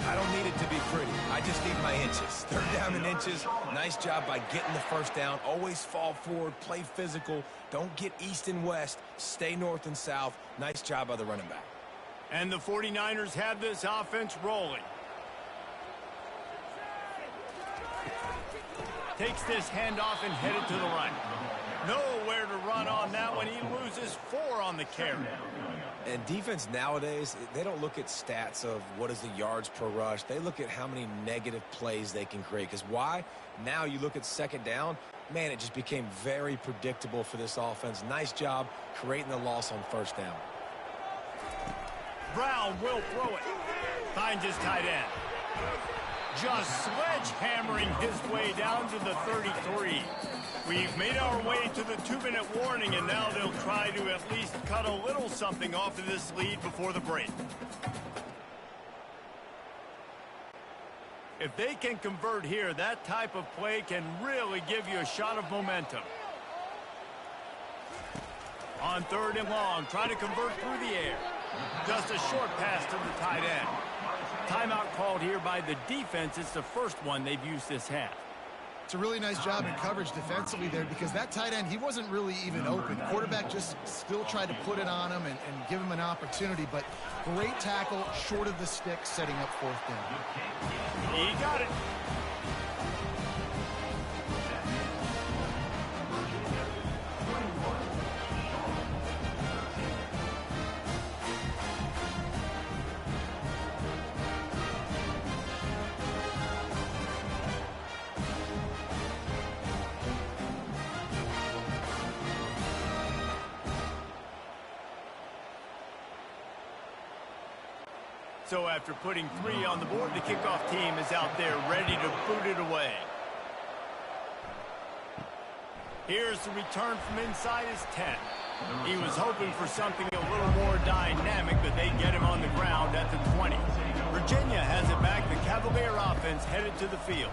I don't need it to be pretty. I just need my inches. Third down in inches. Nice job by getting the first down. Always fall forward, play physical. Don't get east and west. Stay north and south. Nice job by the running back. And the 49ers have this offense rolling. Takes this handoff and headed to the right. Nowhere to run on that one. He loses 4 on the carry. And defense nowadays, they don't look at stats of what is the yards per rush. They look at how many negative plays they can create. Because why? Now you look at second down, man, it just became very predictable for this offense. Nice job creating the loss on first down. Brown will throw it. Finds his tight end. Just sledgehammering his way down to the 33. We've made our way to the 2-minute warning, and now they'll try to at least cut a little something off of this lead before the break. If they can convert here, that type of play can really give you a shot of momentum. On 3rd and long, trying to convert through the air. Just a short pass to the tight end. Timeout called here by the defense. It's the first one they've used this half. It's a really nice job in coverage defensively there because that tight end, he wasn't really even open. Quarterback just still tried to put it on him and give him an opportunity, but great tackle short of the stick, setting up 4th down. He got it. So after putting 3 on the board, the kickoff team is out there ready to boot it away. Here's the return from inside his 10. He was hoping for something a little more dynamic, but they get him on the ground at the 20. Virginia has it back. The Cavalier offense headed to the field.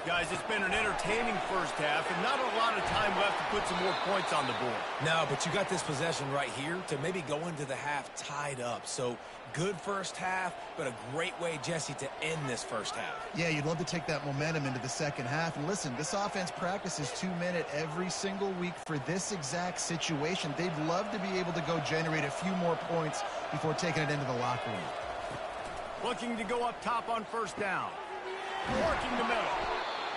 Guys, it's been an entertaining first half and not a lot of time left to put some more points on the board. No, but you got this possession right here to maybe go into the half tied up. So good first half, but a great way, Jesse, to end this first half. Yeah, you'd love to take that momentum into the second half. And listen, this offense practices 2-minute every single week for this exact situation. They'd love to be able to go generate a few more points before taking it into the locker room. Looking to go up top on first down. Working the middle.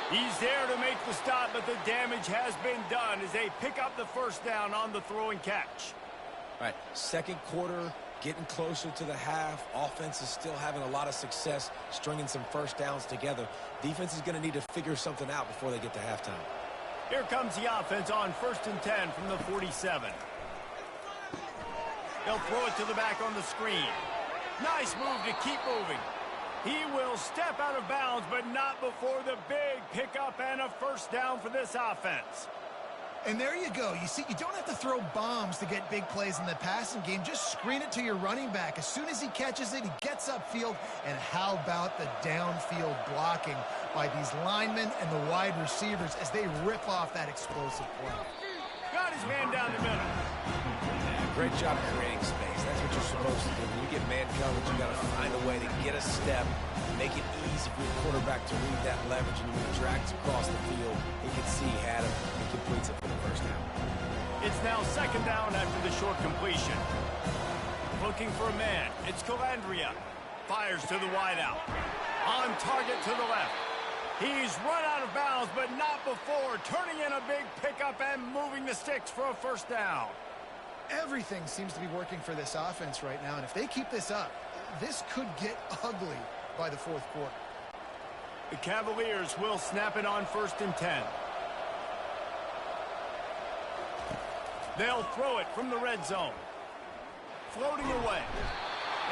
He's there to make the stop, but the damage has been done as they pick up the first down on the throw and catch. All right, second quarter, getting closer to the half. Offense is still having a lot of success stringing some first downs together. Defense is going to need to figure something out before they get to halftime. Here comes the offense on 1st and 10 from the 47. They'll throw it to the back on the screen. Nice move to keep moving. He will step out of bounds, but not before the big pickup and a first down for this offense. And there you go. You see, you don't have to throw bombs to get big plays in the passing game. Just screen it to your running back. As soon as he catches it, he gets upfield. And how about the downfield blocking by these linemen and the wide receivers as they rip off that explosive play. Got his man down the middle. Great job creating space. That's what you're supposed to do. When you get man coverage, you got to find a way to get a step, make it easy for your quarterback to read that leverage, and when he drags across the field, he can see he had him and completes it for the first down. It's now 2nd down after the short completion. Looking for a man. It's Calandria. Fires to the wideout. On target to the left. He's run out of bounds, but not before turning in a big pickup and moving the sticks for a first down. Everything seems to be working for this offense right now, and if they keep this up, this could get ugly by the 4th quarter. The Cavaliers will snap it on 1st and 10. They'll throw it from the red zone. Floating away.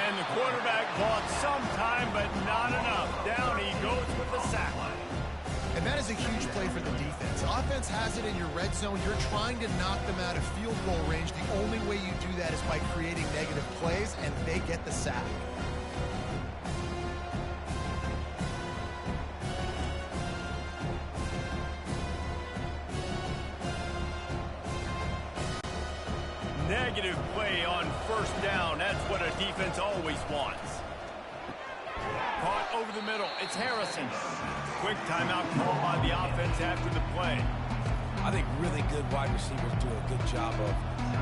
And the quarterback bought some time, but not enough. Down he goes with the sack. And that is a huge play for the defense. Offense has it in your red zone. You're trying to knock them out of field goal range. The only way you do that is by creating negative plays, and they get the sack. Negative play on first down. That's what a defense always wants. Caught over the middle. It's Harrison. Quick timeout call by the offense after the play. I think really good wide receivers do a good job of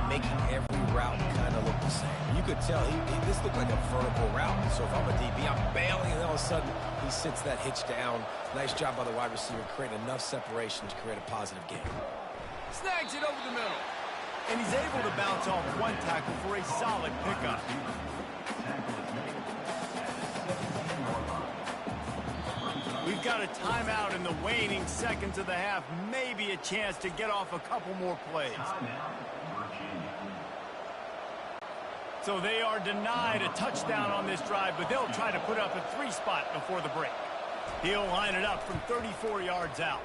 making every route kind of look the same. You could tell this looked like a vertical route. So if I'm a DB, I'm bailing, and all of a sudden he sits that hitch down. Nice job by the wide receiver creating enough separation to create a positive game. Snags it over the middle. And he's able to bounce off one tackle for a solid pickup. We've got a timeout in the waning seconds of the half. Maybe a chance to get off a couple more plays. So they are denied a touchdown on this drive, but they'll try to put up a 3-spot before the break. He'll line it up from 34 yards out.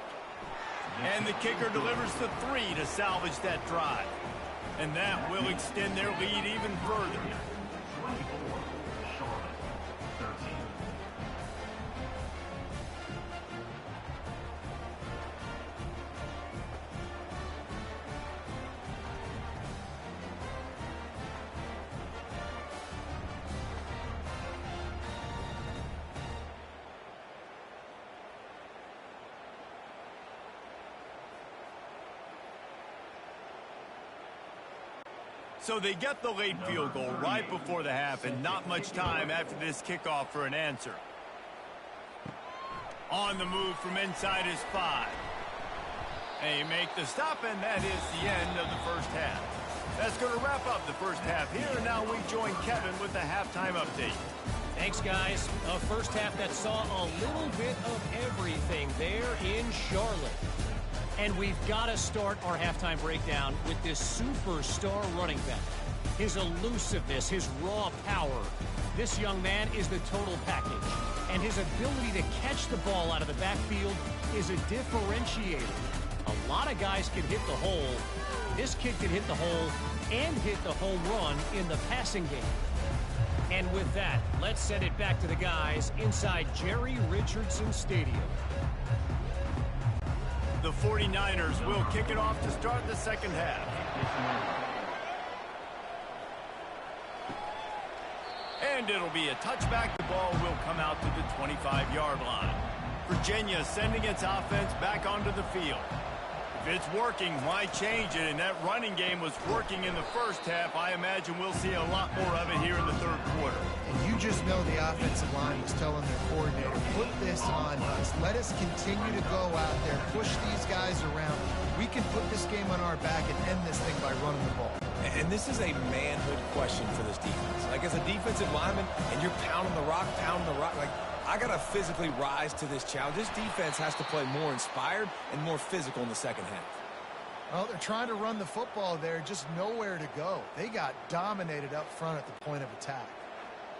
And the kicker delivers the 3 to salvage that drive. And that will extend their lead even further. So they get the late field goal right before the half, and not much time after this kickoff for an answer. On the move from inside his 5. They make the stop, and that is the end of the first half. That's going to wrap up the first half here, and now we join Kevin with the halftime update. Thanks, guys. A first half that saw a little bit of everything there in Charlotte. And we've got to start our halftime breakdown with this superstar running back. His elusiveness, his raw power. This young man is the total package. And his ability to catch the ball out of the backfield is a differentiator. A lot of guys can hit the hole. This kid can hit the hole and hit the home run in the passing game. And with that, let's send it back to the guys inside Jerry Richardson Stadium. The 49ers will kick it off to start the second half. And it'll be a touchback. The ball will come out to the 25-yard line. Virginia sending its offense back onto the field. If it's working, why change it? And that running game was working in the first half. I imagine we'll see a lot more of it here in the third quarter. And you just know the offensive line was telling their coordinator, put this on us. Let us continue to go out there, push these guys around. We can put this game on our back and end this thing by running the ball. And this is a manhood question for this defense. Like, as a defensive lineman, and you're pounding the rock, like, I got to physically rise to this challenge. This defense has to play more inspired and more physical in the second half. Well, they're trying to run the football there, just nowhere to go. They got dominated up front at the point of attack.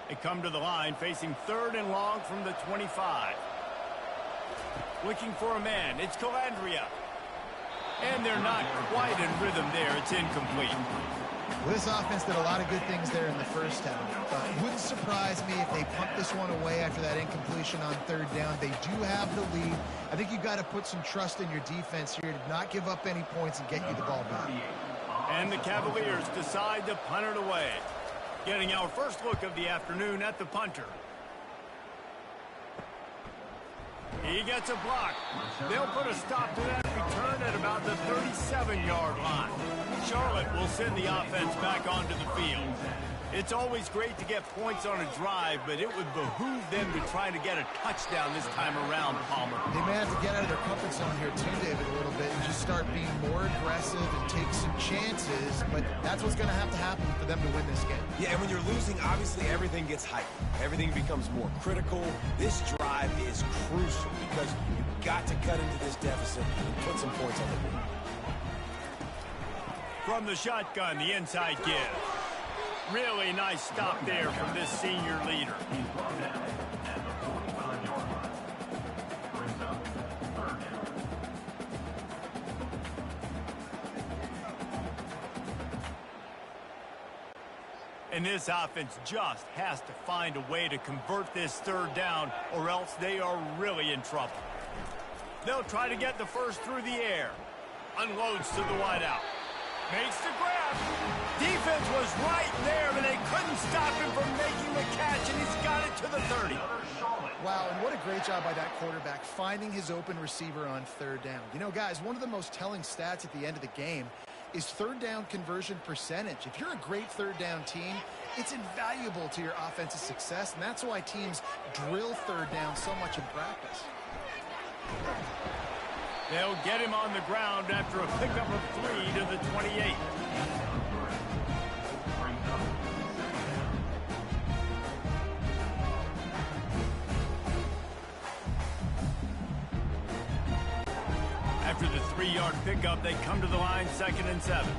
They come to the line facing 3rd and long from the 25. Looking for a man. It's Calandria. And they're not quite in rhythm there. It's incomplete. Well, this offense did a lot of good things there in the first half. It wouldn't surprise me if they punt this one away after that incompletion on 3rd down. They do have the lead. I think you've got to put some trust in your defense here to not give up any points and get you the ball back. And the Cavaliers decide to punt it away. Getting our first look of the afternoon at the punter. He gets a block. They'll put a stop to that return at about the 37-yard line. Charlotte will send the offense back onto the field. It's always great to get points on a drive, but it would behoove them to try to get a touchdown this time around, Palmer. They may have to get out of their comfort zone here too, David, a little bit and just start being more aggressive and take some chances, but that's what's going to happen for them to win this game. Yeah, and when you're losing, obviously everything gets heightened. Everything becomes more critical. This drive is crucial because you've got to cut into this deficit and put some points on the board. From the shotgun, the inside give. Really nice stop there from this senior leader. And this offense just has to find a way to convert this 3rd down, or else they are really in trouble. They'll try to get the first through the air. Unloads to the wideout. Makes the grab. Defense was right there, but they couldn't stop the 30. Wow, and what a great job by that quarterback finding his open receiver on third down. You know, guys, one of the most telling stats at the end of the game is third down conversion percentage. If you're a great third down team, it's invaluable to your offensive success, and that's why teams drill third down so much in practice. They'll get him on the ground after a pickup of 3 to the 28. After the 3-yard pickup, they come to the line, 2nd and 7.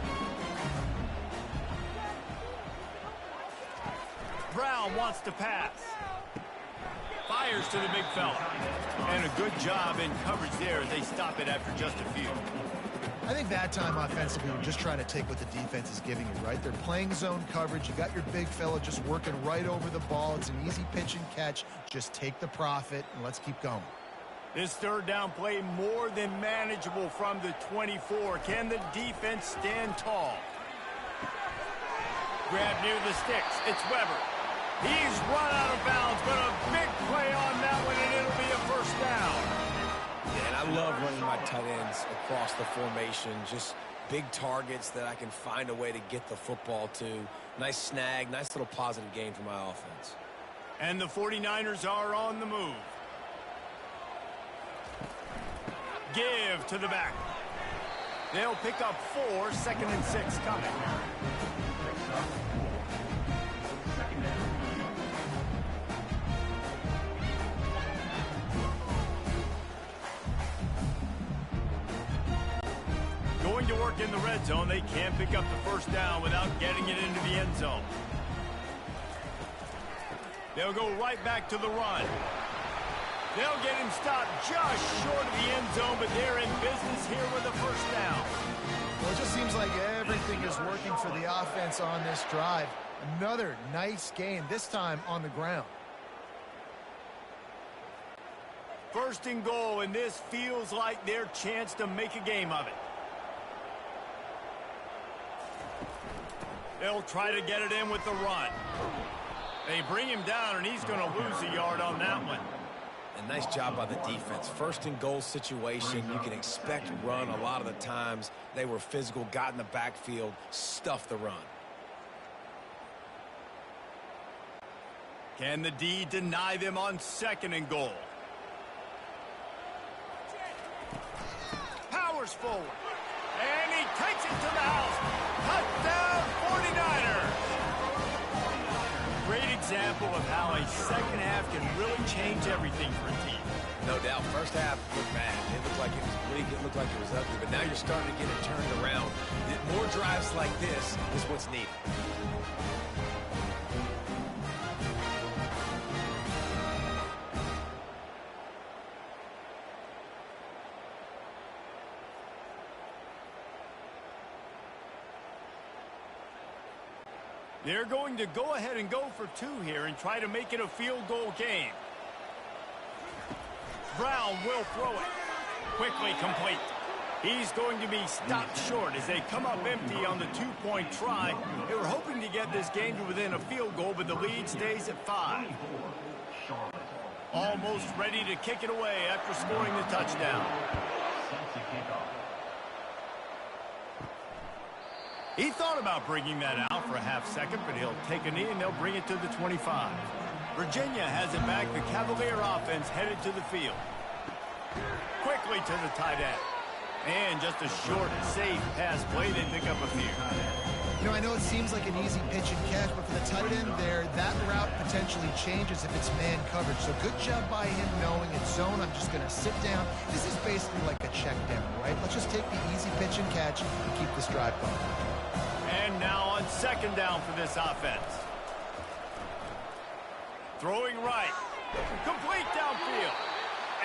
Brown wants to pass. Fires to the big fella. And a good job in coverage there. They stop it after just a few. I think that time offensively, we're just trying to take what the defense is giving you, right? They're playing zone coverage. You got your big fella just working right over the ball. It's an easy pitch and catch. Just take the profit, and let's keep going. This third down play more than manageable from the 24. Can the defense stand tall? Grab near the sticks. It's Weber. He's run out of bounds, but a big play on that one, and it'll be a first down. Yeah, and I love running my tight ends across the formation. Just big targets that I can find a way to get the football to. Nice snag, nice little positive gain for my offense. And the 49ers are on the move. Give to the back. They'll pick up 4, 2nd and 6 coming. Going to work in the red zone. They can't pick up the first down without getting it into the end zone. They'll go right back to the run. They'll get him stopped just short of the end zone, but they're in business here with a first down. Well, it just seems like everything is working for the offense on this drive. Another nice gain, this time on the ground. First and goal, and this feels like their chance to make a game of it. They'll try to get it in with the run. They bring him down, and he's going to lose a yard on that one. And nice job by the defense. First and goal situation, you can expect run a lot of the times. They were physical, got in the backfield, stuffed the run. Can the D deny them on 2nd and goal? Powers forward. And he takes it to the house. Touchdown 49ers. Great example of how a second half can really change everything for a team. No doubt. First half looked bad. It looked like it was bleak. It looked like it was ugly. But now you're starting to get it turned around. More drives like this is what's needed. They're going to go ahead and go for 2 here and try to make it a field goal game. Brown will throw it. Quickly complete. He's going to be stopped short as they come up empty on the 2-point try. They were hoping to get this game to within a field goal, but the lead stays at 5. Almost ready to kick it away after scoring the touchdown. He thought about bringing that out for a half-second, but he'll take a knee and they'll bring it to the 25. Virginia has it back. The Cavalier offense headed to the field. Quickly to the tight end. And just a short, safe pass play. They pick up a few. You know, I know it seems like an easy pitch and catch, but for the tight end there, that route potentially changes if it's man coverage. So good job by him knowing it's zone. I'm just going to sit down. This is basically like a check down, right? Let's just take the easy pitch and catch and keep this drive going. And now on 2nd down for this offense. Throwing right. Complete downfield.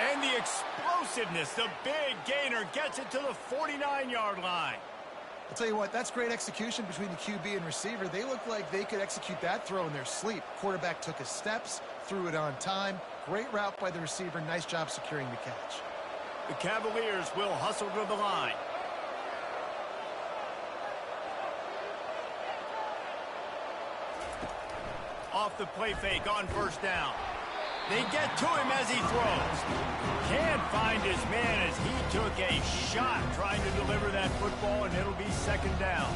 And the explosiveness, the big gainer gets it to the 49-yard line. I'll tell you what, that's great execution between the QB and receiver. They look like they could execute that throw in their sleep. Quarterback took his steps, threw it on time. Great route by the receiver. Nice job securing the catch. The Cavaliers will hustle to the line. Off the play fake on 1st down. They get to him as he throws. Can't find his man as he took a shot trying to deliver that football, and it'll be second down.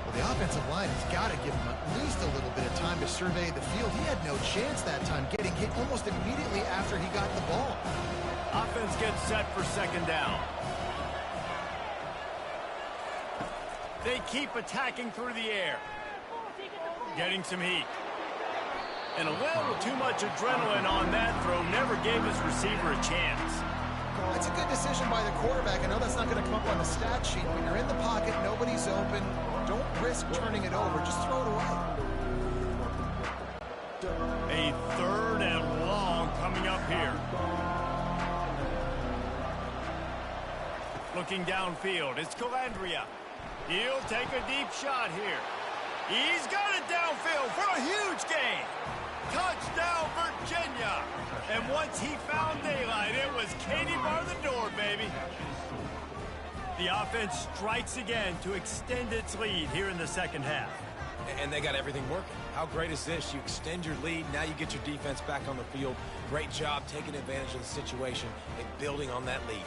Well, the offensive line has got to give him at least a little bit of time to survey the field. He had no chance that time, getting hit almost immediately after he got the ball. Offense gets set for second down. They keep attacking through the air. Getting some heat. And a little too much adrenaline on that throw never gave his receiver a chance. That's a good decision by the quarterback. I know that's not going to come up on the stat sheet, but you're in the pocket, nobody's open. Don't risk turning it over. Just throw it away. A third and long coming up here. Looking downfield, it's Calandria. He'll take a deep shot here. He's got it downfield for a huge gain. Touchdown, Virginia. And once he found daylight, it was Katie bar the door, baby. The offense strikes again to extend its lead here in the second half. And they got everything working. How great is this? You extend your lead, now you get your defense back on the field. Great job taking advantage of the situation and building on that lead.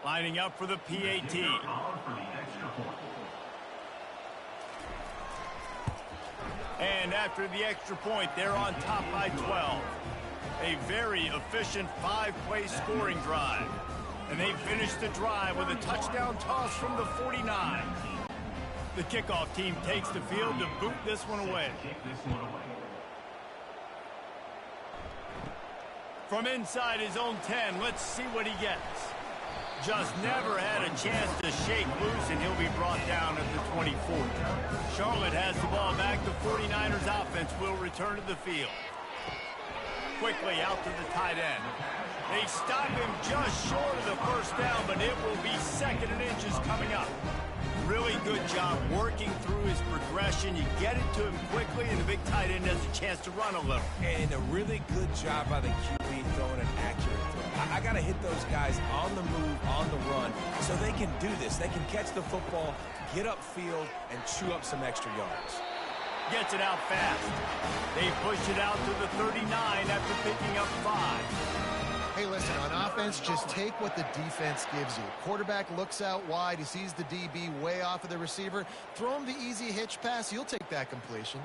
Lining up for the PAT. And after the extra point, they're on top by 12. A very efficient 5-play scoring drive. And they finish the drive with a touchdown toss from the 49. The kickoff team takes the field to boot this one away. From inside his own 10, let's see what he gets. Just never had a chance to shake loose, and he'll be brought down at the 24. Charlotte has the ball back. The 49ers offense will return to the field. Quickly out to the tight end. They stop him just short of the first down, but it will be second and inches coming up. Really good job working through his progression. You get it to him quickly, and the big tight end has a chance to run a little. And a really good job by the QB throwing an accurate throw. I got to hit those guys on the move, on the run, so they can do this. They can catch the football, get upfield, and chew up some extra yards. Gets it out fast. They push it out to the 39 after picking up 5. Hey, listen, on offense, just take what the defense gives you. Quarterback looks out wide. He sees the DB way off of the receiver. Throw him the easy hitch pass. You'll take that completion.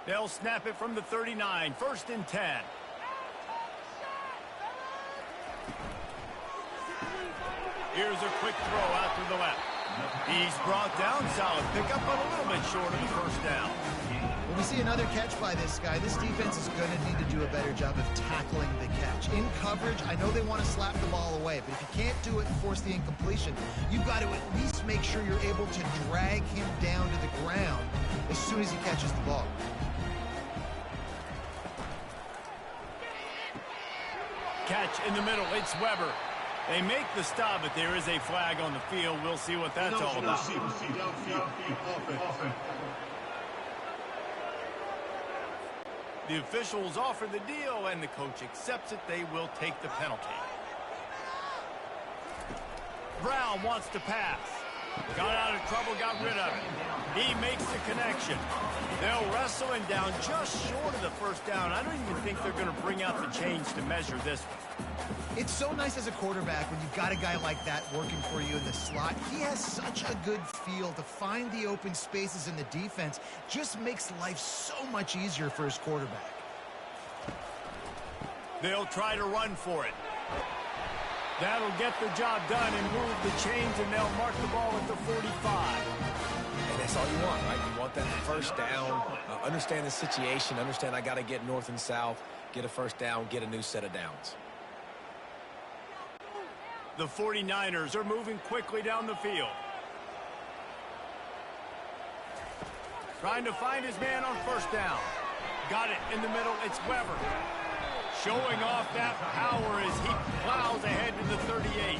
They'll snap it from the 39. First and 10. Here's a quick throw out to the left. He's brought down. Solid pickup, but a little bit short of the first down. When we see another catch by this guy, this defense is going to need to do a better job of tackling the catch. In coverage, I know they want to slap the ball away, but if you can't do it and force the incompletion, you've got to at least make sure you're able to drag him down to the ground as soon as he catches the ball. Catch in the middle. It's Weber. They make the stop, but there is a flag on the field. We'll see what that's all about. The officials offer the deal, and the coach accepts it. They will take the penalty. Brown wants to pass. Got out of trouble, got rid of it. He makes the connection. They'll wrestle him down just short of the first down. I don't even think they're going to bring out the chains to measure this one. It's so nice as a quarterback when you've got a guy like that working for you in the slot. He has such a good feel to find the open spaces in the defense. Just makes life so much easier for his quarterback. They'll try to run for it. That'll get the job done and move the chains, and they'll mark the ball at the 45. And that's all you want, right? You want that first down, understand the situation, understand I got to get north and south, get a first down, get a new set of downs. The 49ers are moving quickly down the field. Trying to find his man on first down. Got it in the middle. It's Weber. Showing off that power as he plows ahead to the 38.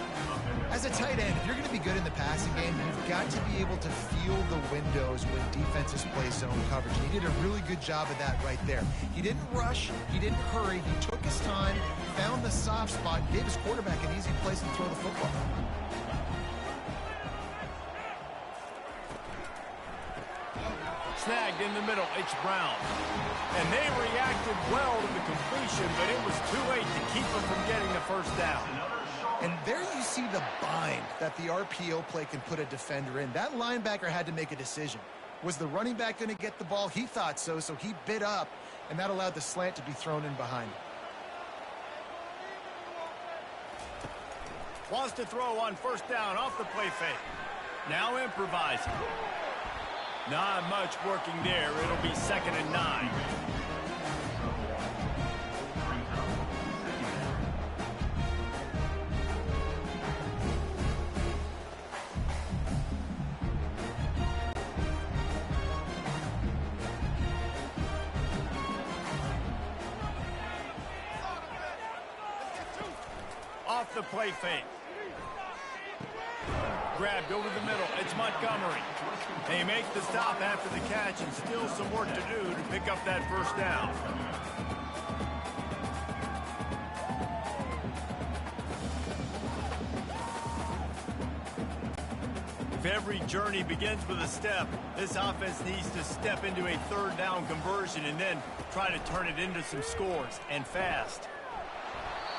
As a tight end, if you're going to be good in the passing game, you've got to be able to feel the windows when defenses play zone coverage. And he did a really good job of that right there. He didn't rush. He didn't hurry. He took his time, found the soft spot, and gave his quarterback an easy place to throw the football. Snagged in the middle, it's Brown. And they reacted well to the completion, but it was too late to keep them from getting the first down. And there you see the bind that the RPO play can put a defender in. That linebacker had to make a decision. Was the running back going to get the ball? He thought so, so he bit up, and that allowed the slant to be thrown in behind him. Wants to throw on first down off the play fake. Now improvising. Not much working there. It'll be 2nd and 9. Off the play fake. Grabbed over the middle. It's Montgomery. They make the stop after the catch, and still some work to do to pick up that first down. If every journey begins with a step, this offense needs to step into a 3rd down conversion and then try to turn it into some scores, and fast.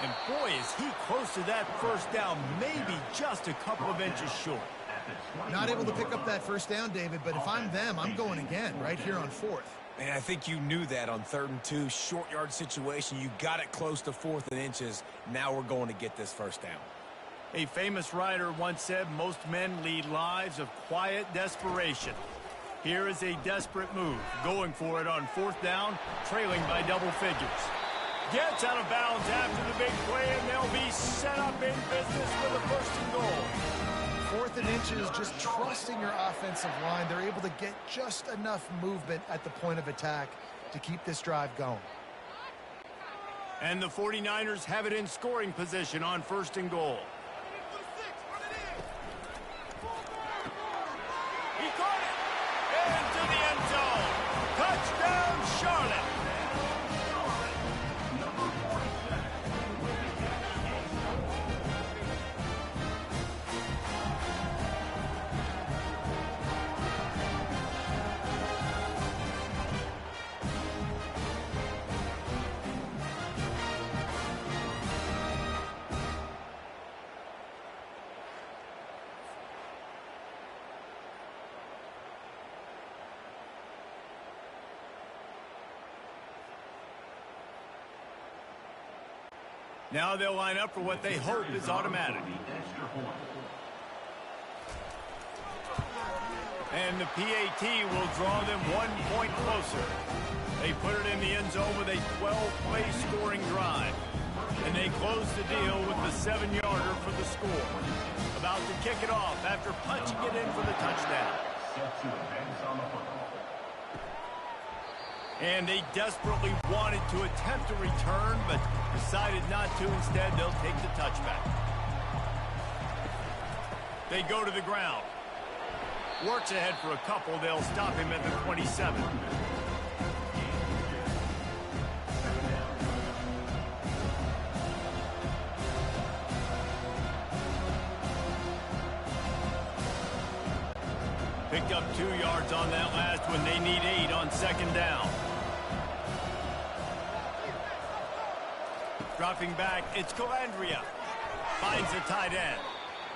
And boy, is he close to that first down, maybe just a couple of inches short. Not able to pick up that first down, David, but if I'm them, I'm going again right here on 4th. Man, I think you knew that on 3rd and 2, short yard situation. You got it close to 4th and inches. Now we're going to get this first down. A famous writer once said, most men lead lives of quiet desperation. Here is a desperate move, going for it on 4th down, trailing by double figures. Gets out of bounds after the big play, and they'll be set up in business with a 1st and goal. 4th and inches, just trusting your offensive line. They're able to get just enough movement at the point of attack to keep this drive going. And the 49ers have it in scoring position on 1st and goal. He caught it! Into the end zone! Touchdown, Charlotte! Now they'll line up for what they hope is automatic. And the PAT will draw them 1 point closer. They put it in the end zone with a 12-play scoring drive. And they close the deal with the 7-yarder for the score. About to kick it off after punching it in for the touchdown. And they desperately wanted to attempt a return, but decided not to. Instead, they'll take the touchback. They go to the ground. Works ahead for a couple. They'll stop him at the 27. Picked up 2 yards on that last one. They need 8 on 2nd down. Dropping back, it's Calandria. Finds the tight end.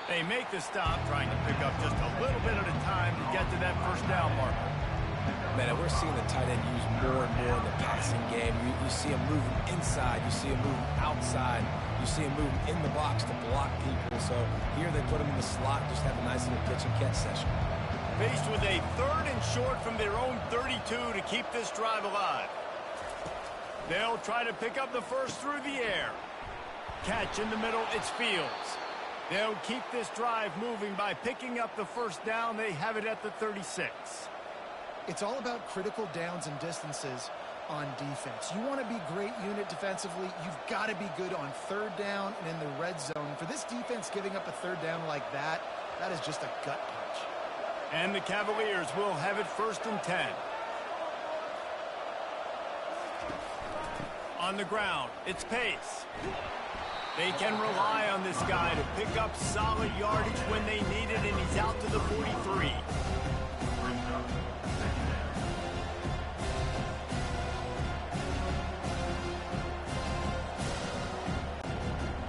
They make the stop, trying to pick up just a little bit at a time to get to that first down marker. Man, we're seeing the tight end used more and more in the passing game. You see him moving inside. You see him moving outside. You see him moving in the box to block people. So here they put him in the slot, just have a nice little catch and catch session. Faced with a 3rd and short from their own 32 to keep this drive alive. They'll try to pick up the first through the air. Catch in the middle, it's Fields. They'll keep this drive moving by picking up the first down. They have it at the 36. It's all about critical downs and distances. on defense. You want to be great unit defensively, you've got to be good on third down and in the red zone. For this defense giving up a third down like that, that is just a gut punch. And the Cavaliers will have it 1st and 10. On the ground, it's Pace. They can rely on this guy to pick up solid yardage when they need it, and he's out to the 43.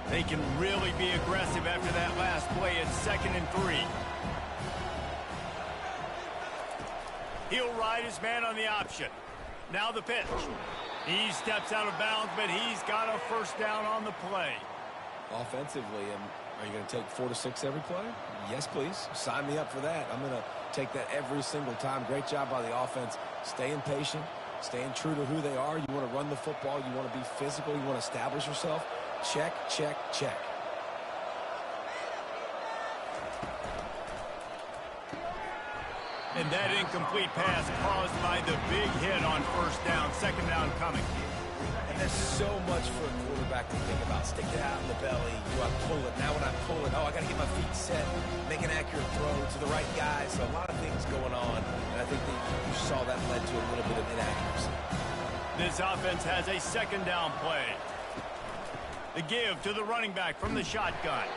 They can really be aggressive after that last play. It's 2nd and 3. He'll ride his man on the option. Now the pitch. He steps out of bounds, but he's got a 1st down on the play. Offensively, are you going to take 4 to 6 every play? Yes, please. Sign me up for that. I'm going to take that every single time. Great job by the offense. Staying patient, staying true to who they are. You want to run the football. You want to be physical. You want to establish yourself. Check, check, check. And that incomplete pass caused by the big hit on 1st down. 2nd down coming. And there's so much for a quarterback to think about. Stick it out in the belly. Do I pull it? Now when I pull it, I got to get my feet set. Make an accurate throw to the right guy. So a lot of things going on. And I think that you saw that led to a little bit of inaccuracy. This offense has a 2nd down play. The give to the running back from the shotgun.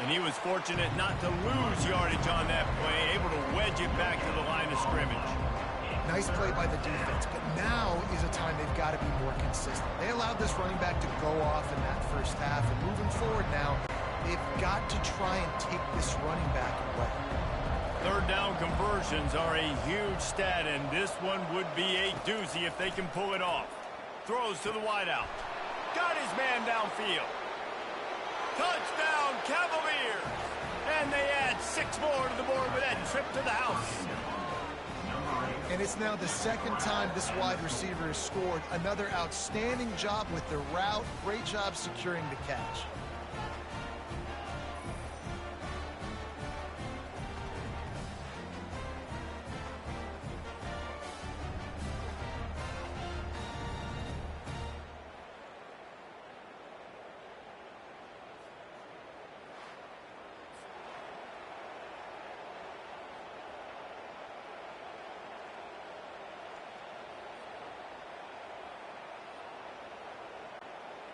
And he was fortunate not to lose yardage on that play, able to wedge it back to the line of scrimmage. Nice play by the defense, but now is a time they've got to be more consistent. They allowed this running back to go off in that 1st half, and moving forward now, they've got to try and take this running back away. 3rd down conversions are a huge stat, and this one would be a doozy if they can pull it off. Throws to the wideout. Got his man downfield. Touchdown, Cavaliers! And they add 6 more to the board with that trip to the house. And it's now the 2nd time this wide receiver has scored. Another outstanding job with the route. Great job securing the catch.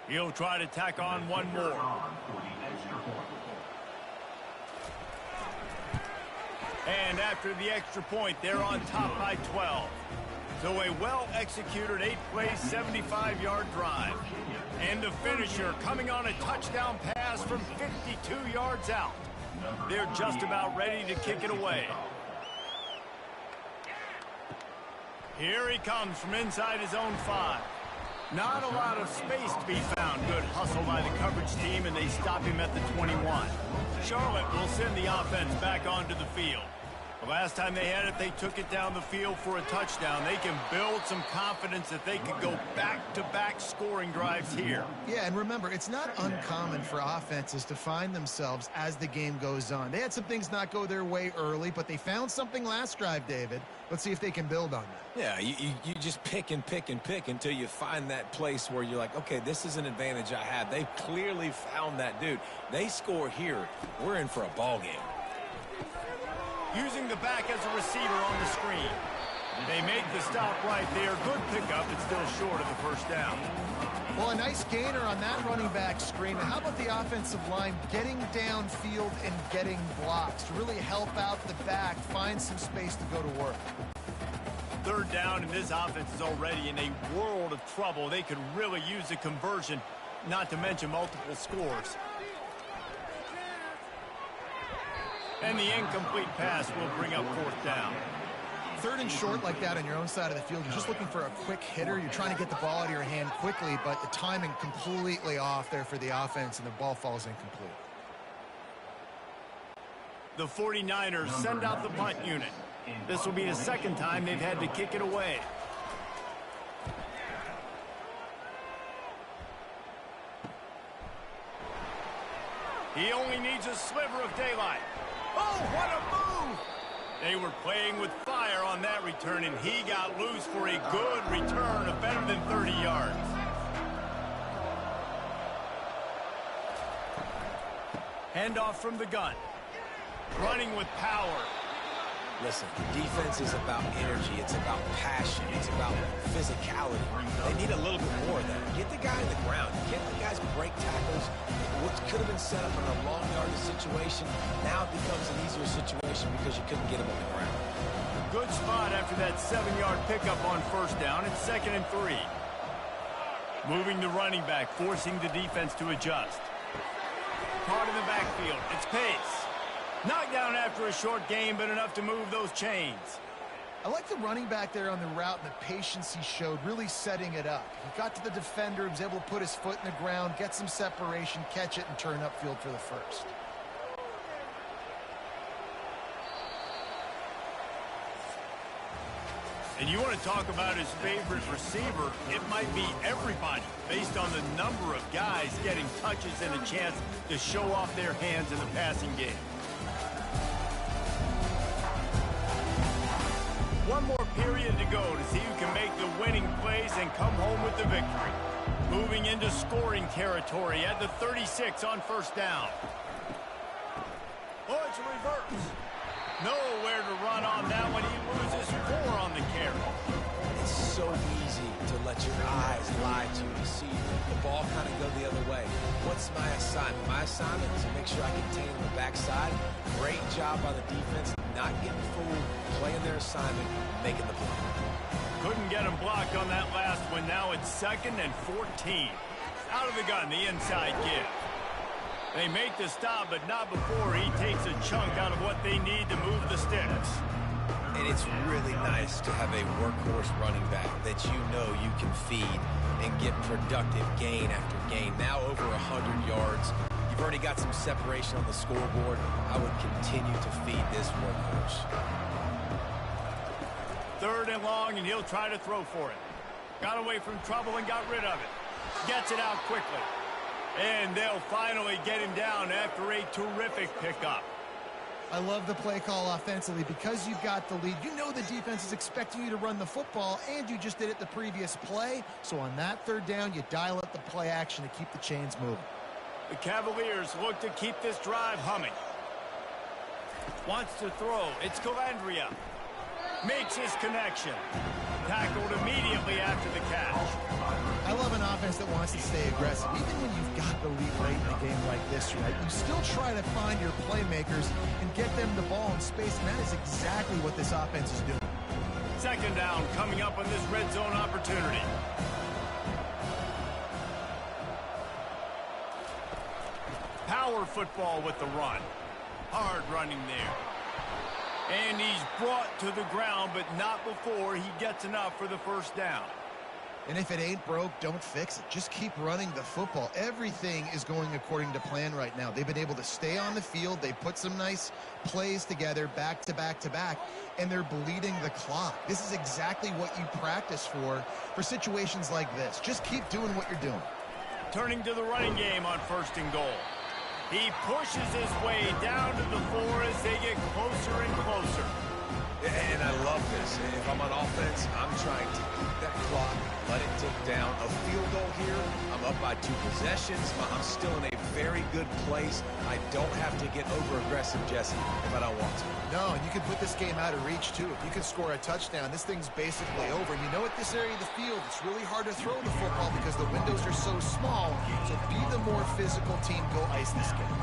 He'll try to tack on one more. And after the extra point, they're on top by 12. So a well-executed 8-play, 75-yard drive. And the finisher coming on a touchdown pass from 52 yards out. They're just about ready to kick it away. Here he comes from inside his own 5. Not a lot of space to be found. Good hustle by the coverage team, and they stop him at the 21. Charlotte will send the offense back onto the field. The last time they had it, they took it down the field for a touchdown. They can build some confidence that they could go back-to-back scoring drives here. Yeah, and remember, it's not uncommon for offenses to find themselves as the game goes on. They had some things not go their way early, but they found something last drive, David. Let's see if they can build on that. Yeah, you just pick and pick and pick until you find that place where you're like, okay, this is an advantage I have. They've clearly found that, dude. They score here. We're in for a ball game. Using the back as a receiver on the screen. They make the stop right there. Good pickup. It's still short of the 1st down. Well, a nice gainer on that running back screen. And how about the offensive line getting downfield and getting blocks to really help out the back, find some space to go to work. 3rd down, and this offense is already in a world of trouble. They could really use a conversion, not to mention multiple scores. And the incomplete pass will bring up 4th down. 3rd and short like that on your own side of the field, you're just looking for a quick hitter. You're trying to get the ball out of your hand quickly, but the timing completely off there for the offense, and the ball falls incomplete. The 49ers send out the punt unit. This will be the 2nd time they've had to kick it away. He only needs a sliver of daylight. Oh, what a move! They were playing with fire on on that return, and he got loose for a good return of better than 30 yards. Handoff from the gun. Running with power. Listen, defense is about energy. It's about passion. It's about physicality. They need a little bit more of that. Get the guy in the ground. Get the guys break tackles. What could have been set up in a long yardage situation, now it becomes an easier situation because you couldn't get him on the ground. Good spot after that 7-yard pickup on first down. It's 2nd and 3. Moving the running back, forcing the defense to adjust. Caught in the backfield. It's Pace. Knocked down after a short game, but enough to move those chains. I like the running back there on the route and the patience he showed, really setting it up. He got to the defender, he was able to put his foot in the ground, get some separation, catch it, and turn upfield for the first. And you want to talk about his favorite receiver, it might be everybody, based on the number of guys getting touches and a chance to show off their hands in the passing game. One more period to go to see who can make the winning plays and come home with the victory. Moving into scoring territory at the 36 on first down. Oh, it's a reverse. Nowhere to run on that one. He loses 4 on the carry. It's so easy to let your eyes lie to you. You see the ball kind of go the other way. What's my assignment? My assignment is to make sure I contain the backside. Great job by the defense, not getting fooled, playing their assignment, making the play. Couldn't get him blocked on that last one. Now it's 2nd and 14. Out of the gun, the inside give. They make the stop, but not before he takes a chunk out of what they need to move the sticks. And it's really nice to have a workhorse running back that you know you can feed and get productive gain after gain. Now over 100 yards. You've already got some separation on the scoreboard. I would continue to feed this workhorse. 3rd and long, and he'll try to throw for it. Got away from trouble and got rid of it. Gets it out quickly. And they'll finally get him down after a terrific pickup. I love the play call offensively. Because you've got the lead, you know the defense is expecting you to run the football, and you just did it the previous play. So on that 3rd down, you dial up the play action to keep the chains moving. The Cavaliers look to keep this drive humming. Wants to throw. It's Calandria. Makes his connection. Tackled immediately after the catch. I love an offense that wants to stay aggressive. Even when you've got the lead late in a game like this, right, you still try to find your playmakers and get them the ball in space, and that is exactly what this offense is doing. 2nd down coming up on this red zone opportunity. Power football with the run. Hard running there. And he's brought to the ground, but not before he gets enough for the 1st down. And if it ain't broke, don't fix it. Just keep running the football. Everything is going according to plan right now. They've been able to stay on the field. They put some nice plays together, back to back to back, and they're bleeding the clock. This is exactly what you practice for situations like this. Just keep doing what you're doing. Turning to the running game on 1st and goal. He pushes his way down to the 4 as they get closer and closer. And I love this. If I'm on offense, I'm trying to keep that clock, let it tick down. A field goal here, I'm up by 2 possessions. I'm still in a very good place. I don't have to get over-aggressive, Jesse, if I don't want to. No, and you can put this game out of reach, too. If you can score a touchdown, this thing's basically over. And you know, at this area of the field, it's really hard to throw the football because the windows are so small. So be the more physical team. Go ice this game.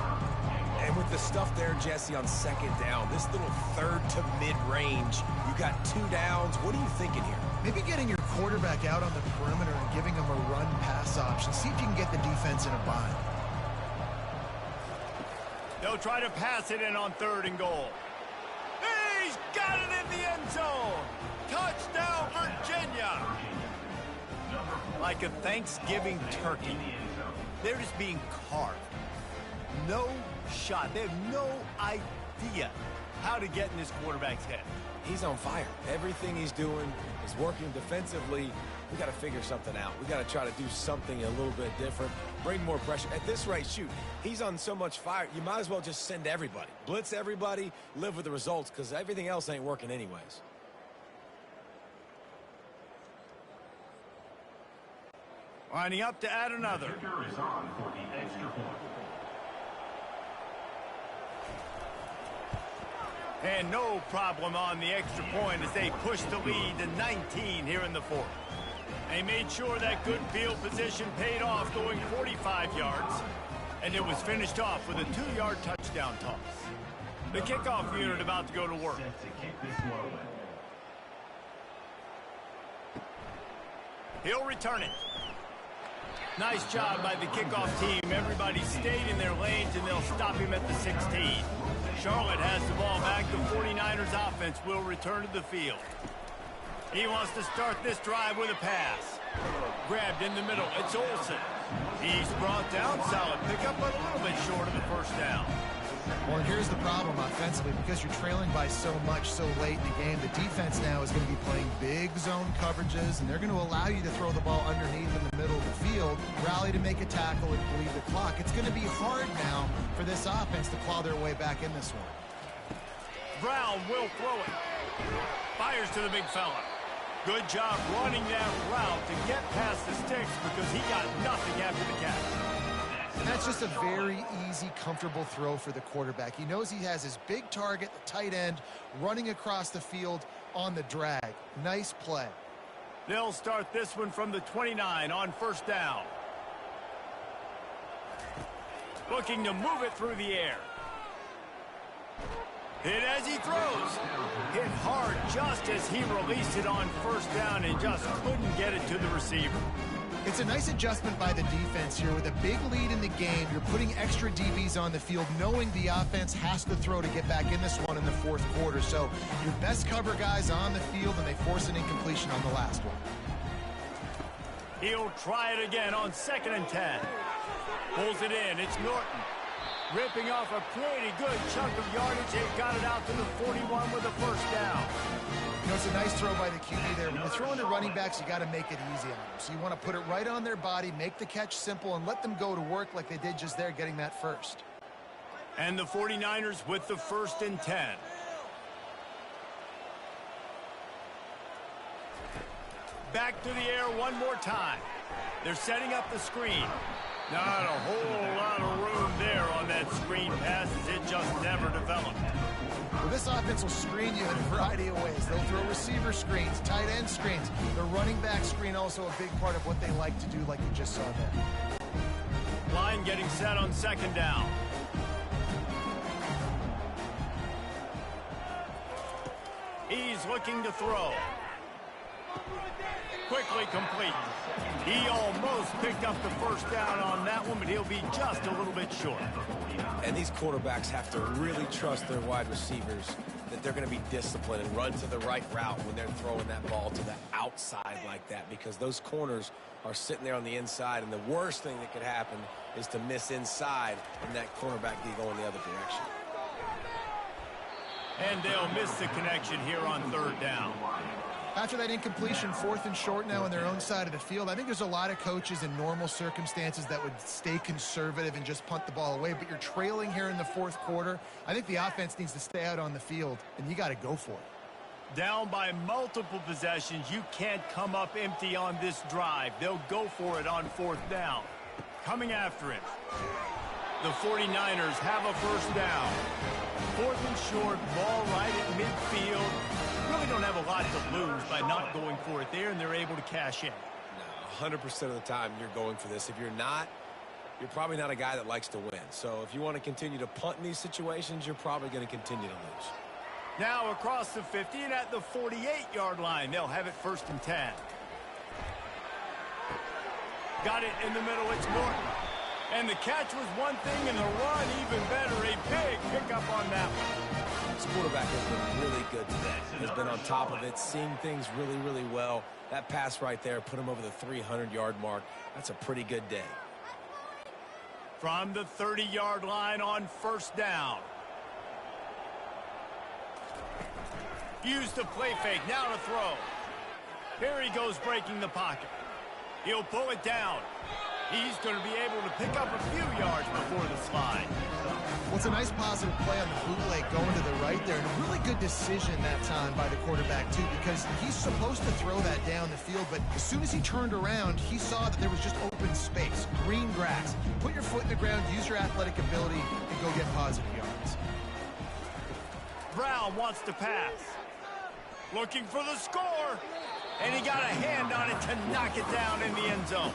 And with the stuff there, Jesse, on 2nd down, this little 3rd to mid-range, you got 2 downs. What are you thinking here? Maybe getting your quarterback out on the perimeter and giving him a run-pass option. See if you can get the defense in a bind. They'll try to pass it in on 3rd and goal. He's got it in the end zone. Touchdown, Virginia. Like a Thanksgiving turkey. They're just being carved. No shot. They have no idea how to get in this quarterback's head. He's on fire. Everything he's doing is working defensively. We got to figure something out. We got to try to do something a little bit different, bring more pressure. At this rate, shoot, he's on so much fire, you might as well just send everybody. Blitz everybody, live with the results, because everything else ain't working anyways. Lining up to add another. Kicker is on for the extra point. And no problem on the extra point as they push the lead to 19 here in the fourth. They made sure that good field position paid off, going 45 yards. And it was finished off with a 2-yard touchdown toss. The kickoff unit about to go to work. Set to kick this one away. He'll return it. Nice job by the kickoff team. Everybody stayed in their lanes, and they'll stop him at the 16. Charlotte has the ball back. The 49ers offense will return to the field. He wants to start this drive with a pass. Grabbed in the middle. It's Olsen. He's brought down. Solid pickup, but a little bit short of the first down. Well, and here's the problem offensively. Because you're trailing by so much so late in the game, the defense now is going to be playing big zone coverages, and they're going to allow you to throw the ball underneath in the middle of the field, rally to make a tackle, and bleed the clock. It's going to be hard now for this offense to claw their way back in this one. Brown will throw it. Fires to the big fella. Good job running that route to get past the sticks because he got nothing after the catch. And that's just a very easy, comfortable throw for the quarterback. He knows he has his big target, the tight end, running across the field on the drag. Nice play. They'll start this one from the 29 on first down. Looking to move it through the air. Hit as he throws. Hit hard just as he released it on first down and just couldn't get it to the receiver. It's a nice adjustment by the defense here. With a big lead in the game, you're putting extra DBs on the field, knowing the offense has to throw to get back in this one in the fourth quarter. So your best cover guys on the field, and they force an incompletion on the last one. He'll try it again on 2nd and 10. Pulls it in. It's Norton. Ripping off a pretty good chunk of yardage. They've got it out to the 41 with a first down. You know, it's a nice throw by the QB there. When you're throwing to running backs, you got to make it easy on them. So you want to put it right on their body, make the catch simple, and let them go to work like they did just there, getting that first. And the 49ers with the 1st and 10. Back to the air one more time. They're setting up the screen. Not a whole lot of room there on that screen pass as it just never developed. Well, this offense will screen you in a variety of ways. They'll throw receiver screens, tight end screens. The running back screen also a big part of what they like to do, like you just saw there. Line getting set on 2nd down. He's looking to throw. Quickly complete. He almost picked up the first down on that one, but he'll be just a little bit short. And these quarterbacks have to really trust their wide receivers that they're going to be disciplined and run to the right route when they're throwing that ball to the outside like that, because those corners are sitting there on the inside, and the worst thing that could happen is to miss inside and that cornerback be going the other direction. And they'll miss the connection here on 3rd down. After that incompletion, 4th and short now on their own side of the field, I think there's a lot of coaches in normal circumstances that would stay conservative and just punt the ball away. But you're trailing here in the 4th quarter. I think the offense needs to stay out on the field, and you got to go for it. Down by multiple possessions, you can't come up empty on this drive. They'll go for it on 4th down. Coming after it. The 49ers have a first down. 4th and short, ball right at midfield. Really don't have a lot to lose by not going for it there, and they're able to cash in. No, 100% of the time you're going for this. If you're not, you're probably not a guy that likes to win. So if you want to continue to punt in these situations, you're probably going to continue to lose. Now across the 50 and at the 48-yard line, they'll have it 1st and 10. Got it in the middle. It's Norton. And the catch was one thing, and the run even better. A big pickup on that one. This quarterback has been really good today. He's been on top of it, seeing things really, really well. That pass right there put him over the 300-yard mark. That's a pretty good day. From the 30-yard line on 1st down. Use the play fake, now to throw. Here he goes breaking the pocket. He'll pull it down. He's going to be able to pick up a few yards before the slide. Well, it's a nice positive play on the bootleg going to the right there, and a really good decision that time by the quarterback, too, because he's supposed to throw that down the field, but as soon as he turned around, he saw that there was just open space, green grass. Put your foot in the ground, use your athletic ability, and go get positive yards. Brown wants to pass. Looking for the score. And he got a hand on it to knock it down in the end zone.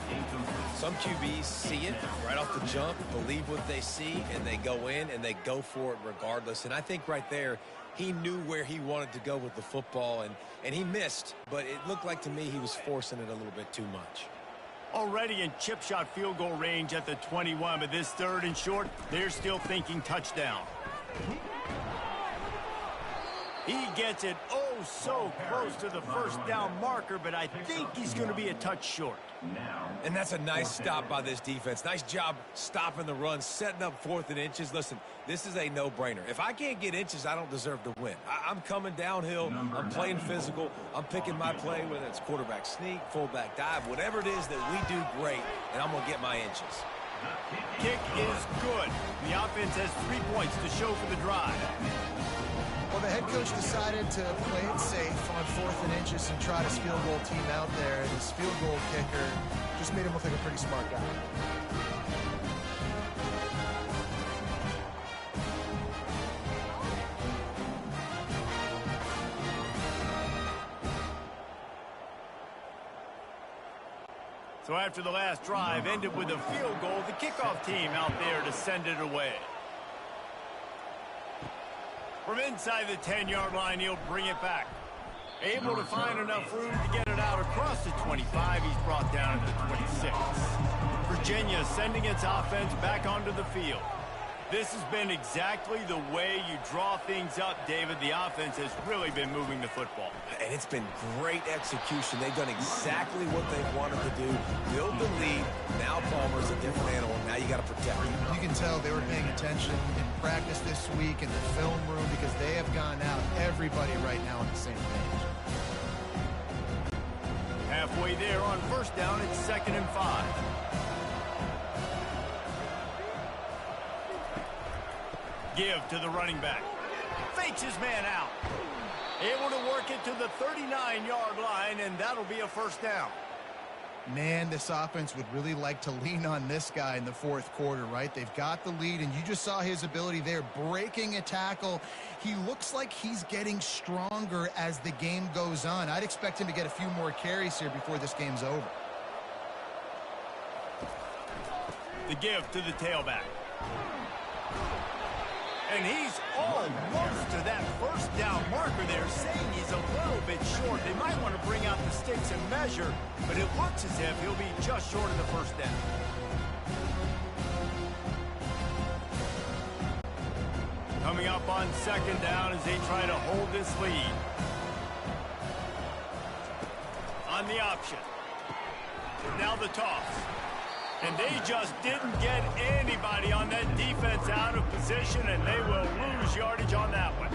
Some QBs see it right off the jump, believe what they see, and they go in and they go for it regardless. And I think right there, he knew where he wanted to go with the football, and he missed. But it looked like to me he was forcing it a little bit too much. Already in chip shot field goal range at the 21, but this 3rd and short, they're still thinking touchdown. He gets it so close to the first down marker, but I think he's going to be a touch short. And that's a nice stop by this defense. Nice job stopping the run, setting up 4th and inches. Listen, this is a no-brainer. If I can't get inches, I don't deserve to win. I'm coming downhill. I'm playing physical. I'm picking my play, whether it's quarterback sneak, fullback dive, whatever it is that we do great, and I'm going to get my inches. Kick is good. The offense has 3 points to show for the drive. Well, the head coach decided to play it safe on 4th and inches and try his field goal team out there. And his field goal kicker just made him look like a pretty smart guy. So after the last drive ended with a field goal, the kickoff team out there to send it away. From inside the 10-yard line, he'll bring it back. Able to find enough room to get it out across the 25. He's brought down at the 26. Virginia sending its offense back onto the field. This has been exactly the way you draw things up, David. The offense has really been moving the football. And it's been great execution. They've done exactly what they wanted to do. Build the lead. Now Palmer's a different animal. Now you got to protect him. You can tell they were paying attention in practice this week in the film room because they have gone out, everybody right now on the same page. Halfway there on 1st down, it's 2nd and 5. Give to the running back. Fakes his man out. Able to work it to the 39-yard line, and that'll be a 1st down. Man, this offense would really like to lean on this guy in the 4th quarter, right? They've got the lead, and you just saw his ability there, breaking a tackle. He looks like he's getting stronger as the game goes on. I'd expect him to get a few more carries here before this game's over. The give to the tailback. And he's almost to that 1st down marker there, saying he's a little bit short. They might want to bring out the sticks and measure, but it looks as if he'll be just short of the 1st down. Coming up on 2nd down as they try to hold this lead. On the option. Now the toss. And they just didn't get anybody on that defense out of position, and they will lose yardage on that one.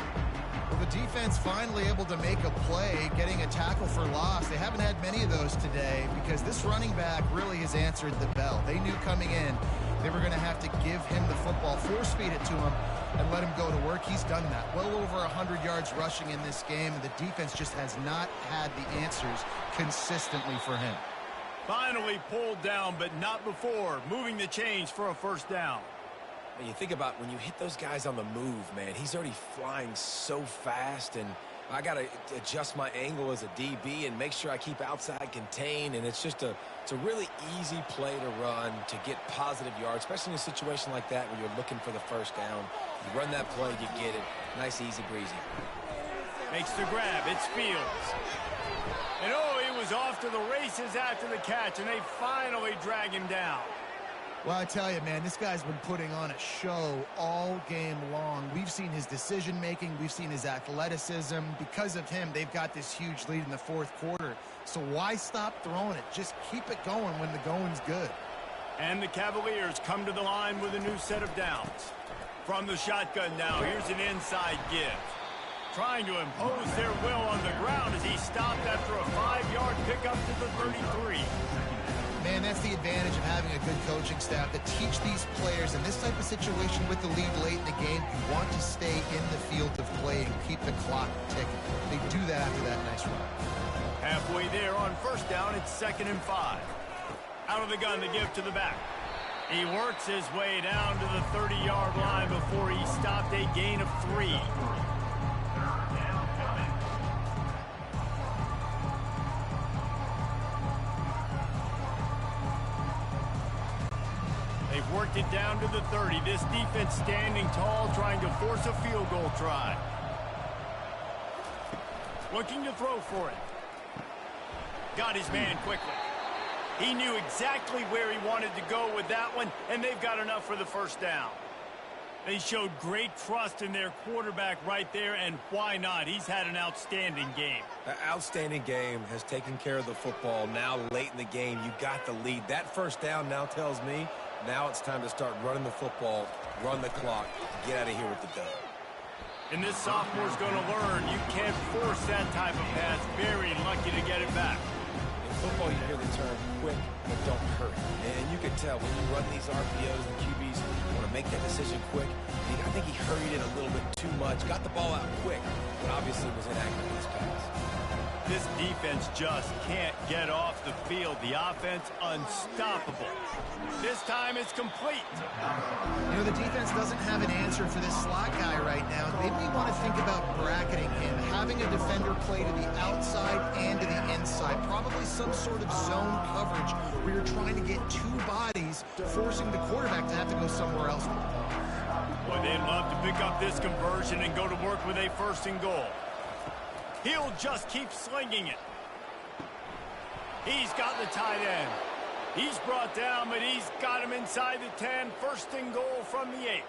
Well, the defense finally able to make a play, getting a tackle for loss. They haven't had many of those today because this running back really has answered the bell. They knew coming in they were going to have to give him the football, force feed it to him, and let him go to work. He's done that. Well over 100 yards rushing in this game, and the defense just has not had the answers consistently for him. Finally pulled down, but not before. Moving the chains for a 1st down. When you think about when you hit those guys on the move, man, he's already flying so fast, and I got to adjust my angle as a DB and make sure I keep outside contained, and it's a really easy play to run to get positive yards, especially in a situation like that where you're looking for the 1st down. You run that play, you get it. Nice, easy breezy. Makes the grab. It's Fields. And he was off to the races after the catch, and they finally drag him down. Well, I tell you, man, this guy's been putting on a show all game long. We've seen his decision-making. We've seen his athleticism. Because of him, they've got this huge lead in the 4th quarter. So why stop throwing it? Just keep it going when the going's good. And the Cavaliers come to the line with a new set of downs. From the shotgun now, here's an inside give. Trying to impose their will on the ground as he stopped after a 5-yard pickup to the 33. Man, that's the advantage of having a good coaching staff to teach these players in this type of situation with the lead late in the game. You want to stay in the field of play and keep the clock ticking. They do that after that nice run. Halfway there on first down, it's 2nd and 5. Out of the gun to give to the back. He works his way down to the 30-yard line before he stopped, a gain of 3. They've worked it down to the 30. This defense standing tall, trying to force a field goal try. Looking to throw for it. Got his man quickly. He knew exactly where he wanted to go with that one, and they've got enough for the first down. They showed great trust in their quarterback right there, and why not? He's had an outstanding game. An outstanding game, has taken care of the football. Now late in the game, you got the lead. That first down now tells me now it's time to start running the football, run the clock, get out of here with the dub. And this sophomore's going to learn you can't force that type of pass. Very lucky to get it back. Football, you hear the term quick, but don't hurry. And you can tell when you run these RPOs, the QBs want to make that decision quick. I think he hurried it a little bit too much, got the ball out quick, but obviously was inaccurate in his pass. This defense just can't get off the field. The offense unstoppable. This time it's complete. You know, the defense doesn't have an answer for this slot guy right now. They may want to think about bracketing him, having a defender play to the outside and to the inside. Probably some sort of zone coverage where you're trying to get two bodies, forcing the quarterback to have to go somewhere else with the ball. Boy, they'd love to pick up this conversion and go to work with a 1st and goal. He'll just keep slinging it. He's got the tight end. He's brought down, but he's got him inside the 10. 1st and goal from the 8.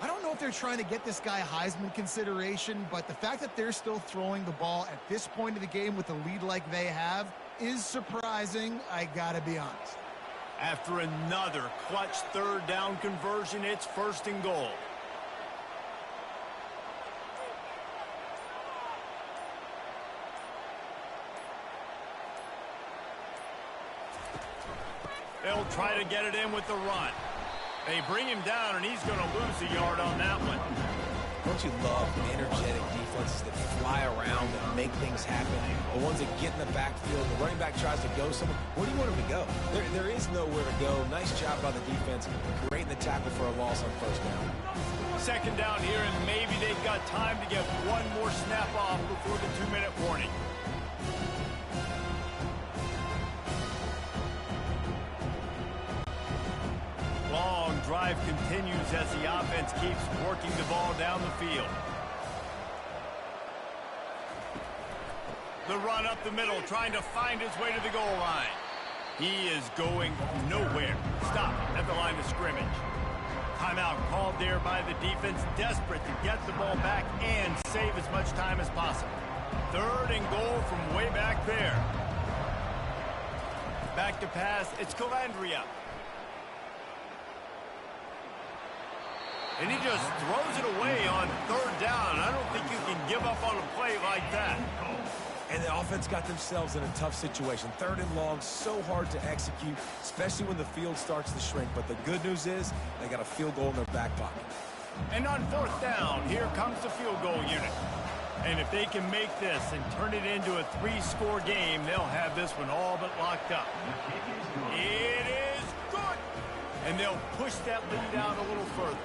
I don't know if they're trying to get this guy Heisman consideration, but the fact that they're still throwing the ball at this point of the game with the lead like they have is surprising, I gotta be honest. After another clutch 3rd down conversion, it's 1st and goal. They'll try to get it in with the run. They bring him down, and he's going to lose a yard on that one. Don't you love energetic defenses that fly around and make things happen? The ones that get in the backfield, the running back tries to go somewhere. Where do you want him to go? There is nowhere to go. Nice job by the defense. Great in the tackle for a loss on 1st down. 2nd down here, and maybe they've got time to get one more snap off before the 2-minute warning. Long drive continues as the offense keeps working the ball down the field. The run up the middle, trying to find his way to the goal line. He is going nowhere. Stop at the line of scrimmage. Timeout called there by the defense, desperate to get the ball back and save as much time as possible. 3rd and goal from way back there. Back to pass, it's Calandria. And he just throws it away on 3rd down. I don't think you can give up on a play like that. And the offense got themselves in a tough situation. 3rd and long, so hard to execute, especially when the field starts to shrink. But the good news is they got a field goal in their back pocket. And on 4th down, here comes the field goal unit. And if they can make this and turn it into a 3-score game, they'll have this one all but locked up. It is good. And they'll push that lead out a little further.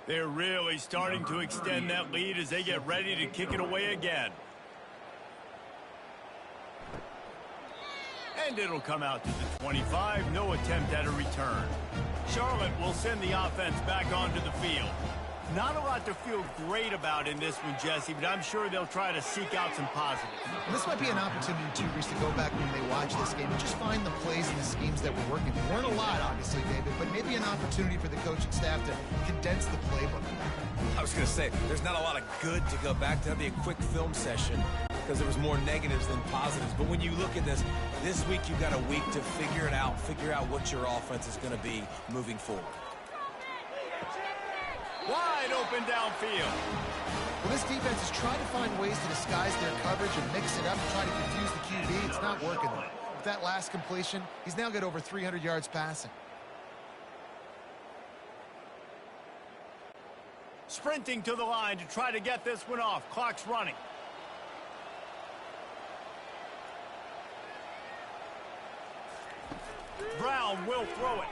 They're really starting to extend that lead as they get ready to kick it away again. And it'll come out to the 25. No attempt at a return. Charlotte will send the offense back onto the field. Not a lot to feel great about in this one, Jesse, but I'm sure they'll try to seek out some positives. And this might be an opportunity, too, Reese, to go back when they watch this game and just find the plays and the schemes that were working. There weren't a lot, obviously, David, but maybe an opportunity for the coaching staff to condense the playbook. I was going to say, there's not a lot of good to go back to. That'd be a quick film session because there was more negatives than positives. But when you look at this week you've got a week to figure it out, figure out what your offense is going to be moving forward. Wide open downfield. Well, this defense is trying to find ways to disguise their coverage and mix it up and try to confuse the QB. It's not working, though. With that last completion, he's now got over 300 yards passing. Sprinting to the line to try to get this one off. Clock's running. Brown will throw it.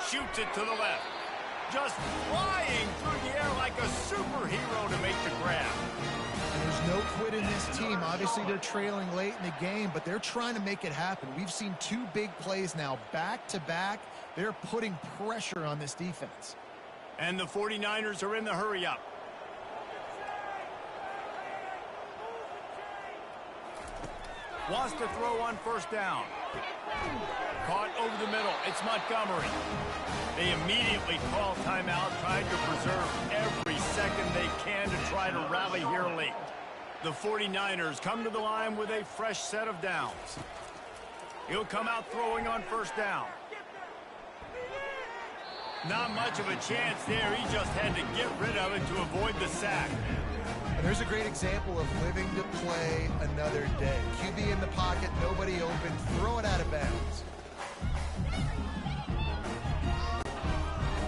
Shoots it to the left. Just flying through the air like a superhero to make the grab. And there's no quit in this team. Obviously, they're trailing late in the game, but they're trying to make it happen. We've seen two big plays now, back-to-back. They're putting pressure on this defense. And the 49ers are in the hurry-up. Wants to throw on first down. Caught over the middle. It's Montgomery. They immediately call timeout, trying to preserve every second they can to try to rally here late. The 49ers come to the line with a fresh set of downs. He'll come out throwing on first down. Not much of a chance there. He just had to get rid of it to avoid the sack. And there's a great example of living to play another day. QB in the pocket, nobody open, throw it out of bounds.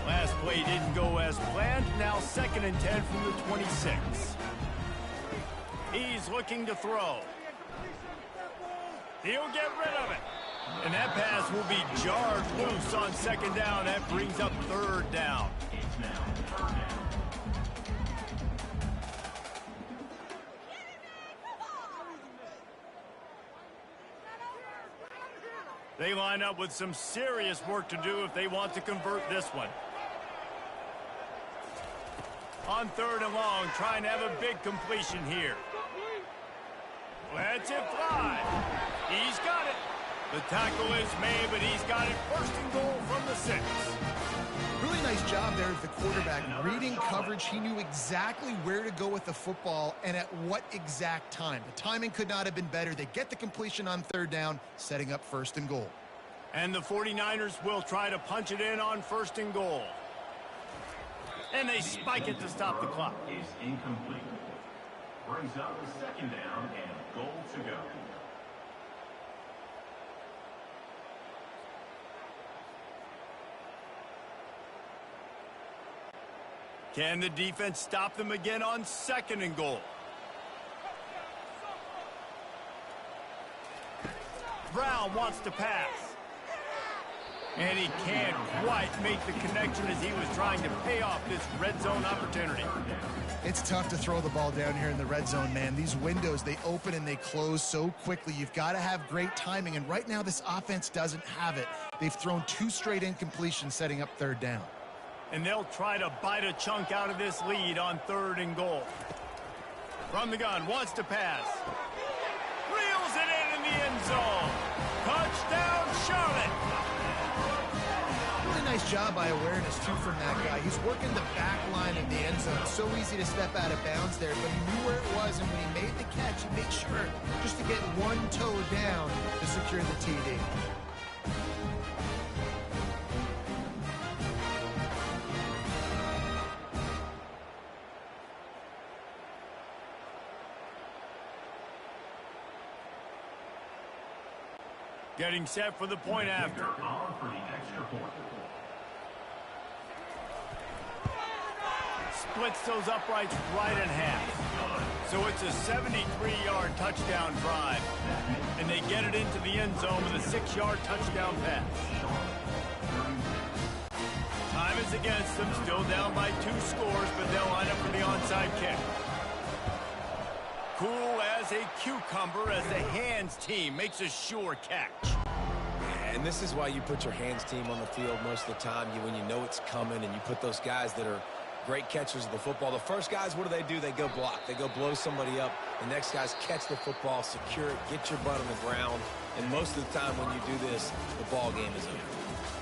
Last play didn't go as planned. Now 2nd and 10 from the 26. He's looking to throw. He'll get rid of it. And that pass will be jarred loose on 2nd down. That brings up 3rd down. It's now 3rd down. They line up with some serious work to do if they want to convert this one. On 3rd and long, trying to have a big completion here. Lets it fly. He's got it. The tackle is made, but he's got it 1st and goal from the 6. Really nice job there of the quarterback. Reading coverage, he knew exactly where to go with the football and at what exact time. The timing could not have been better. They get the completion on 3rd down, setting up 1st and goal. And the 49ers will try to punch it in on 1st and goal. And they spike it to stop the clock. Is incomplete. Brings up the 2nd down and goal to go. Can the defense stop them again on 2nd and goal? Brown wants to pass. And he can't quite make the connection as he was trying to pay off this red zone opportunity. It's tough to throw the ball down here in the red zone, man. These windows, they open and they close so quickly. You've got to have great timing, and right now this offense doesn't have it. They've thrown 2 straight incompletions setting up 3rd down. And they'll try to bite a chunk out of this lead on 3rd and goal. From the gun, wants to pass. Reels it in the end zone. Touchdown, Charlotte. Really nice job by awareness, too, from that guy. He's working the back line of the end zone. So easy to step out of bounds there, but he knew where it was, and when he made the catch, he made sure just to get one toe down to secure the TD. Getting set for the point after. On for the extra point. Splits those uprights right in half. So it's a 73-yard touchdown drive. And they get it into the end zone with a 6-yard touchdown pass. Time is against them, still down by 2 scores, but they'll line up for the onside kick. Cool as a cucumber as the hands team makes a sure catch. And this is why you put your hands team on the field most of the time. When you know it's coming, and you put those guys that are great catchers of the football. The first guys, what do? They go block. They go blow somebody up. The next guys catch the football, secure it, get your butt on the ground. And most of the time when you do this, the ball game is over.